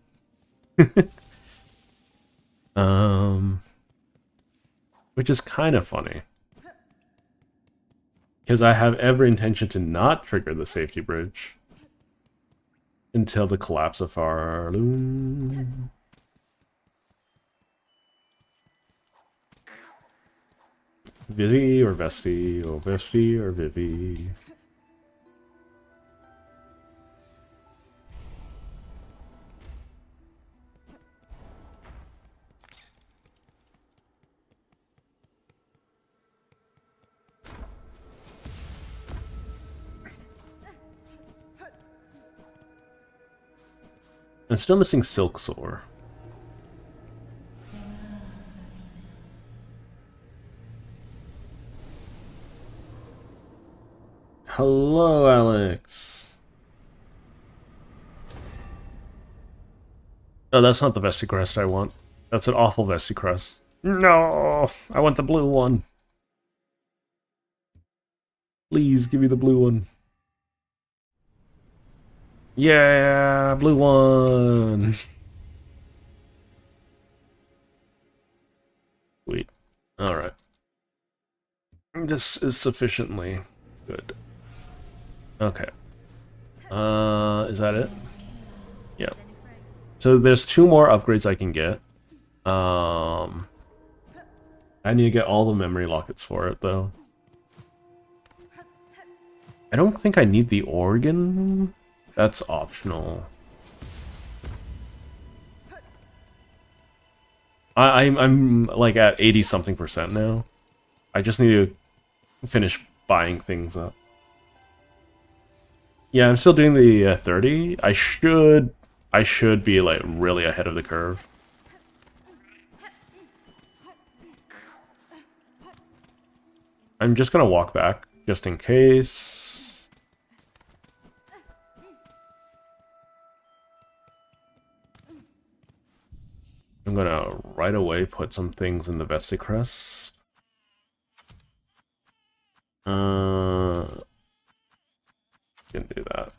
A: Which is kind of funny. Because I have every intention to not trigger the safety bridge until the collapse of Farloon. Vivi or Vesti, or Vesti or Vivi. I'm still missing Silksong. Hello, Alex. Oh, that's not the Vesti crest I want. That's an awful Vesty Crest. No! I want the blue one. Please give me the blue one. Yeah, blue one. Sweet. Alright. This is sufficiently good. Okay. Is that it? Yeah. So there's 2 more upgrades I can get. I need to get all the memory lockets for it, though. I don't think I need the organ. That's optional. I'm like at 80-something% now. I just need to finish buying things up. Yeah, I'm still doing the 30. I should be like really ahead of the curve. I'm just gonna walk back just in case. I'm gonna right away put some things in the Vested Crest. Can do that.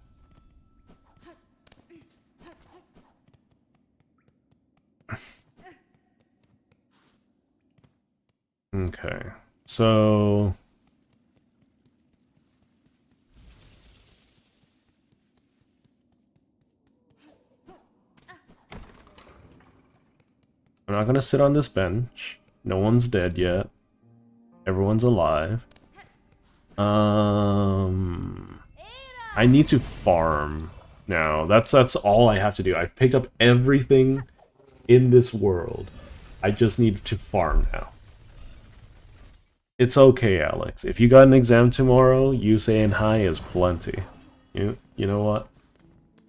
A: Okay, so I'm not gonna sit on this bench. No one's dead yet. Everyone's alive. I need to farm now. That's all I have to do. I've picked up everything in this world. I just need to farm now. It's okay, Alex. If you got an exam tomorrow, you saying hi is plenty. You know what?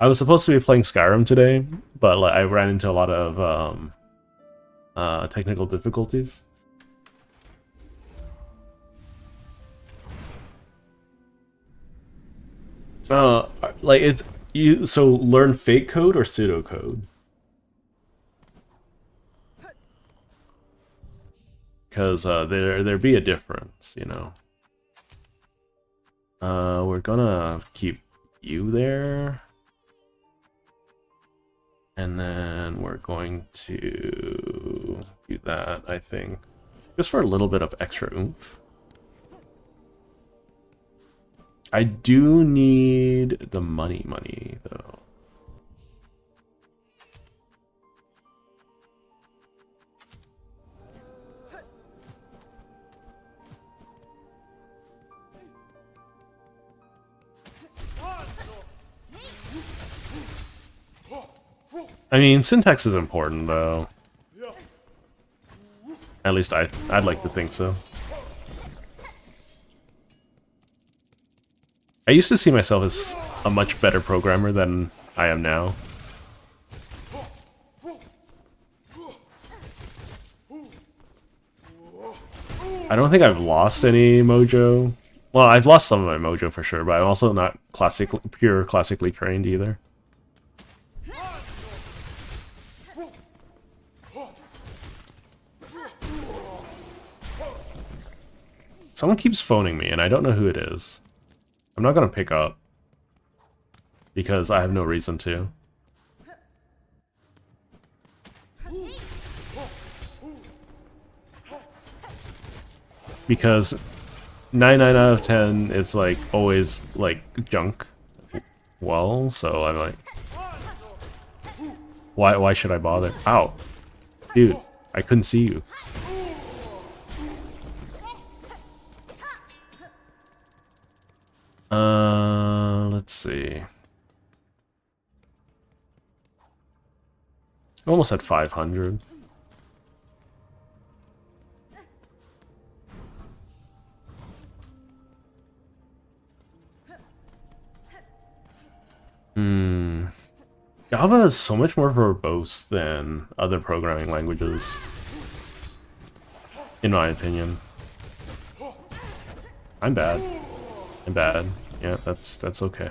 A: I was supposed to be playing Skyrim today, but like, I ran into a lot of technical difficulties. Like it's you. So learn fake code or pseudocode. Because there be a difference, you know. We're gonna keep you there. And then we're going to do that, I think. Just for a little bit of extra oomph. I do need the money, though. I mean, syntax is important, though. At least I'd like to think so. I used to see myself as a much better programmer than I am now. I don't think I've lost any mojo. Well, I've lost some of my mojo for sure, but I'm also not pure classically trained either. Someone keeps phoning me, and I don't know who it is. I'm not gonna pick up. Because I have no reason to. Because 9 out of 10 is like always like junk. Well, so I'm like, why should I bother? Ow, dude, I couldn't see you. Let's see. Almost at 500. Java is so much more verbose than other programming languages, in my opinion. I'm bad. I'm bad. Yeah, that's okay.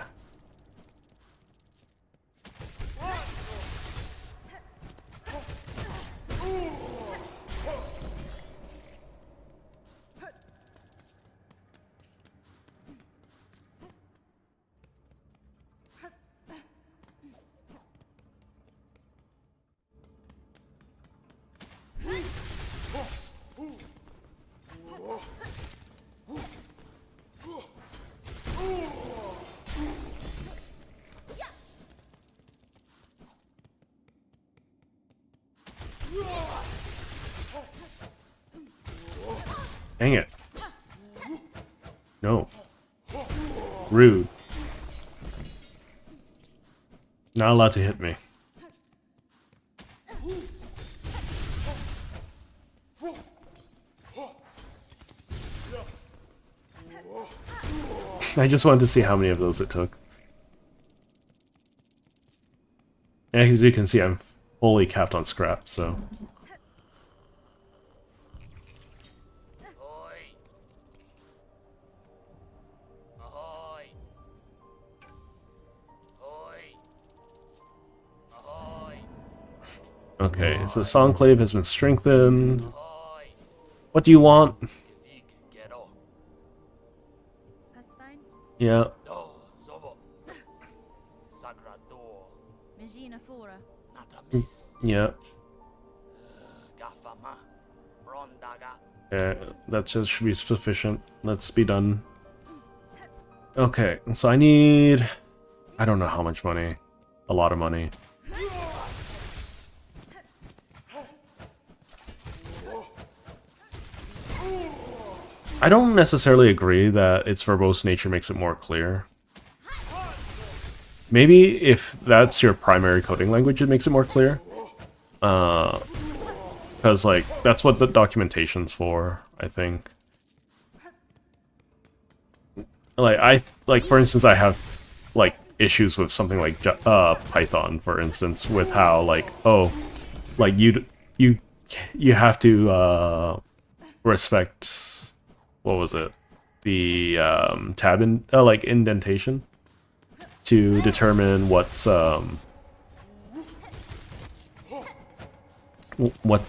A: Dang it. No. Rude. Not allowed to hit me. I just wanted to see how many of those it took. And as you can see, I'm fully capped on scrap, so... Okay, so Songclave has been strengthened. What do you want?
B: That's fine.
A: Yeah.
B: Magina Fora.
A: Yeah. Okay, that just should be sufficient. Let's be done. Okay, so I need... I don't know how much money. A lot of money. I don't necessarily agree that its verbose nature makes it more clear. Maybe if that's your primary coding language, it makes it more clear. Because, like, that's what the documentation's for, I think. Like, for instance, I have, like, issues with something like Python, for instance, with how, like, oh, like, you have to, respect... What was it? The tab like indentation to determine what's what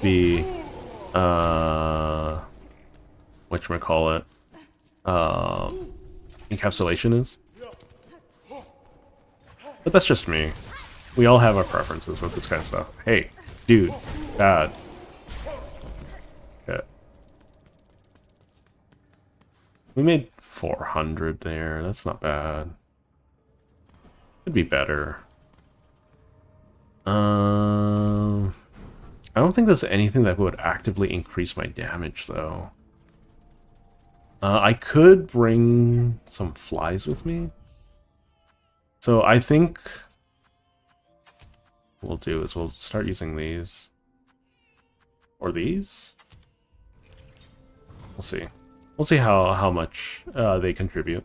A: the whatchamacallit encapsulation is. But that's just me. We all have our preferences with this kind of stuff. Hey, dude, bad. Okay. We made 400 there. That's not bad. Could be better. I don't think there's anything that would actively increase my damage, though. I could bring some flies with me. So I think what we'll do is we'll start using these. Or these? We'll see. We'll see how much they contribute.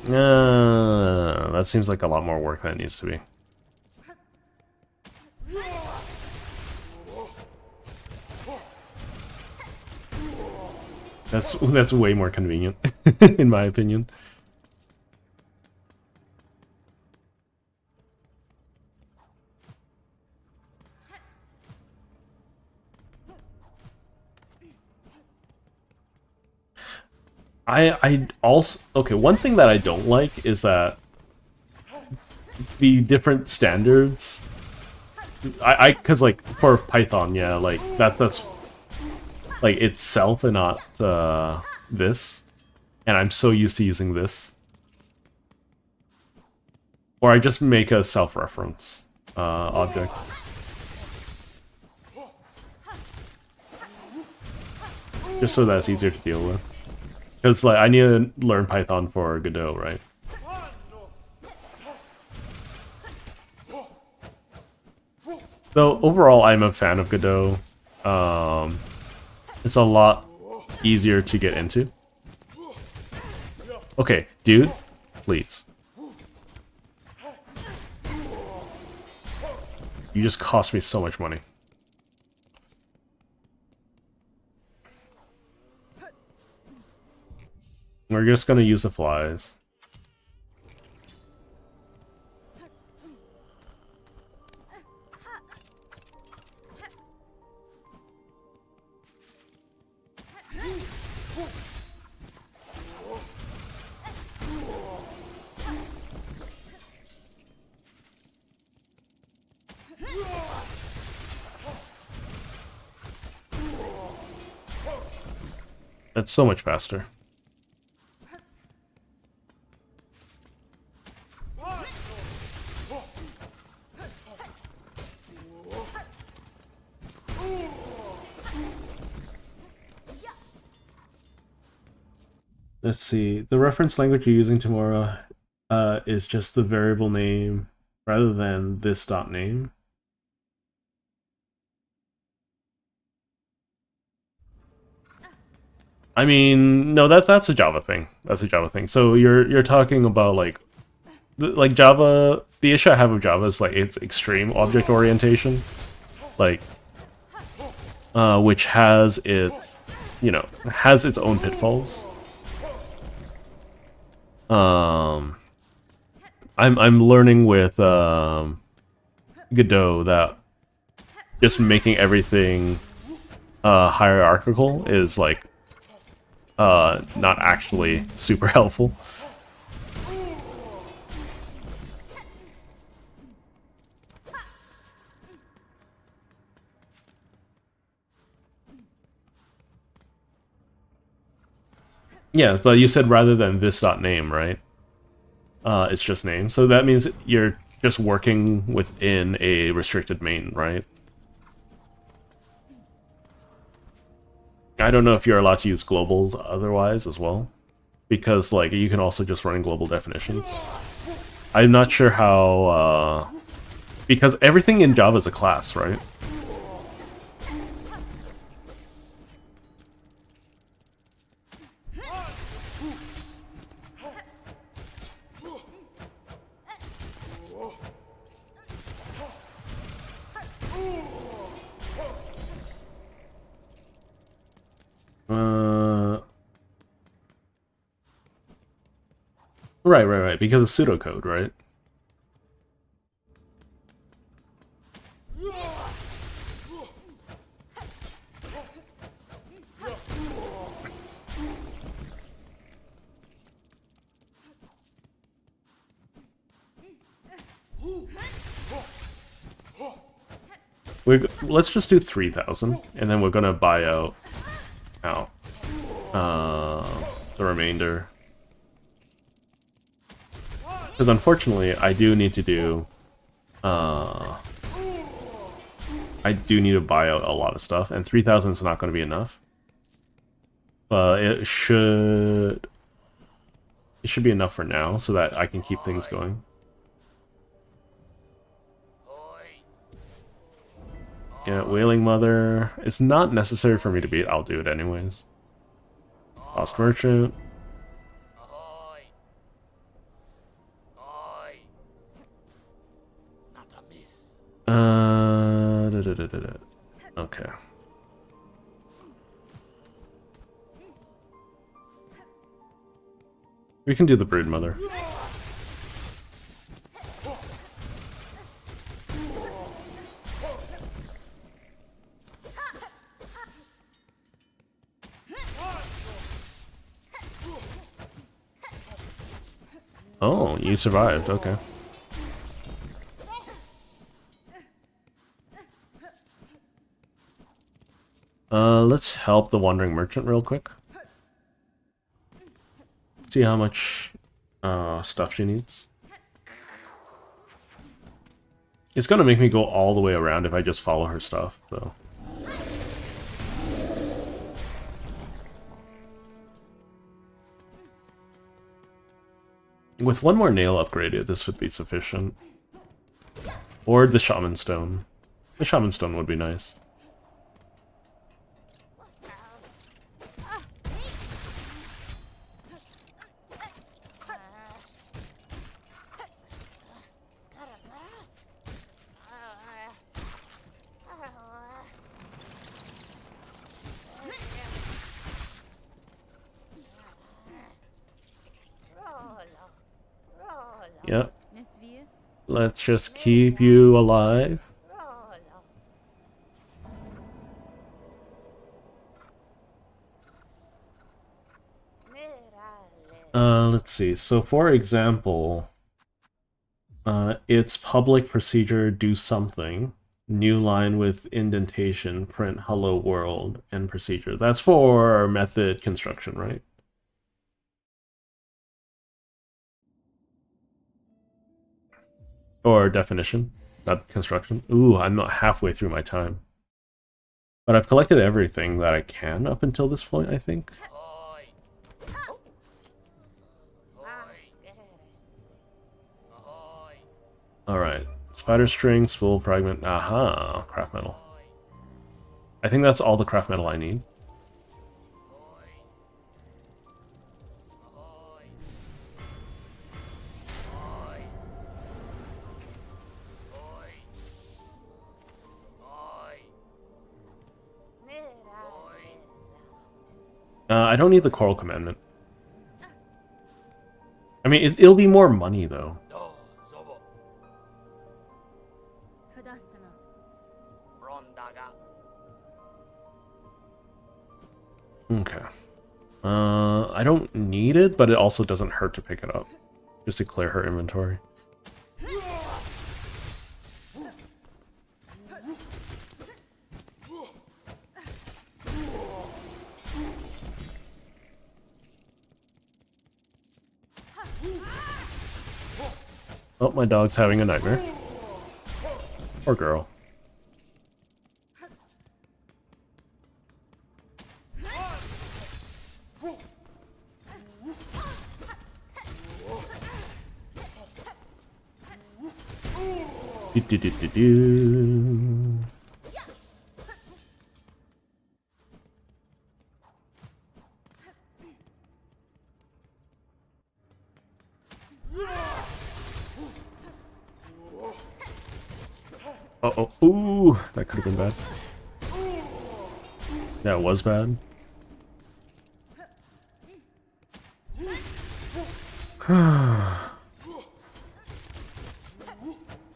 A: That seems like a lot more work than it needs to be. That's way more convenient, in my opinion. I also... Okay, one thing that I don't like is that the different standards... Because, like, for Python, yeah, like, that's... like, itself and not, this. And I'm so used to using this. Or I just make a self-reference, object. Just so that it's easier to deal with. Because, like, I need to learn Python for Godot, right? Though, overall, I'm a fan of Godot. It's a lot easier to get into. Okay, dude, please. You just cost me so much money. We're just gonna use the flies. That's so much faster. Let's see. The reference language you're using tomorrow is just the variable name rather than this dot name. I mean, no, that's a Java thing. That's a Java thing. So you're talking about like Java. The issue I have with Java is like its extreme object orientation, like which has its has its own pitfalls. I'm learning with Godot that just making everything hierarchical is like not actually super helpful. Yeah, but you said rather than this dot name, right? It's just name. So that means you're just working within a restricted main, right? I don't know if you're allowed to use globals otherwise as well, because like you can also just run in global definitions. I'm not sure how, because everything in Java is a class, right? Right, because of pseudocode, right? Let's just do 3,000, and then we're gonna buy out the remainder. Because unfortunately, I do need to do I do need to buy out a lot of stuff, and 3,000 is not going to be enough. But it should be enough for now, so that I can keep things going. Yeah, Wailing Mother. It's not necessary for me to beat. I'll do it anyways. Lost Merchant. Okay. We can do the Brood Mother. Oh, you survived, okay. Let's help the Wandering Merchant real quick. See how much stuff she needs. It's gonna make me go all the way around if I just follow her stuff, though. With one more nail upgraded, this would be sufficient. Or the Shaman Stone. The Shaman Stone would be nice. Yep. Let's just keep you alive. Let's see. So, for example, it's public procedure do something. New line with indentation, print hello world, and procedure. That's for method construction, right? Or definition, not construction. Ooh, I'm not halfway through my time. But I've collected everything that I can up until this point, I think. Alright. Spider string, spool, fragment. Aha, craft metal. I think that's all the craft metal I need. I don't need the Coral Commandment. I mean, it'll be more money, though. Okay. I don't need it, but it also doesn't hurt to pick it up. Just to clear her inventory. Oh, my dog's having a nightmare. Or girl. Do-do-do-do-do. Uh-oh. Ooh, that could have been bad. That was bad.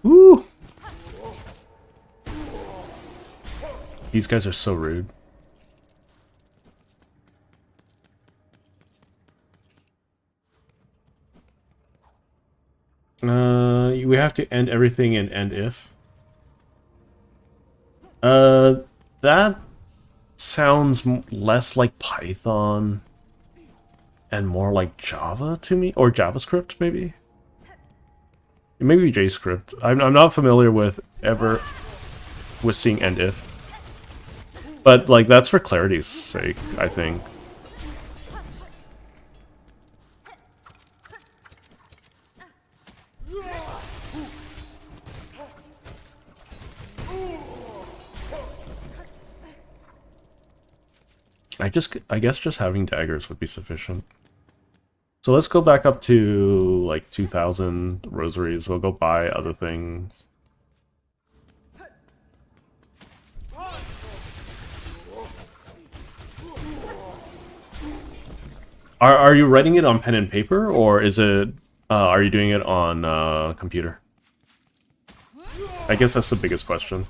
A: Ooh. These guys are so rude. We have to end everything in end if. That sounds less like Python and more like Java to me, or JavaScript maybe. Maybe JScript. I'm not familiar with seeing end if, but like that's for clarity's sake, I think. I guess just having daggers would be sufficient. So let's go back up to like 2,000 rosaries. We'll go buy other things. Are you writing it on pen and paper, or is it are you doing it on computer? I guess that's the biggest question.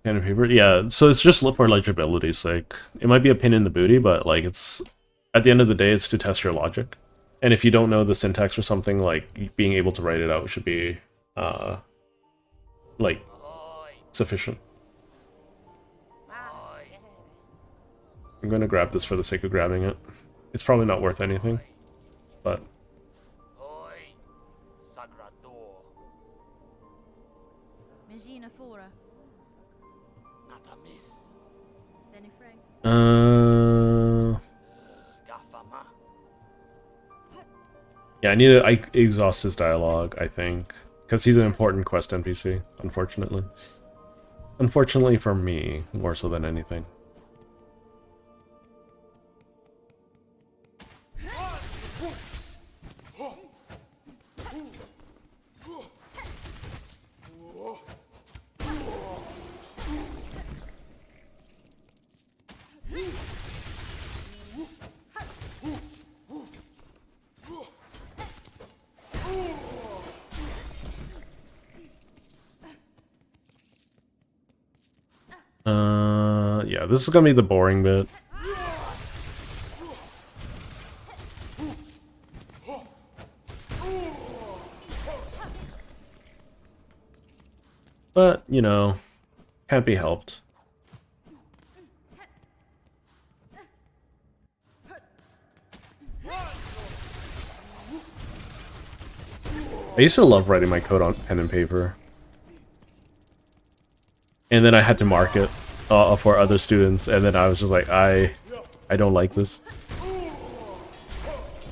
A: Pen and paper? Yeah, so it's just for legibility's sake. It might be a pin in the booty, but like it's at the end of the day, it's to test your logic. And if you don't know the syntax or something, like being able to write it out should be like sufficient. I'm gonna grab this for the sake of grabbing it. It's probably not worth anything, but yeah, I need to exhaust his dialogue, I think, because he's an important quest NPC, unfortunately. Unfortunately for me, more so than anything. Yeah, this is gonna be the boring bit. But, you know, can't be helped. I used to love writing my code on pen and paper. And then I had to mark it for other students, and then I was just like, I don't like this.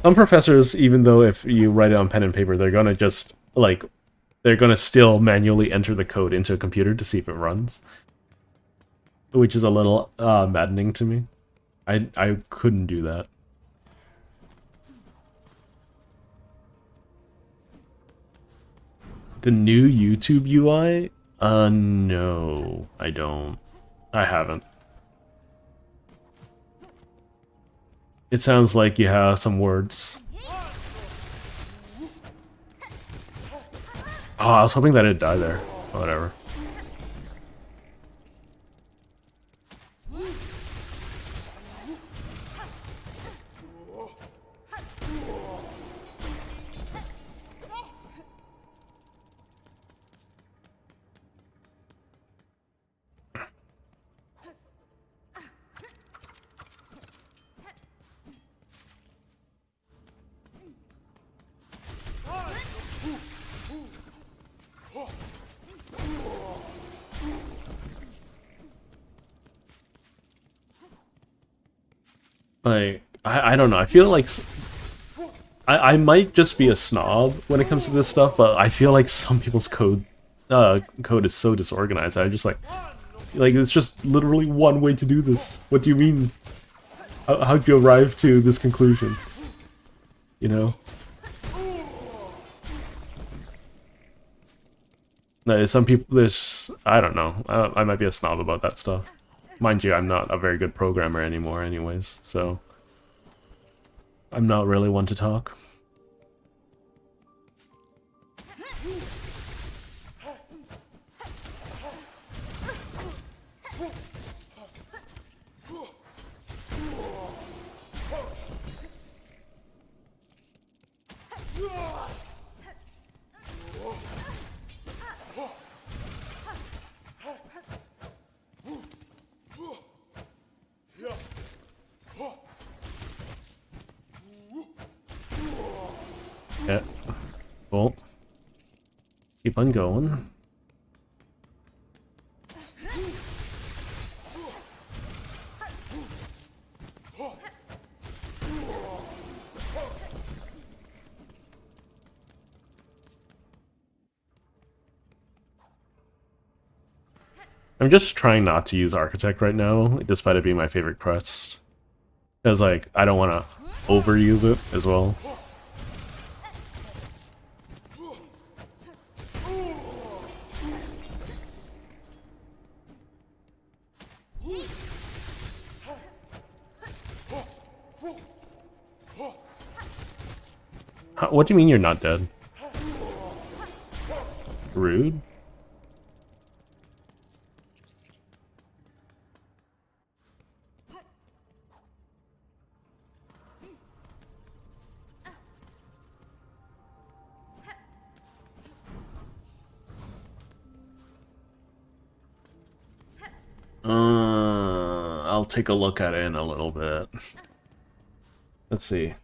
A: Some professors, even though if you write it on pen and paper, they're gonna just, like, they're gonna still manually enter the code into a computer to see if it runs. Which is a little maddening to me. I couldn't do that. The new YouTube UI? No, I don't. I haven't. It sounds like you have some words. Oh, I was hoping that it'd die there. Whatever. Like, I don't know. I feel like I might just be a snob when it comes to this stuff, but I feel like some people's code is so disorganized. I just like it's just literally one way to do this. What do you mean? How'd you arrive to this conclusion? You know? No, some people, I don't know. I might be a snob about that stuff. Mind you, I'm not a very good programmer anymore anyways, so I'm not really one to talk. Yeah. Well, keep on going. I'm just trying not to use Architect right now, despite it being my favorite crest. Because, like, I don't want to overuse it as well. What do you mean you're not dead? Rude? I'll take a look at it in a little bit. Let's see.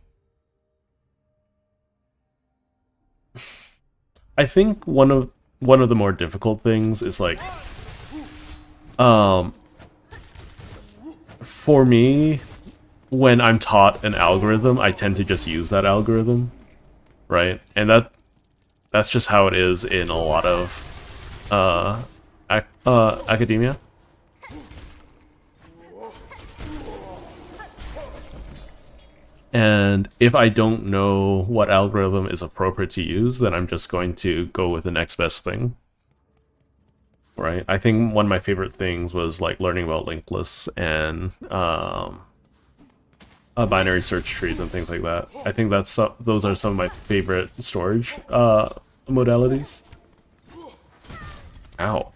A: I think one of the more difficult things is like, for me, when I'm taught an algorithm, I tend to just use that algorithm, right? And that's just how it is in a lot of academia. And if I don't know what algorithm is appropriate to use, then I'm just going to go with the next best thing. Right? I think one of my favorite things was like learning about linked lists and binary search trees and things like that. I think those are some of my favorite storage modalities. Ow.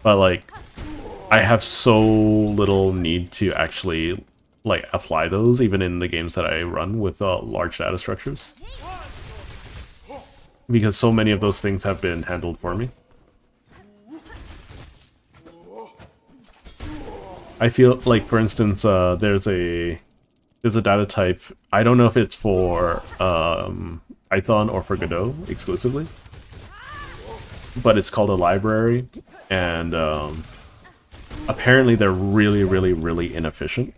A: But like, I have so little need to actually like apply those even in the games that I run with large data structures, because so many of those things have been handled for me. I feel like, for instance, there's a data type. I don't know if it's for Python or for Godot exclusively. But it's called a library, and apparently they're really, really, really inefficient.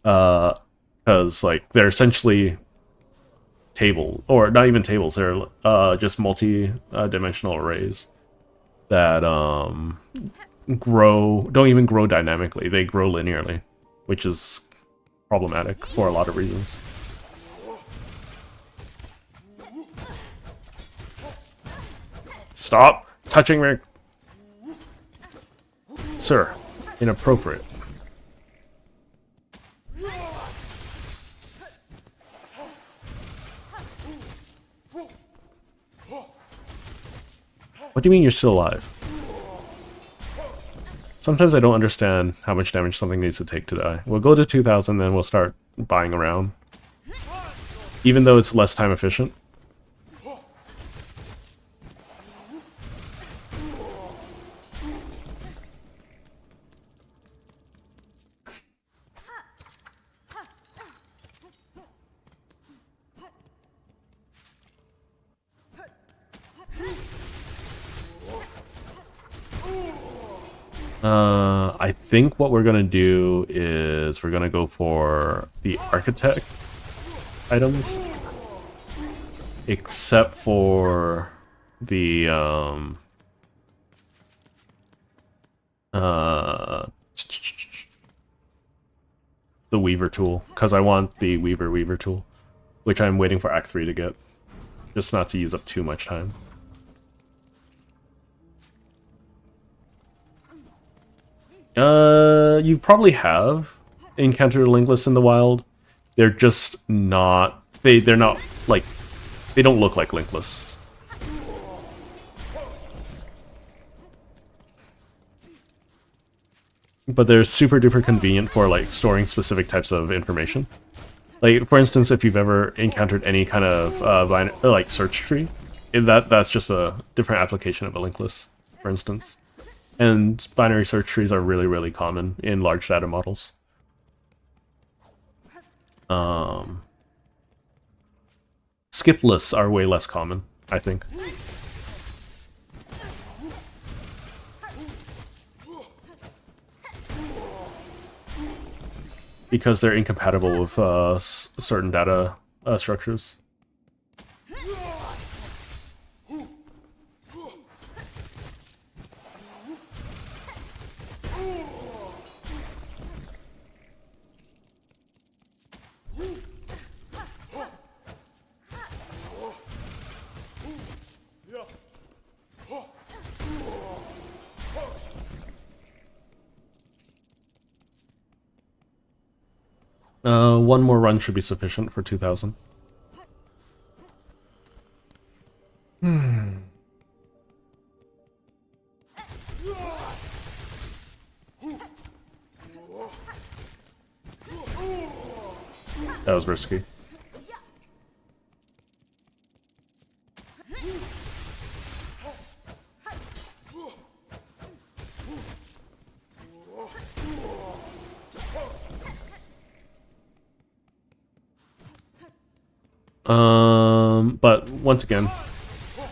A: Because like they're essentially table, or not even tables. They're just multi-dimensional arrays that don't even grow dynamically. They grow linearly, which is problematic for a lot of reasons. Stop touching me! Sir, inappropriate. What do you mean you're still alive? Sometimes I don't understand how much damage something needs to take to die. We'll go to 2000, then we'll start buying around. Even though it's less time efficient. I think what we're gonna do is we're gonna go for the architect items, except for the Weaver tool, because I want the Weaver tool, which I'm waiting for Act 3 to get, just not to use up too much time. You probably have encountered linkless in the wild. They're just not. They're not like. They don't look like linkless. But they're super duper convenient for like storing specific types of information. Like for instance, if you've ever encountered any kind of like search tree, that's just a different application of a linkless, for instance. And binary search trees are really, really common in large data models. Skip lists are way less common, I think. Because they're incompatible with certain data structures. One more run should be sufficient for 2000. That was risky. But once again,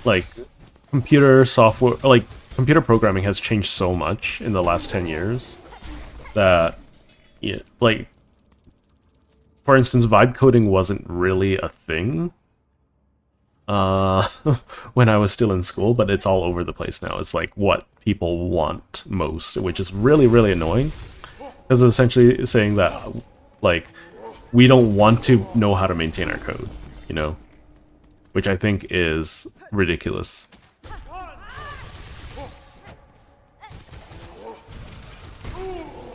A: like computer software, like computer programming has changed so much in the last 10 years that, yeah, like, for instance, vibe coding wasn't really a thing when I was still in school, but it's all over the place now. It's like what people want most, which is really, really annoying. Because it's essentially saying that, like, we don't want to know how to maintain our code, you know? Which I think is ridiculous.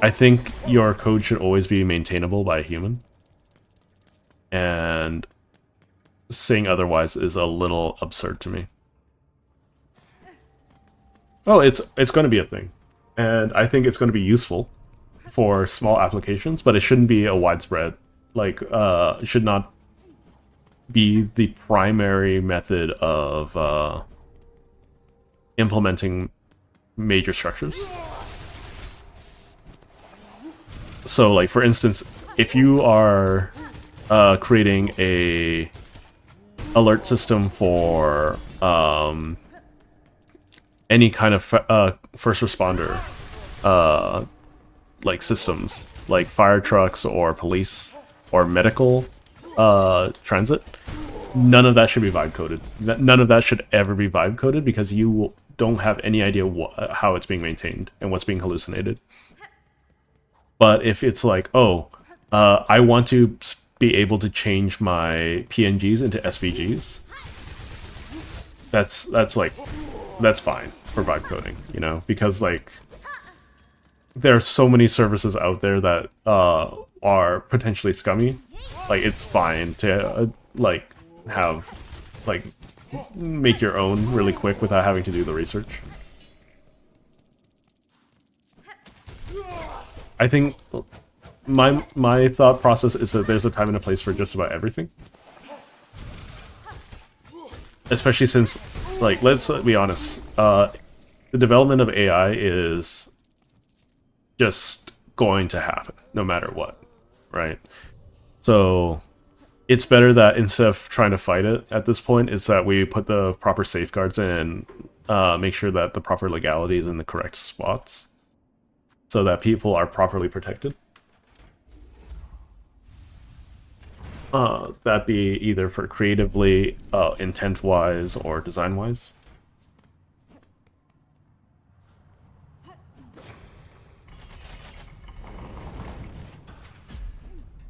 A: I think your code should always be maintainable by a human. And saying otherwise is a little absurd to me. Oh, it's going to be a thing. And I think it's going to be useful for small applications, but it shouldn't be a widespread, like, it should not be the primary method of implementing major structures. So, like, for instance, if you are creating a alert system for any kind of first responder like systems, like fire trucks or police or medical transit. None of that should be vibe coded. None of that should ever be vibe coded because you don't have any idea how it's being maintained and what's being hallucinated. But if it's like, oh, I want to be able to change my PNGs into SVGs, that's fine for vibe coding, you know, because like there are so many services out there that are potentially scummy. Like it's fine to like have like make your own really quick without having to do the research. I think my thought process is that there's a time and a place for just about everything. Especially since, like, let's be honest, the development of AI is just going to happen, no matter what, right? So, it's better that instead of trying to fight it at this point, is that we put the proper safeguards in and make sure that the proper legality is in the correct spots, so that people are properly protected. That be either for creatively, intent-wise, or design-wise.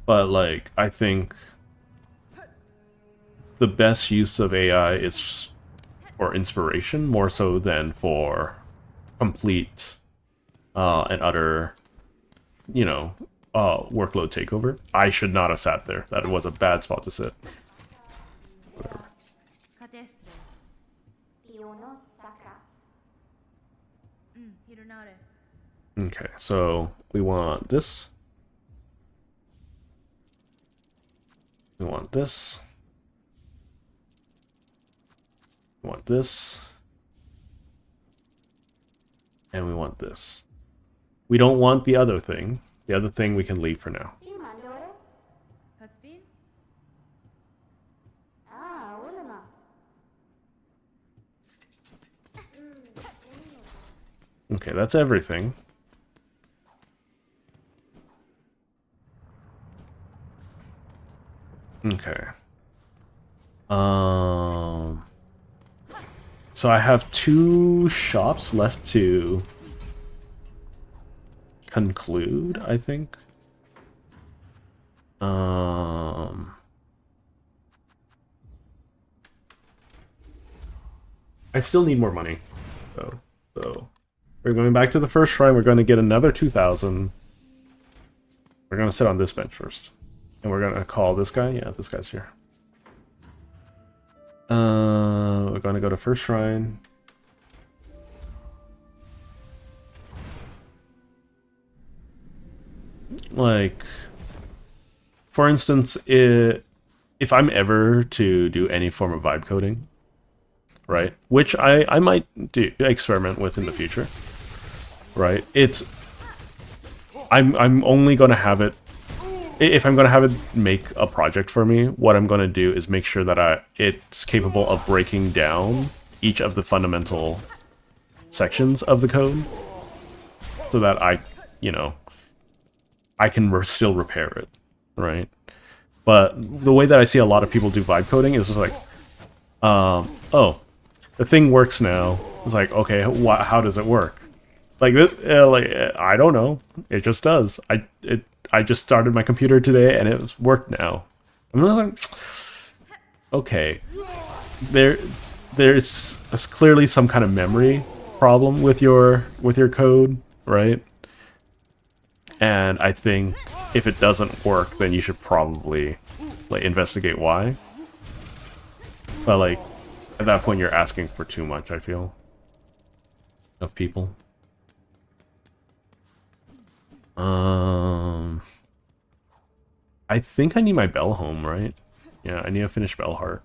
A: But, like, I think the best use of AI is for inspiration, more so than for complete and utter, you know, workload takeover. I should not have sat there. That was a bad spot to sit. Whatever. Okay, so we want this. We want this. We want this. And we want this. We don't want the other thing. The other thing we can leave for now. Okay, that's everything. Okay. So I have 2 shops left to conclude, I think. I still need more money, though. So we're going back to the first shrine. We're going to get another 2,000. We're going to sit on this bench first. And we're going to call this guy. Yeah, this guy's here. We're going to go to first shrine. Like, for instance, if I'm ever to do any form of vibe coding, right, which I might experiment with in the future, right, I'm only going to have it, if I'm going to have it make a project for me, what I'm going to do is make sure that it's capable of breaking down each of the fundamental sections of the code so that I can still repair it, right? But the way that I see a lot of people do vibe coding is just like, oh, the thing works now. It's like, okay, how does it work? Like, I don't know. It just does. I just started my computer today and it's worked now. I'm like, okay, there's clearly some kind of memory problem with your code, right? And I think if it doesn't work, then you should probably like investigate why. But like at that point, you're asking for too much, I feel, of people. I think I need my bell home, right? Yeah, I need to finish Bellheart.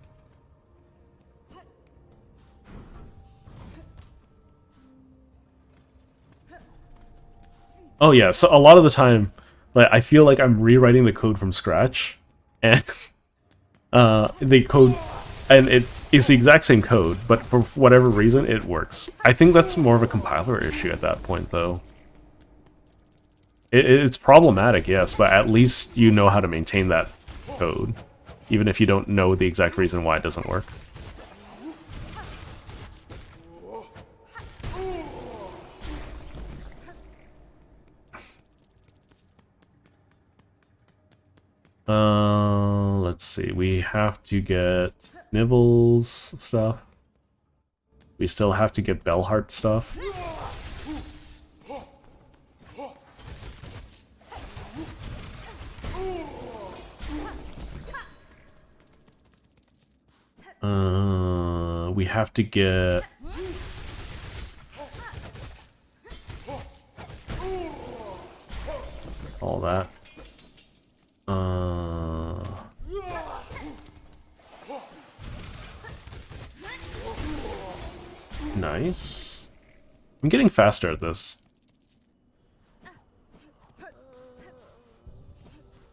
A: Oh yeah, so a lot of the time, like I feel like I'm rewriting the code from scratch, and the code And it is the exact same code, but for whatever reason, it works. I think that's more of a compiler issue at that point, though. It's problematic, yes, but at least you know how to maintain that code, even if you don't know the exact reason why it doesn't work. Let's see. We have to get Nibbles stuff. We still have to get Bellheart stuff. We have to get... all that. Nice. I'm getting faster at this.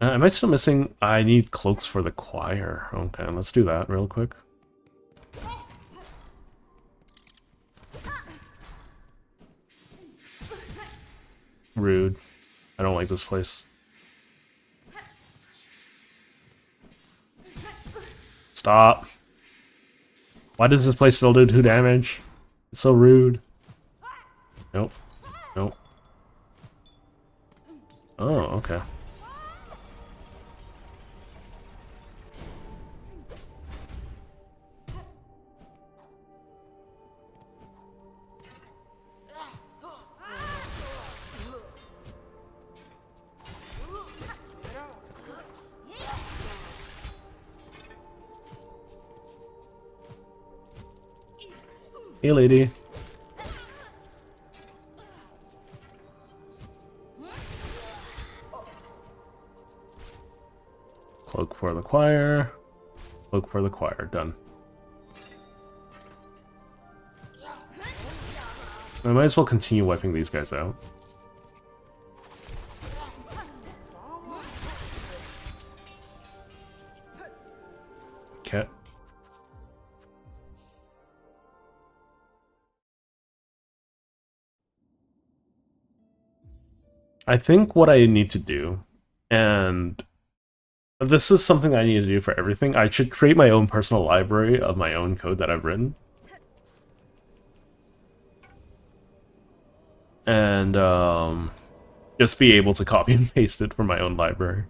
A: Am I still missing? I need cloaks for the choir. Okay, let's do that real quick. Rude. I don't like this place. Stop. Why does this place still do 2 damage? It's so rude. Nope. Nope. Oh, okay. Hey, lady. Cloak for the choir. Cloak for the choir. Done. I might as well continue wiping these guys out. Okay. I think what I need to do, and this is something I need to do for everything, I should create my own personal library of my own code that I've written. And just be able to copy and paste it from my own library.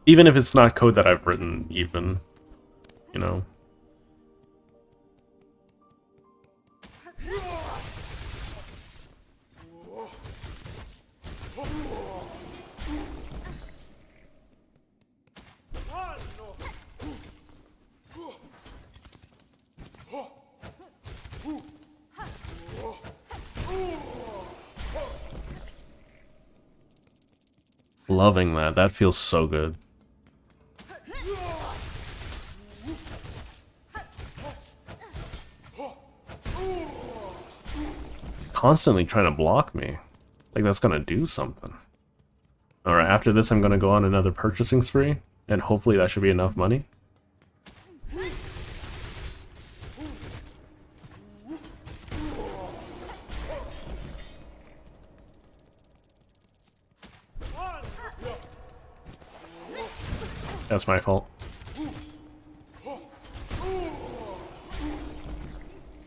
A: Even if it's not code that I've written, even, you know. Loving that. That feels so good. Constantly trying to block me. Like that's gonna do something. Alright, after this I'm gonna go on another purchasing spree, and hopefully that should be enough money. That's my fault.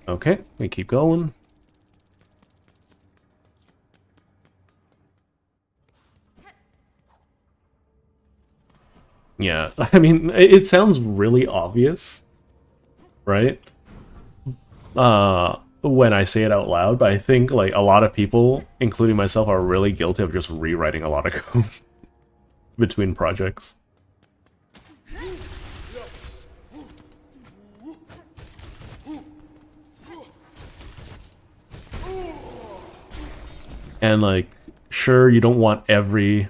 A: Okay, we keep going. Yeah, I mean, it sounds really obvious, right? When I say it out loud, but I think like a lot of people, including myself, are really guilty of just rewriting a lot of code between projects. And like, sure, you don't want every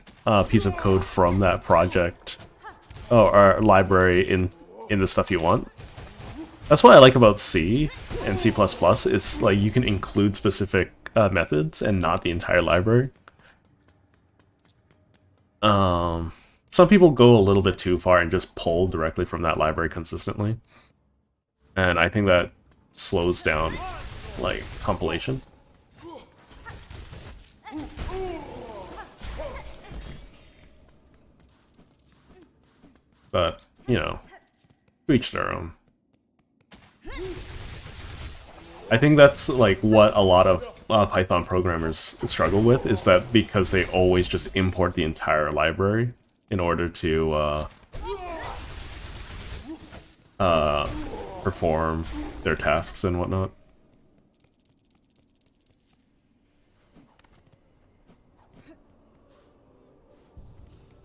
A: piece of code from that project or library in the stuff you want. That's what I like about C and C++, is like you can include specific methods and not the entire library. Some people go a little bit too far and just pull directly from that library consistently. And I think that slows down, like, compilation. But, you know, to each their own. I think that's, like, what a lot of Python programmers struggle with, is that because they always just import the entire library in order to perform their tasks and whatnot.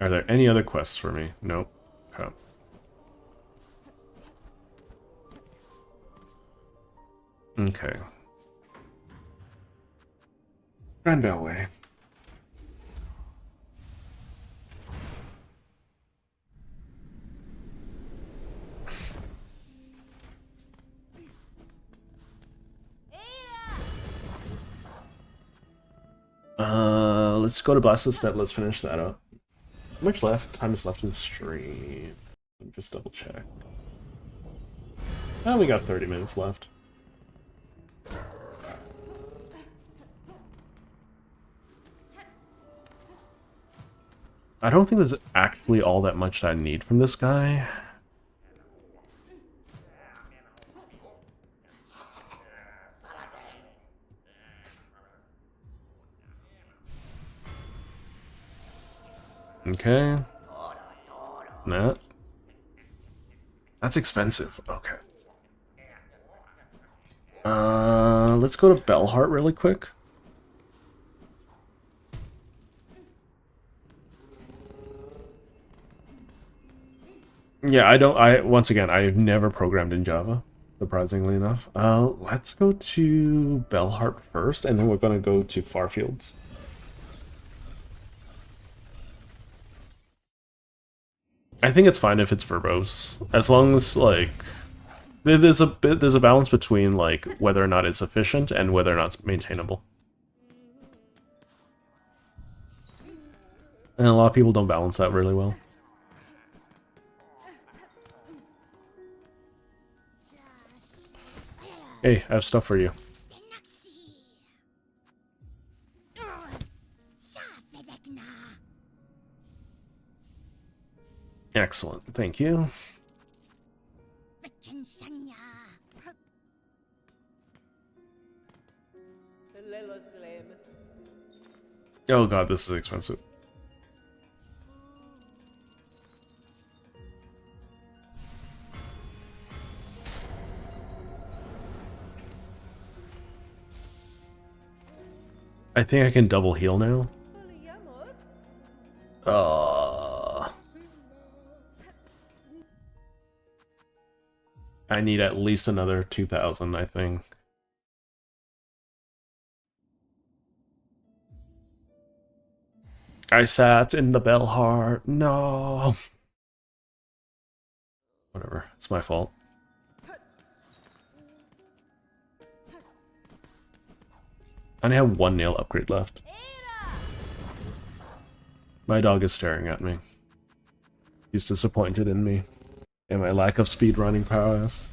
A: Are there any other quests for me? Nope. Okay. Okay. Grandel Way. Let's go to Blasted Step. Let's finish that up. How much time is left in the stream? Let me just double check. Oh, we got 30 minutes left. I don't think there's actually all that much that I need from this guy. Okay. Nah. That's expensive. Okay. Let's go to Bellheart really quick. Yeah, once again, I've never programmed in Java, surprisingly enough. Let's go to Bellheart first, and then we're gonna go to Farfields. I think it's fine if it's verbose, as long as, like, there's a balance between, like, whether or not it's efficient and whether or not it's maintainable. And a lot of people don't balance that really well. Hey, I have stuff for you. Excellent, thank you. Oh god, this is expensive. I think I can double heal now. I need at least another 2,000, I think. I sat in the Bellheart. No. Whatever. It's my fault. I only have one nail upgrade left. My dog is staring at me. He's disappointed in me and my lack of speedrunning prowess.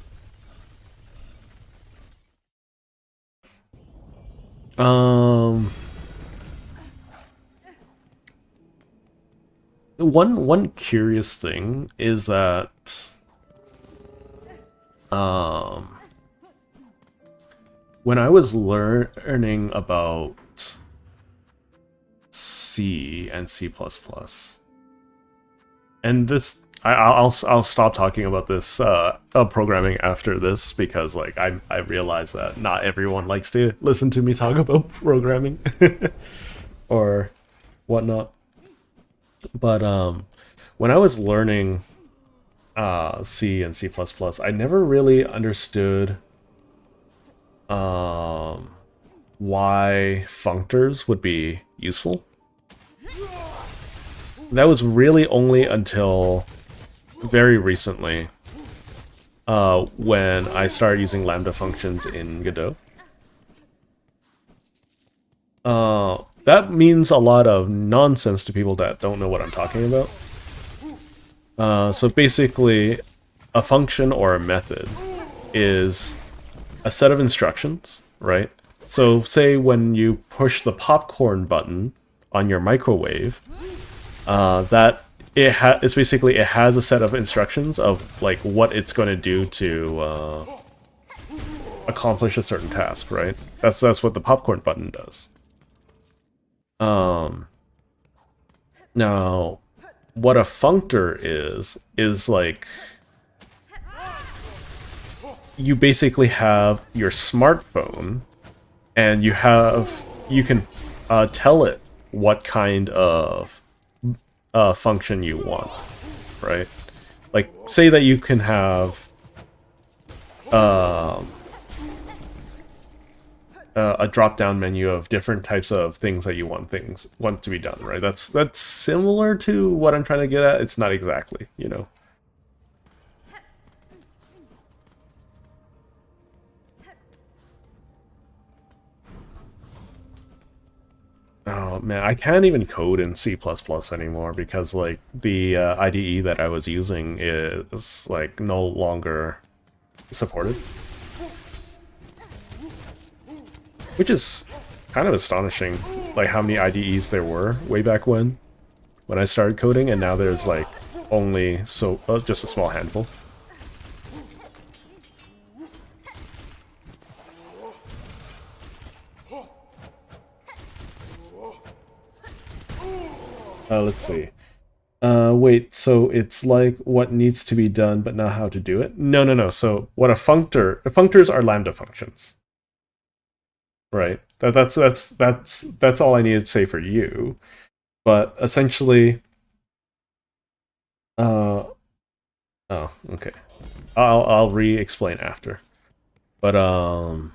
A: One curious thing is that when I was learning about C and C++, and this I'll stop talking about this programming after this, because like I realize that not everyone likes to listen to me talk about programming or whatnot. But when I was learning C and C++, I never really understood why functors would be useful. That was really only until very recently when I started using lambda functions in Godot. That means a lot of nonsense to people that don't know what I'm talking about. So basically, a function or a method is a set of instructions, right? So say when you push the popcorn button on your microwave, that it's basically it has a set of instructions of like what it's going to do to accomplish a certain task, right? That's what the popcorn button does. Now, what a functor is like you basically have your smartphone and you can tell it what kind of function you want, right? Like, say that you can have a drop-down menu of different types of things that you want to be done, right? That's similar to what I'm trying to get at. It's not exactly, you know. Oh man, I can't even code in C++ anymore because like the IDE that I was using is like no longer supported. Which is kind of astonishing, like how many IDEs there were way back when I started coding, and now there's like only just a small handful. Let's see. Wait, so it's like what needs to be done, but not how to do it? No. So what functors are lambda functions. Right. That's all I needed to say for you. But essentially, oh, okay. I'll re-explain after. But oh,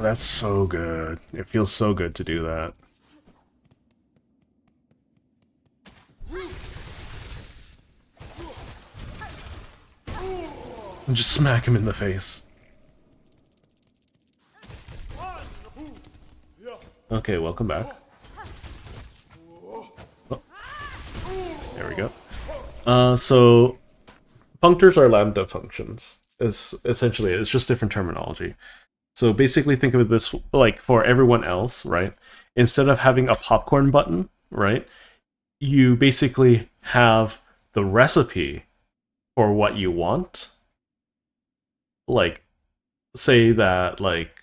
A: that's so good. It feels so good to do that. And just smack him in the face. Okay, welcome back. Oh. There we go. So functors are lambda functions. It's just different terminology. So basically think of it this, like for everyone else, right? Instead of having a popcorn button, right? You basically have the recipe for what you want. Like, say that, like,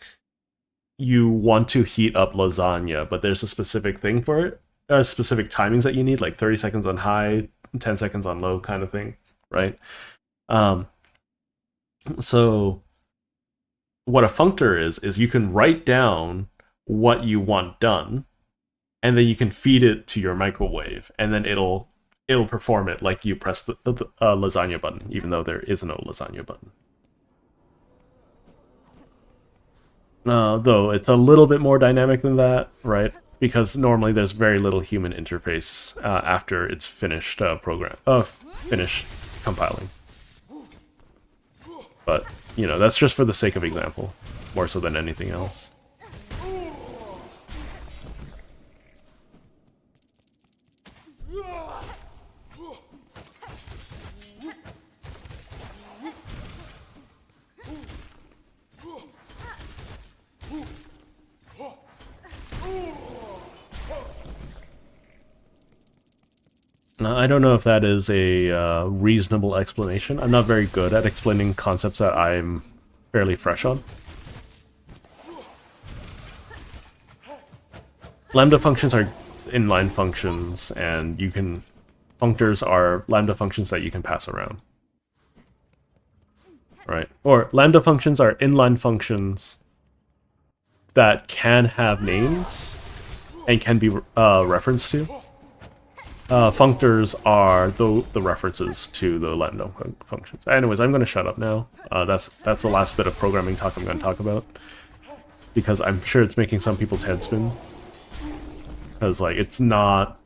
A: you want to heat up lasagna, but there's a specific thing for it, specific timings that you need, like 30 seconds on high, 10 seconds on low kind of thing, right? So what a functor is you can write down what you want done, and then you can feed it to your microwave, and then it'll perform it like you press the lasagna button, even though there is no lasagna button. Though it's a little bit more dynamic than that, right? Because normally there's very little human interface after it's finished finished compiling. But you know, that's just for the sake of example, more so than anything else. I don't know if that is a reasonable explanation. I'm not very good at explaining concepts that I'm fairly fresh on. Lambda functions are inline functions, and functors are lambda functions that you can pass around. Right? Or lambda functions are inline functions that can have names and can be referenced to. Functors are the references to the lambda functions. Anyways, I'm going to shut up now. That's the last bit of programming talk I'm going to talk about. because I'm sure it's making some people's heads spin. Because, like, it's not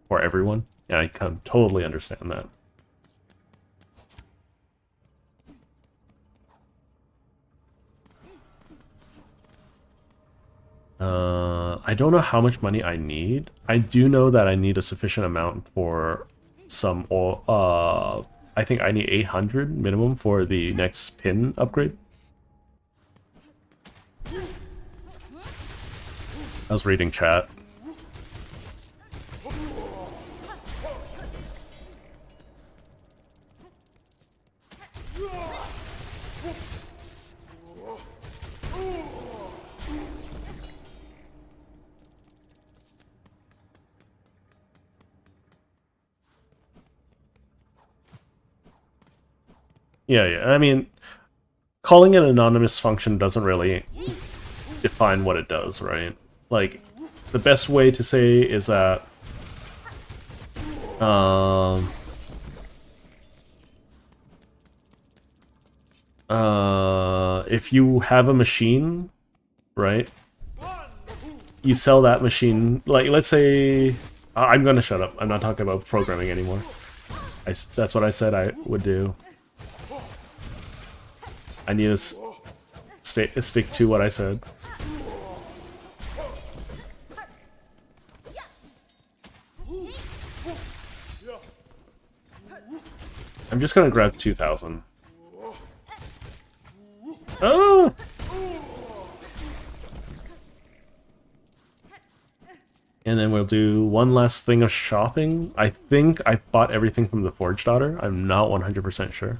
A: for everyone, and I can totally understand that. I don't know how much money I need. I do know that I need a sufficient amount for some oil. I think I need 800 minimum for the next pin upgrade. I was reading chat. Yeah. I mean, calling an anonymous function doesn't really define what it does, right? Like, the best way to say is that if you have a machine, right? You sell that machine, like, let's say... I'm gonna shut up. I'm not talking about programming anymore. That's what I said I would do. I need to stick to what I said. I'm just gonna grab 2,000. Oh! And then we'll do one last thing of shopping. I think I bought everything from the Forge Daughter. I'm not 100% sure.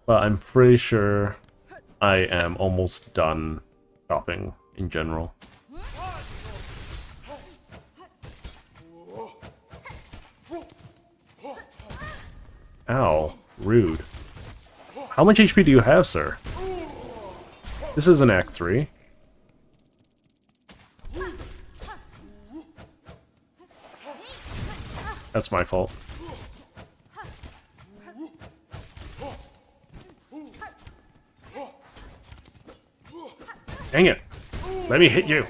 A: But I'm pretty sure I am almost done shopping in general. Ow, rude. How much HP do you have, sir? This is an Act 3. That's my fault. Dang it! Let me hit you!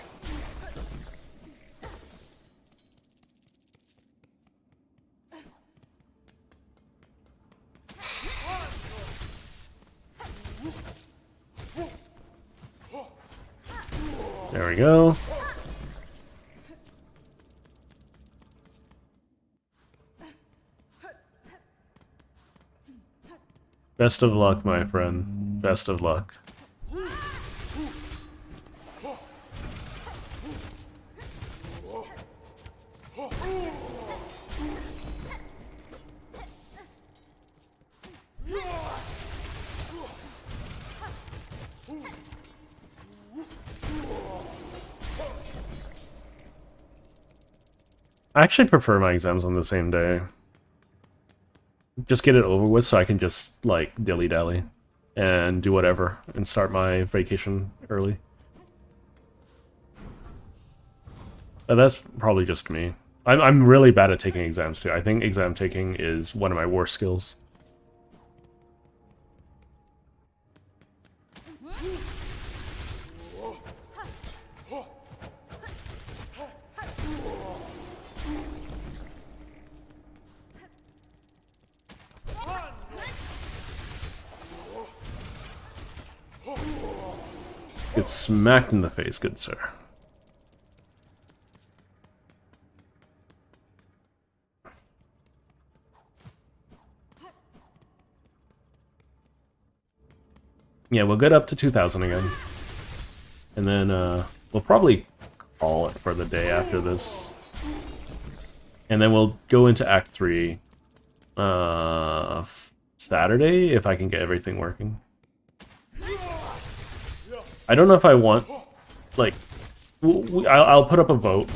A: There we go. Best of luck, my friend. Best of luck. I actually prefer my exams on the same day. Just get it over with so I can just, like, dilly-dally and do whatever and start my vacation early. But that's probably just me. I'm really bad at taking exams too. I think exam taking is one of my worst skills. Get smacked in the face, good sir. Yeah, we'll get up to 2,000 again. And then we'll probably call it for the day after this. And then we'll go into Act 3 Saturday, if I can get everything working. I don't know if I want, like, I'll put up a vote.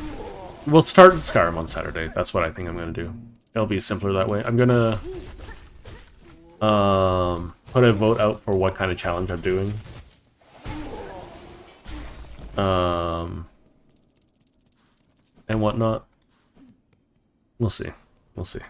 A: We'll start Skyrim on Saturday. That's what I think I'm going to do. It'll be simpler that way. I'm going to put a vote out for what kind of challenge I'm doing. And whatnot. We'll see. We'll see.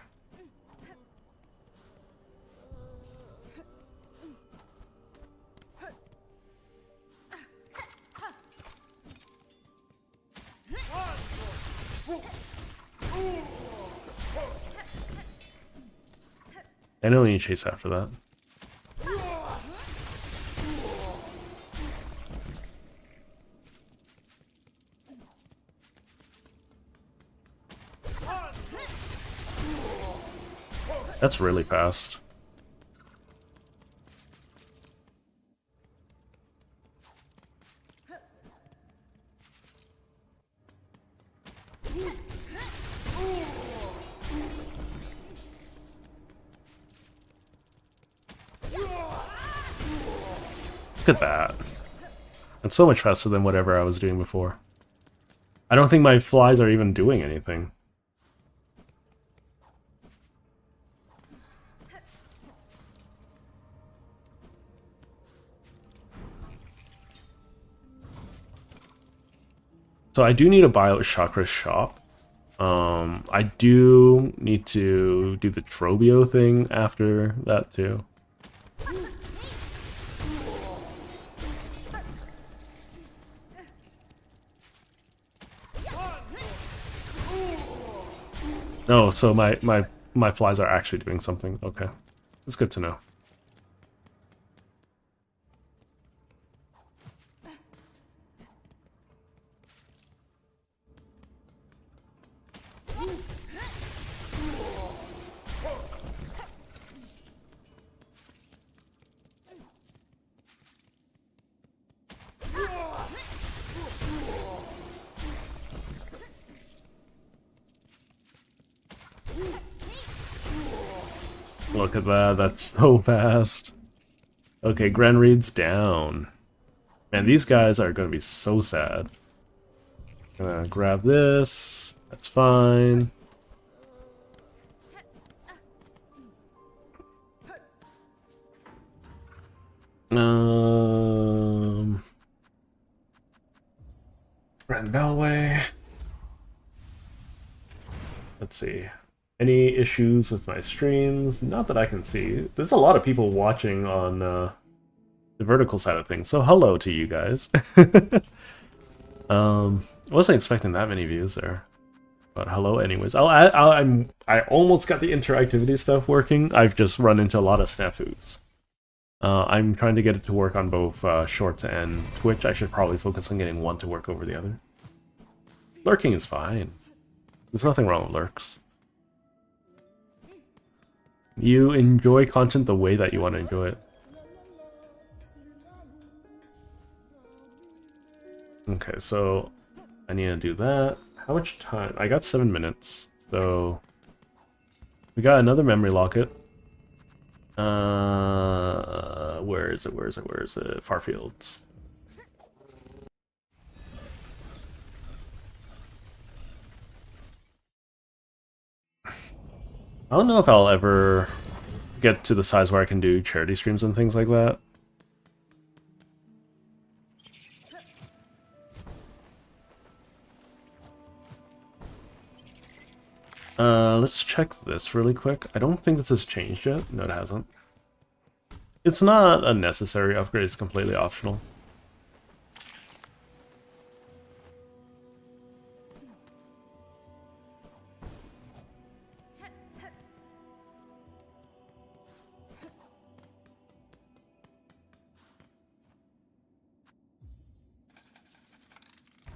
A: I know when you chase after that. That's really fast. Look at that. It's so much faster than whatever I was doing before. I don't think my flies are even doing anything. So I do need to buy out Chakra's shop. I do need to do the Trobio thing after that too. No, so my flies are actually doing something. Okay. It's good to know. Look at that, that's so fast. Okay, Grenreed's down. Man, these guys are gonna be so sad. Gonna grab this. That's fine. Ren Bellway. Let's see. Any issues with my streams? Not that I can see. There's a lot of people watching on the vertical side of things, so hello to you guys. I wasn't expecting that many views there, but hello anyways. I almost got the interactivity stuff working. I've just run into a lot of snafus. I'm trying to get it to work on both Shorts and Twitch. I should probably focus on getting one to work over the other. Lurking is fine. There's nothing wrong with lurks. You enjoy content the way that you want to enjoy it. Okay, so I need to do that. How much time? I got 7 minutes, so we got another memory locket. Where is it? Where is it? Where is it? Farfields. I don't know if I'll ever get to the size where I can do charity streams and things like that. Let's check this really quick. I don't think this has changed yet. No, it hasn't. It's not a necessary upgrade, it's completely optional.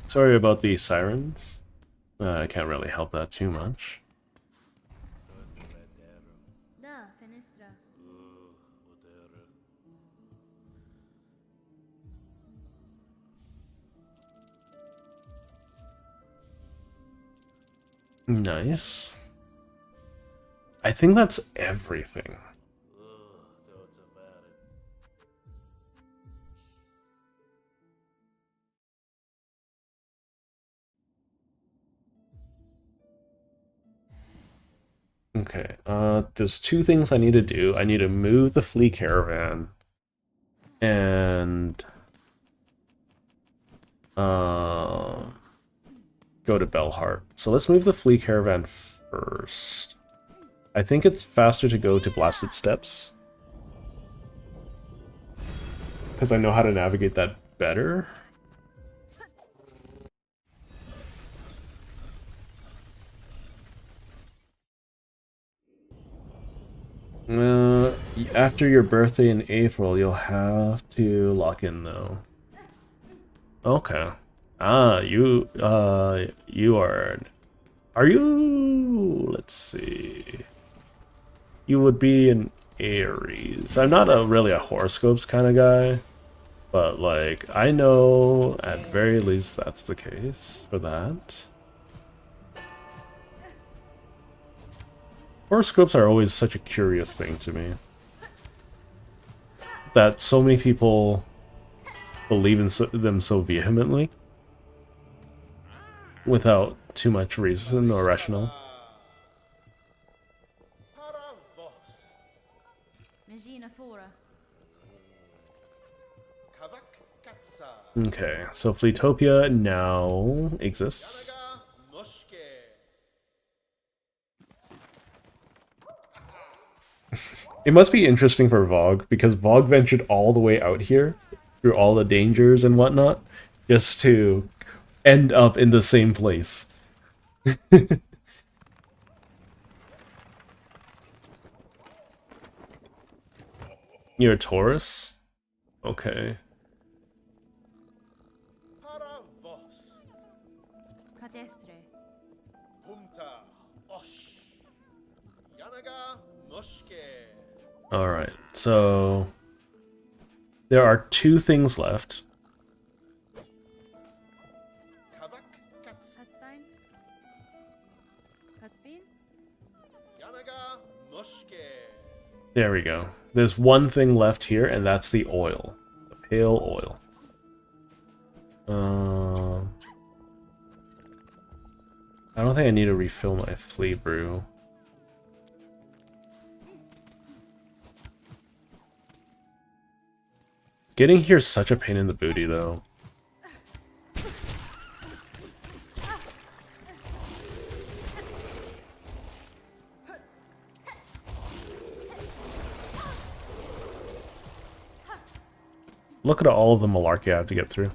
A: Sorry about the sirens. I can't really help that too much.
B: Da, fenestra.
A: Nice. I think that's everything. Okay, there's two things I need to do. I need to move the flea caravan and go to Belhart. So let's move the flea caravan first. I think it's faster to go to Blasted Steps because I know how to navigate that better. After your birthday in April, you'll have to lock in though. Okay. Ah, you are you, let's see. You would be an Aries. I'm not really a horoscopes kind of guy, but like, I know at very least that's the case for that. Horoscopes are always such a curious thing to me. That so many people believe in them so vehemently without too much reason or rationale.
B: Megina Fora.
A: Okay, so Fleetopia now exists. It must be interesting for Vogue, because Vogue ventured all the way out here, through all the dangers and whatnot, just to end up in the same place. You're a Taurus? Okay.
B: Cadestre.
A: Alright, so... there are two things left.
B: Hasfine. Hasfin.
A: There we go. There's one thing left here, and that's the oil. The pale oil. I don't think I need to refill my flea brew. Getting here is such a pain in the booty, though. Look at all of the malarkey I have to get through.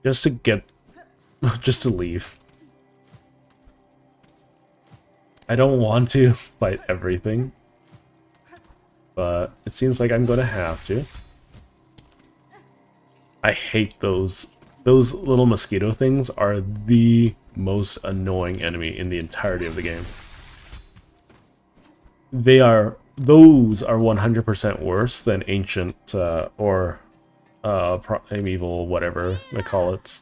A: Just to get... just to leave. I don't want to fight everything, but it seems like I'm gonna have to. I hate those. Those little mosquito things are the most annoying enemy in the entirety of the game. Those are 100% worse than ancient or primeval, whatever they call it.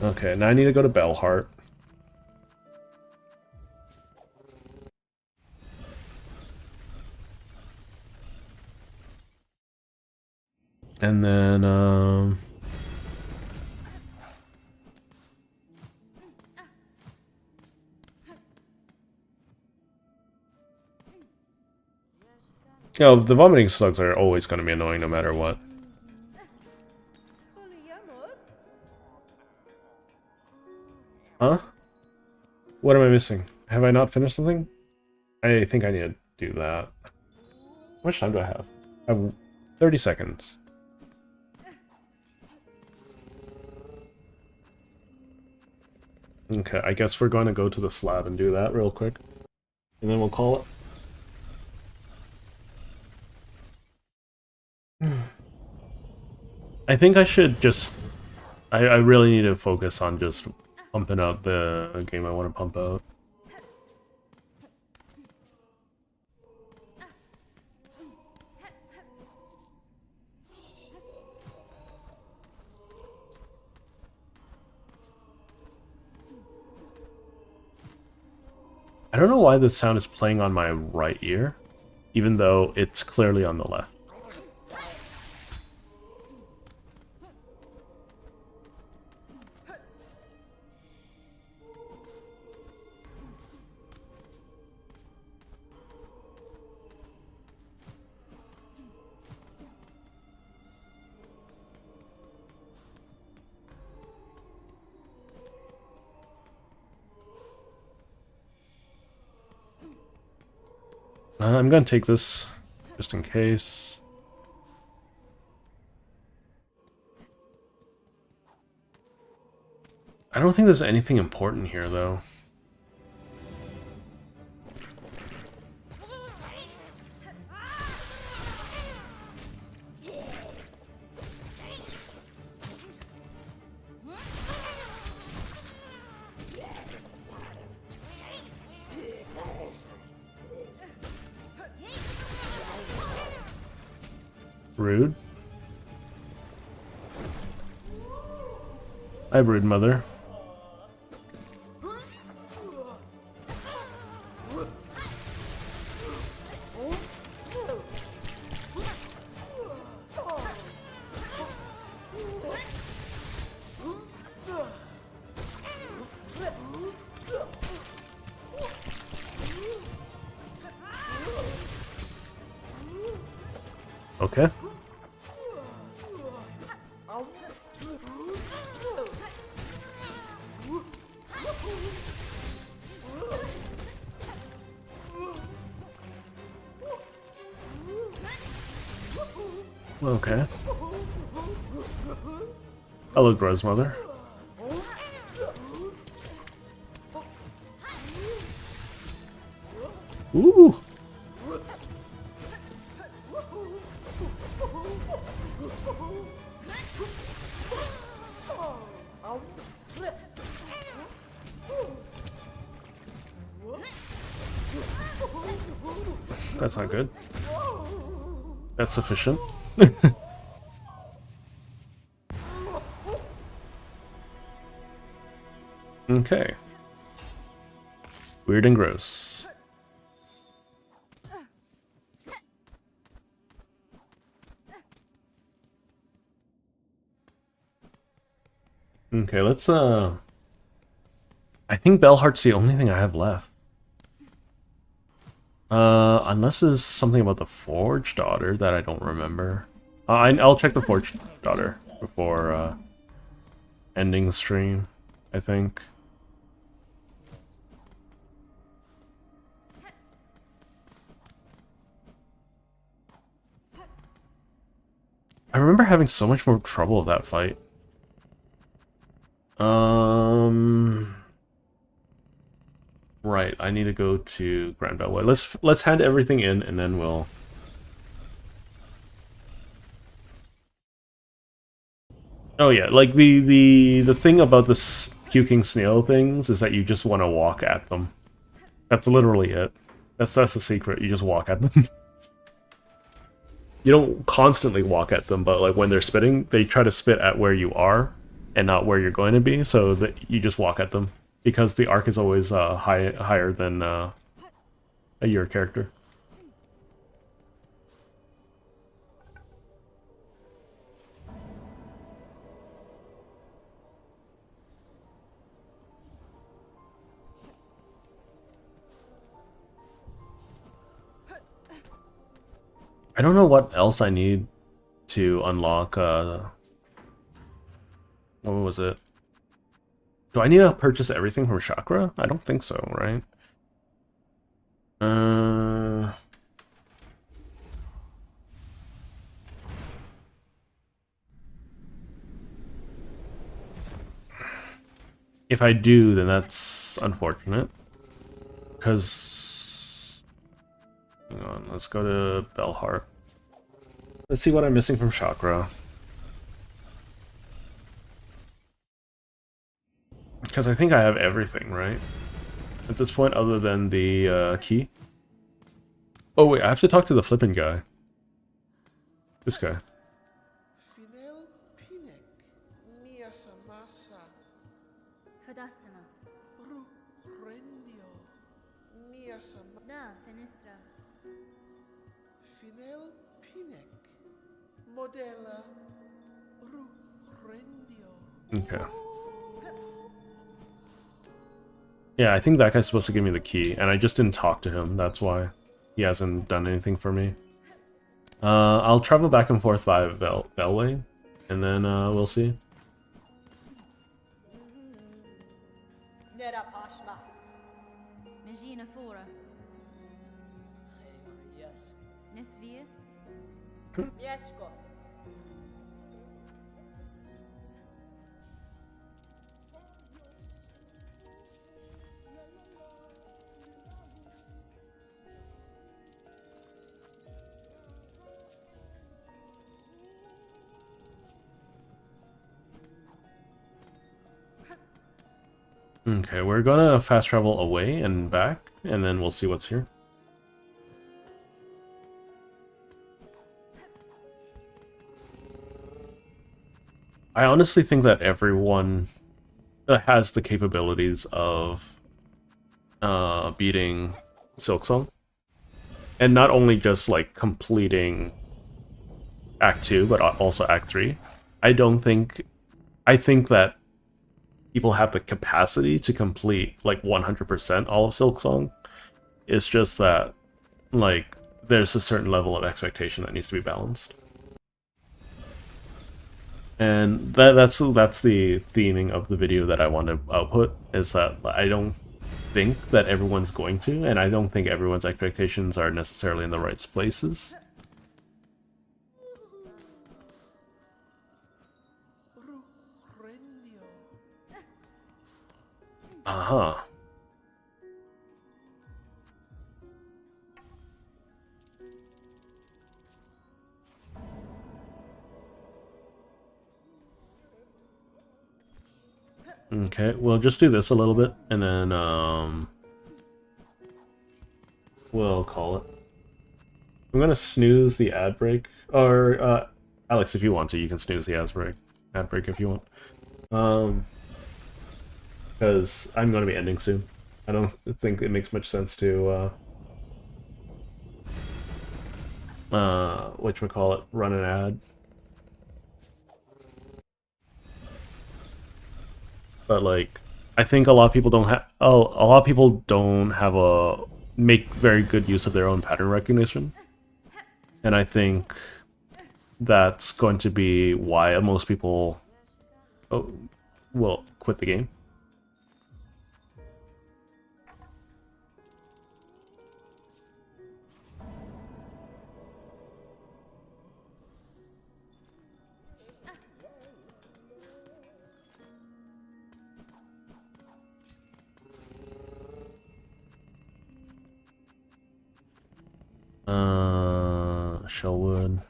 A: Okay, now I need to go to Bellheart. And then, oh, the vomiting slugs are always going to be annoying no matter what. Huh? What am I missing? Have I not finished something? I think I need to do that. How much time do I have? I have 30 seconds. Okay, I guess we're going to go to the slab and do that real quick. And then we'll call it. I think I should just... I really need to focus on just pumping out the game I want to pump out. I don't know why this sound is playing on my right ear, even though it's clearly on the left. I'm gonna take this, just in case. I don't think there's anything important here, though. Rude. Hi, Brood Mother. Okay. Okay. Hello, Grozmother. Ooh! That's not good. That's sufficient. Okay. Weird and gross. Okay, let's I think Bellheart's the only thing I have left. Unless there's something about the Forge Daughter that I don't remember. I'll check the Forge Daughter before ending the stream, I think. I remember having so much more trouble with that fight. Right, I need to go to Grand Beltway. Let's hand everything in and then we'll... Oh yeah, like the thing about this puking snail things is that you just want to walk at them. That's literally it. That's the secret. You just walk at them. You don't constantly walk at them, but like when they're spitting, they try to spit at where you are and not where you're going to be, so that you just walk at them because the arc is always higher than your character. I don't know what else I need to unlock, what was it? Do I need to purchase everything from Chakra? I don't think so, right? If I do, then that's unfortunate. Because... Hang on, let's go to Bellheart. Let's see what I'm missing from Chakra. Because I think I have everything, right? At this point, other than the key. Oh wait, I have to talk to the flippin' guy. This guy.
B: Fadastana. Da, Fenestra.
C: Finel Pinek, Modella Rendio.
A: Okay. Yeah, I think that guy's supposed to give me the key, and I just didn't talk to him, that's why he hasn't done anything for me. I'll travel back and forth via Bellway, and then we'll see.
B: Magina fora. Nesvia.
A: Okay, we're gonna fast travel away and back, and then we'll see what's here. I honestly think that everyone has the capabilities of beating Silksong. And not only just, like, completing Act 2, but also Act 3. I think that people have the capacity to complete, like, 100% all of Silksong. It's just that, like, there's a certain level of expectation that needs to be balanced. And that's the theming of the video that I want to output, is that I don't think that everyone's going to, and I don't think everyone's expectations are necessarily in the right places.
C: Rendio.
A: Uh-huh. Okay, we'll just do this a little bit, and then, we'll call it. I'm gonna snooze the ad break, or, Alex, if you want to, you can snooze the ad break if you want. Because I'm gonna be ending soon. I don't think it makes much sense to, whatchamacallit, run an ad. But, like, I think a lot of people don't have, a lot of people don't have make very good use of their own pattern recognition. And I think that's going to be why most people will quit the game. Shellwood.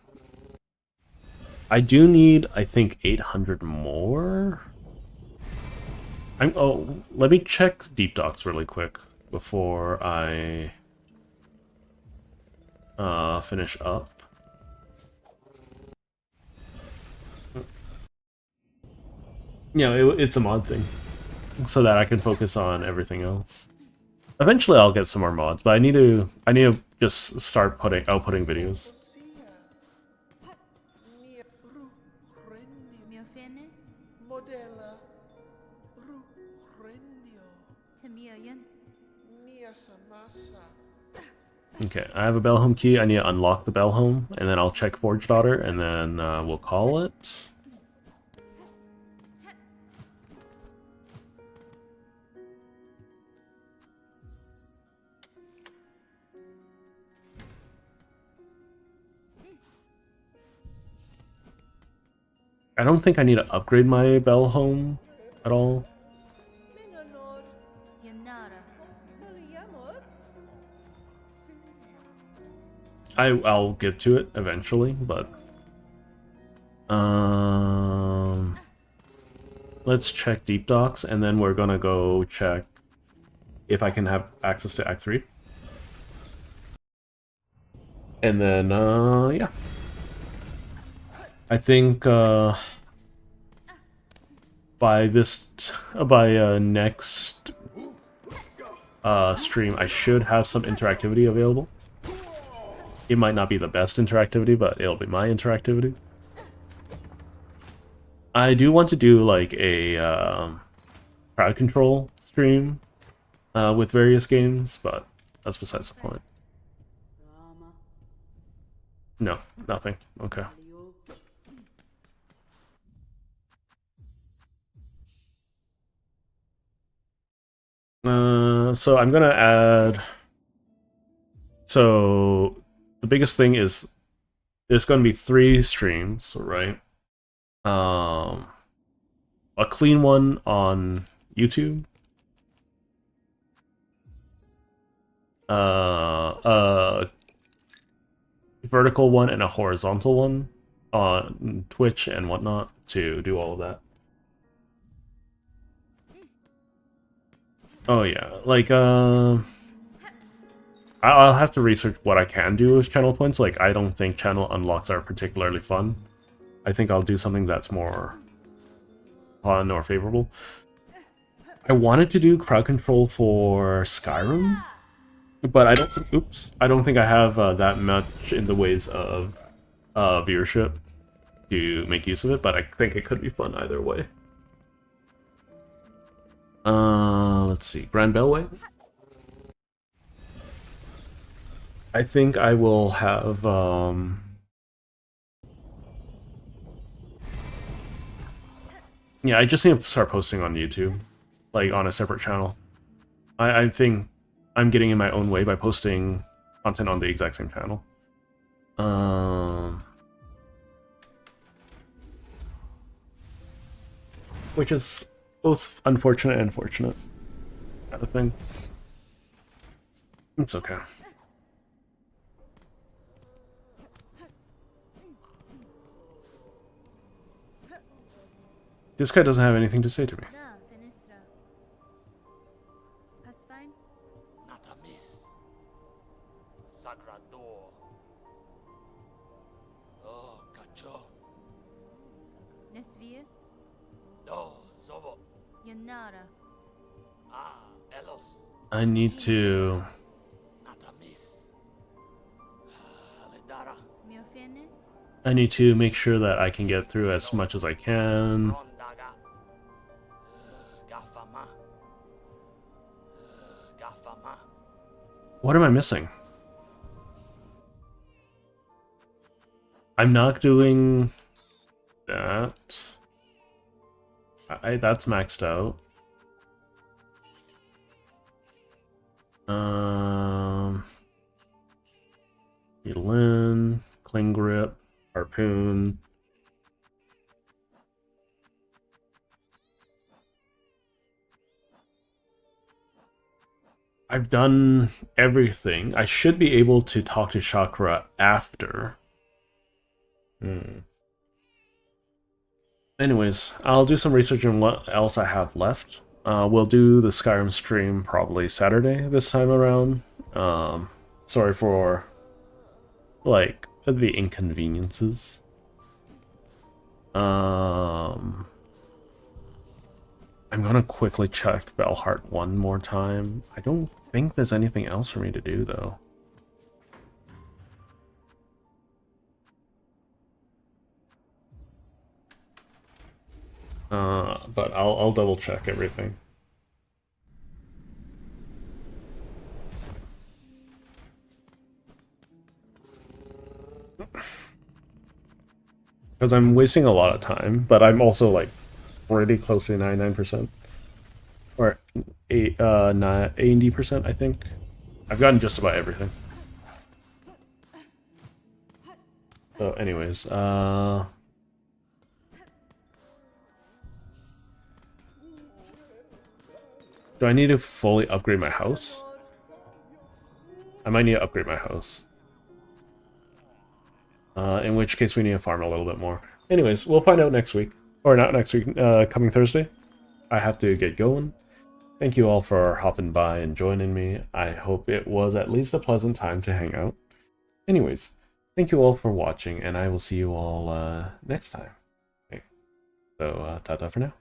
A: I do need, I think, 800 more. Let me check Deep Docks really quick before I finish up. You know, it's a mod thing, so that I can focus on everything else. Eventually, I'll get some more mods, but I need to just start outputting videos.
C: Mia rendio.
B: Mio fene,
C: Modella. Rendio.
B: Tamiayan.
C: Mia samasa.
A: Okay, I have a bell home key. I need to unlock the bell home, and then I'll check Forge Daughter, and then we'll call it. I don't think I need to upgrade my bell home at all.
C: Minonor.
B: Yanara.
C: Poliamor.
A: I'll get to it eventually, but let's check Deep Docks, and then we're gonna go check if I can have access to Act 3. And then yeah. I think by next stream I should have some interactivity available. It might not be the best interactivity, but it'll be my interactivity. I do want to do, like, a crowd control stream with various games, but that's besides the point. No, nothing. Okay. So I'm gonna add... So the biggest thing is there's gonna be 3 streams, right? A clean one on YouTube. A vertical one and a horizontal one on Twitch and whatnot to do all of that. Oh yeah, like I'll have to research what I can do with channel points. Like, I don't think channel unlocks are particularly fun. I think I'll do something that's more fun or favorable. I wanted to do crowd control for Skyrim, but I don't. Oops, I don't think I have that much in the ways of viewership to make use of it. But I think it could be fun either way. Let's see, Grand Bellway. I think I will have yeah, I just need to start posting on YouTube, like on a separate channel. I think I'm getting in my own way by posting content on the exact same channel. Which is both unfortunate and fortunate kind of thing. It's okay. This guy doesn't have anything to say to me.
B: Da, finestra. That's fine.
D: Not a miss. Sagrador. Oh, cacho.
B: Nesvir.
D: Do, zobo.
B: Yanara.
D: Ah, elos.
A: I need to...
D: Not a miss. Aledara.
B: Miofene.
A: I need to make sure that I can get through as much as I can.
D: Rondaga. Gafama. Gafama.
A: What am I missing? I'm not doing that. That's maxed out. Yulin, Cling Grip, Harpoon. I've done everything. I should be able to talk to Chakra after. Anyways, I'll do some research on what else I have left. We'll do the Skyrim stream probably Saturday this time around. Sorry for, like, the inconveniences. I'm gonna quickly check Bellheart one more time. I don't think there's anything else for me to do, though. But I'll double check everything. Because I'm wasting a lot of time, but I'm also like pretty close to 99%. Or 80%, I think. I've gotten just about everything. So anyways, do I need to fully upgrade my house? I might need to upgrade my house. In which case we need to farm a little bit more. Anyways, we'll find out next week. Or not next week, coming Thursday. I have to get going. Thank you all for hopping by and joining me. I hope it was at least a pleasant time to hang out. Anyways, thank you all for watching, and I will see you all next time. Okay. So, ta-ta for now.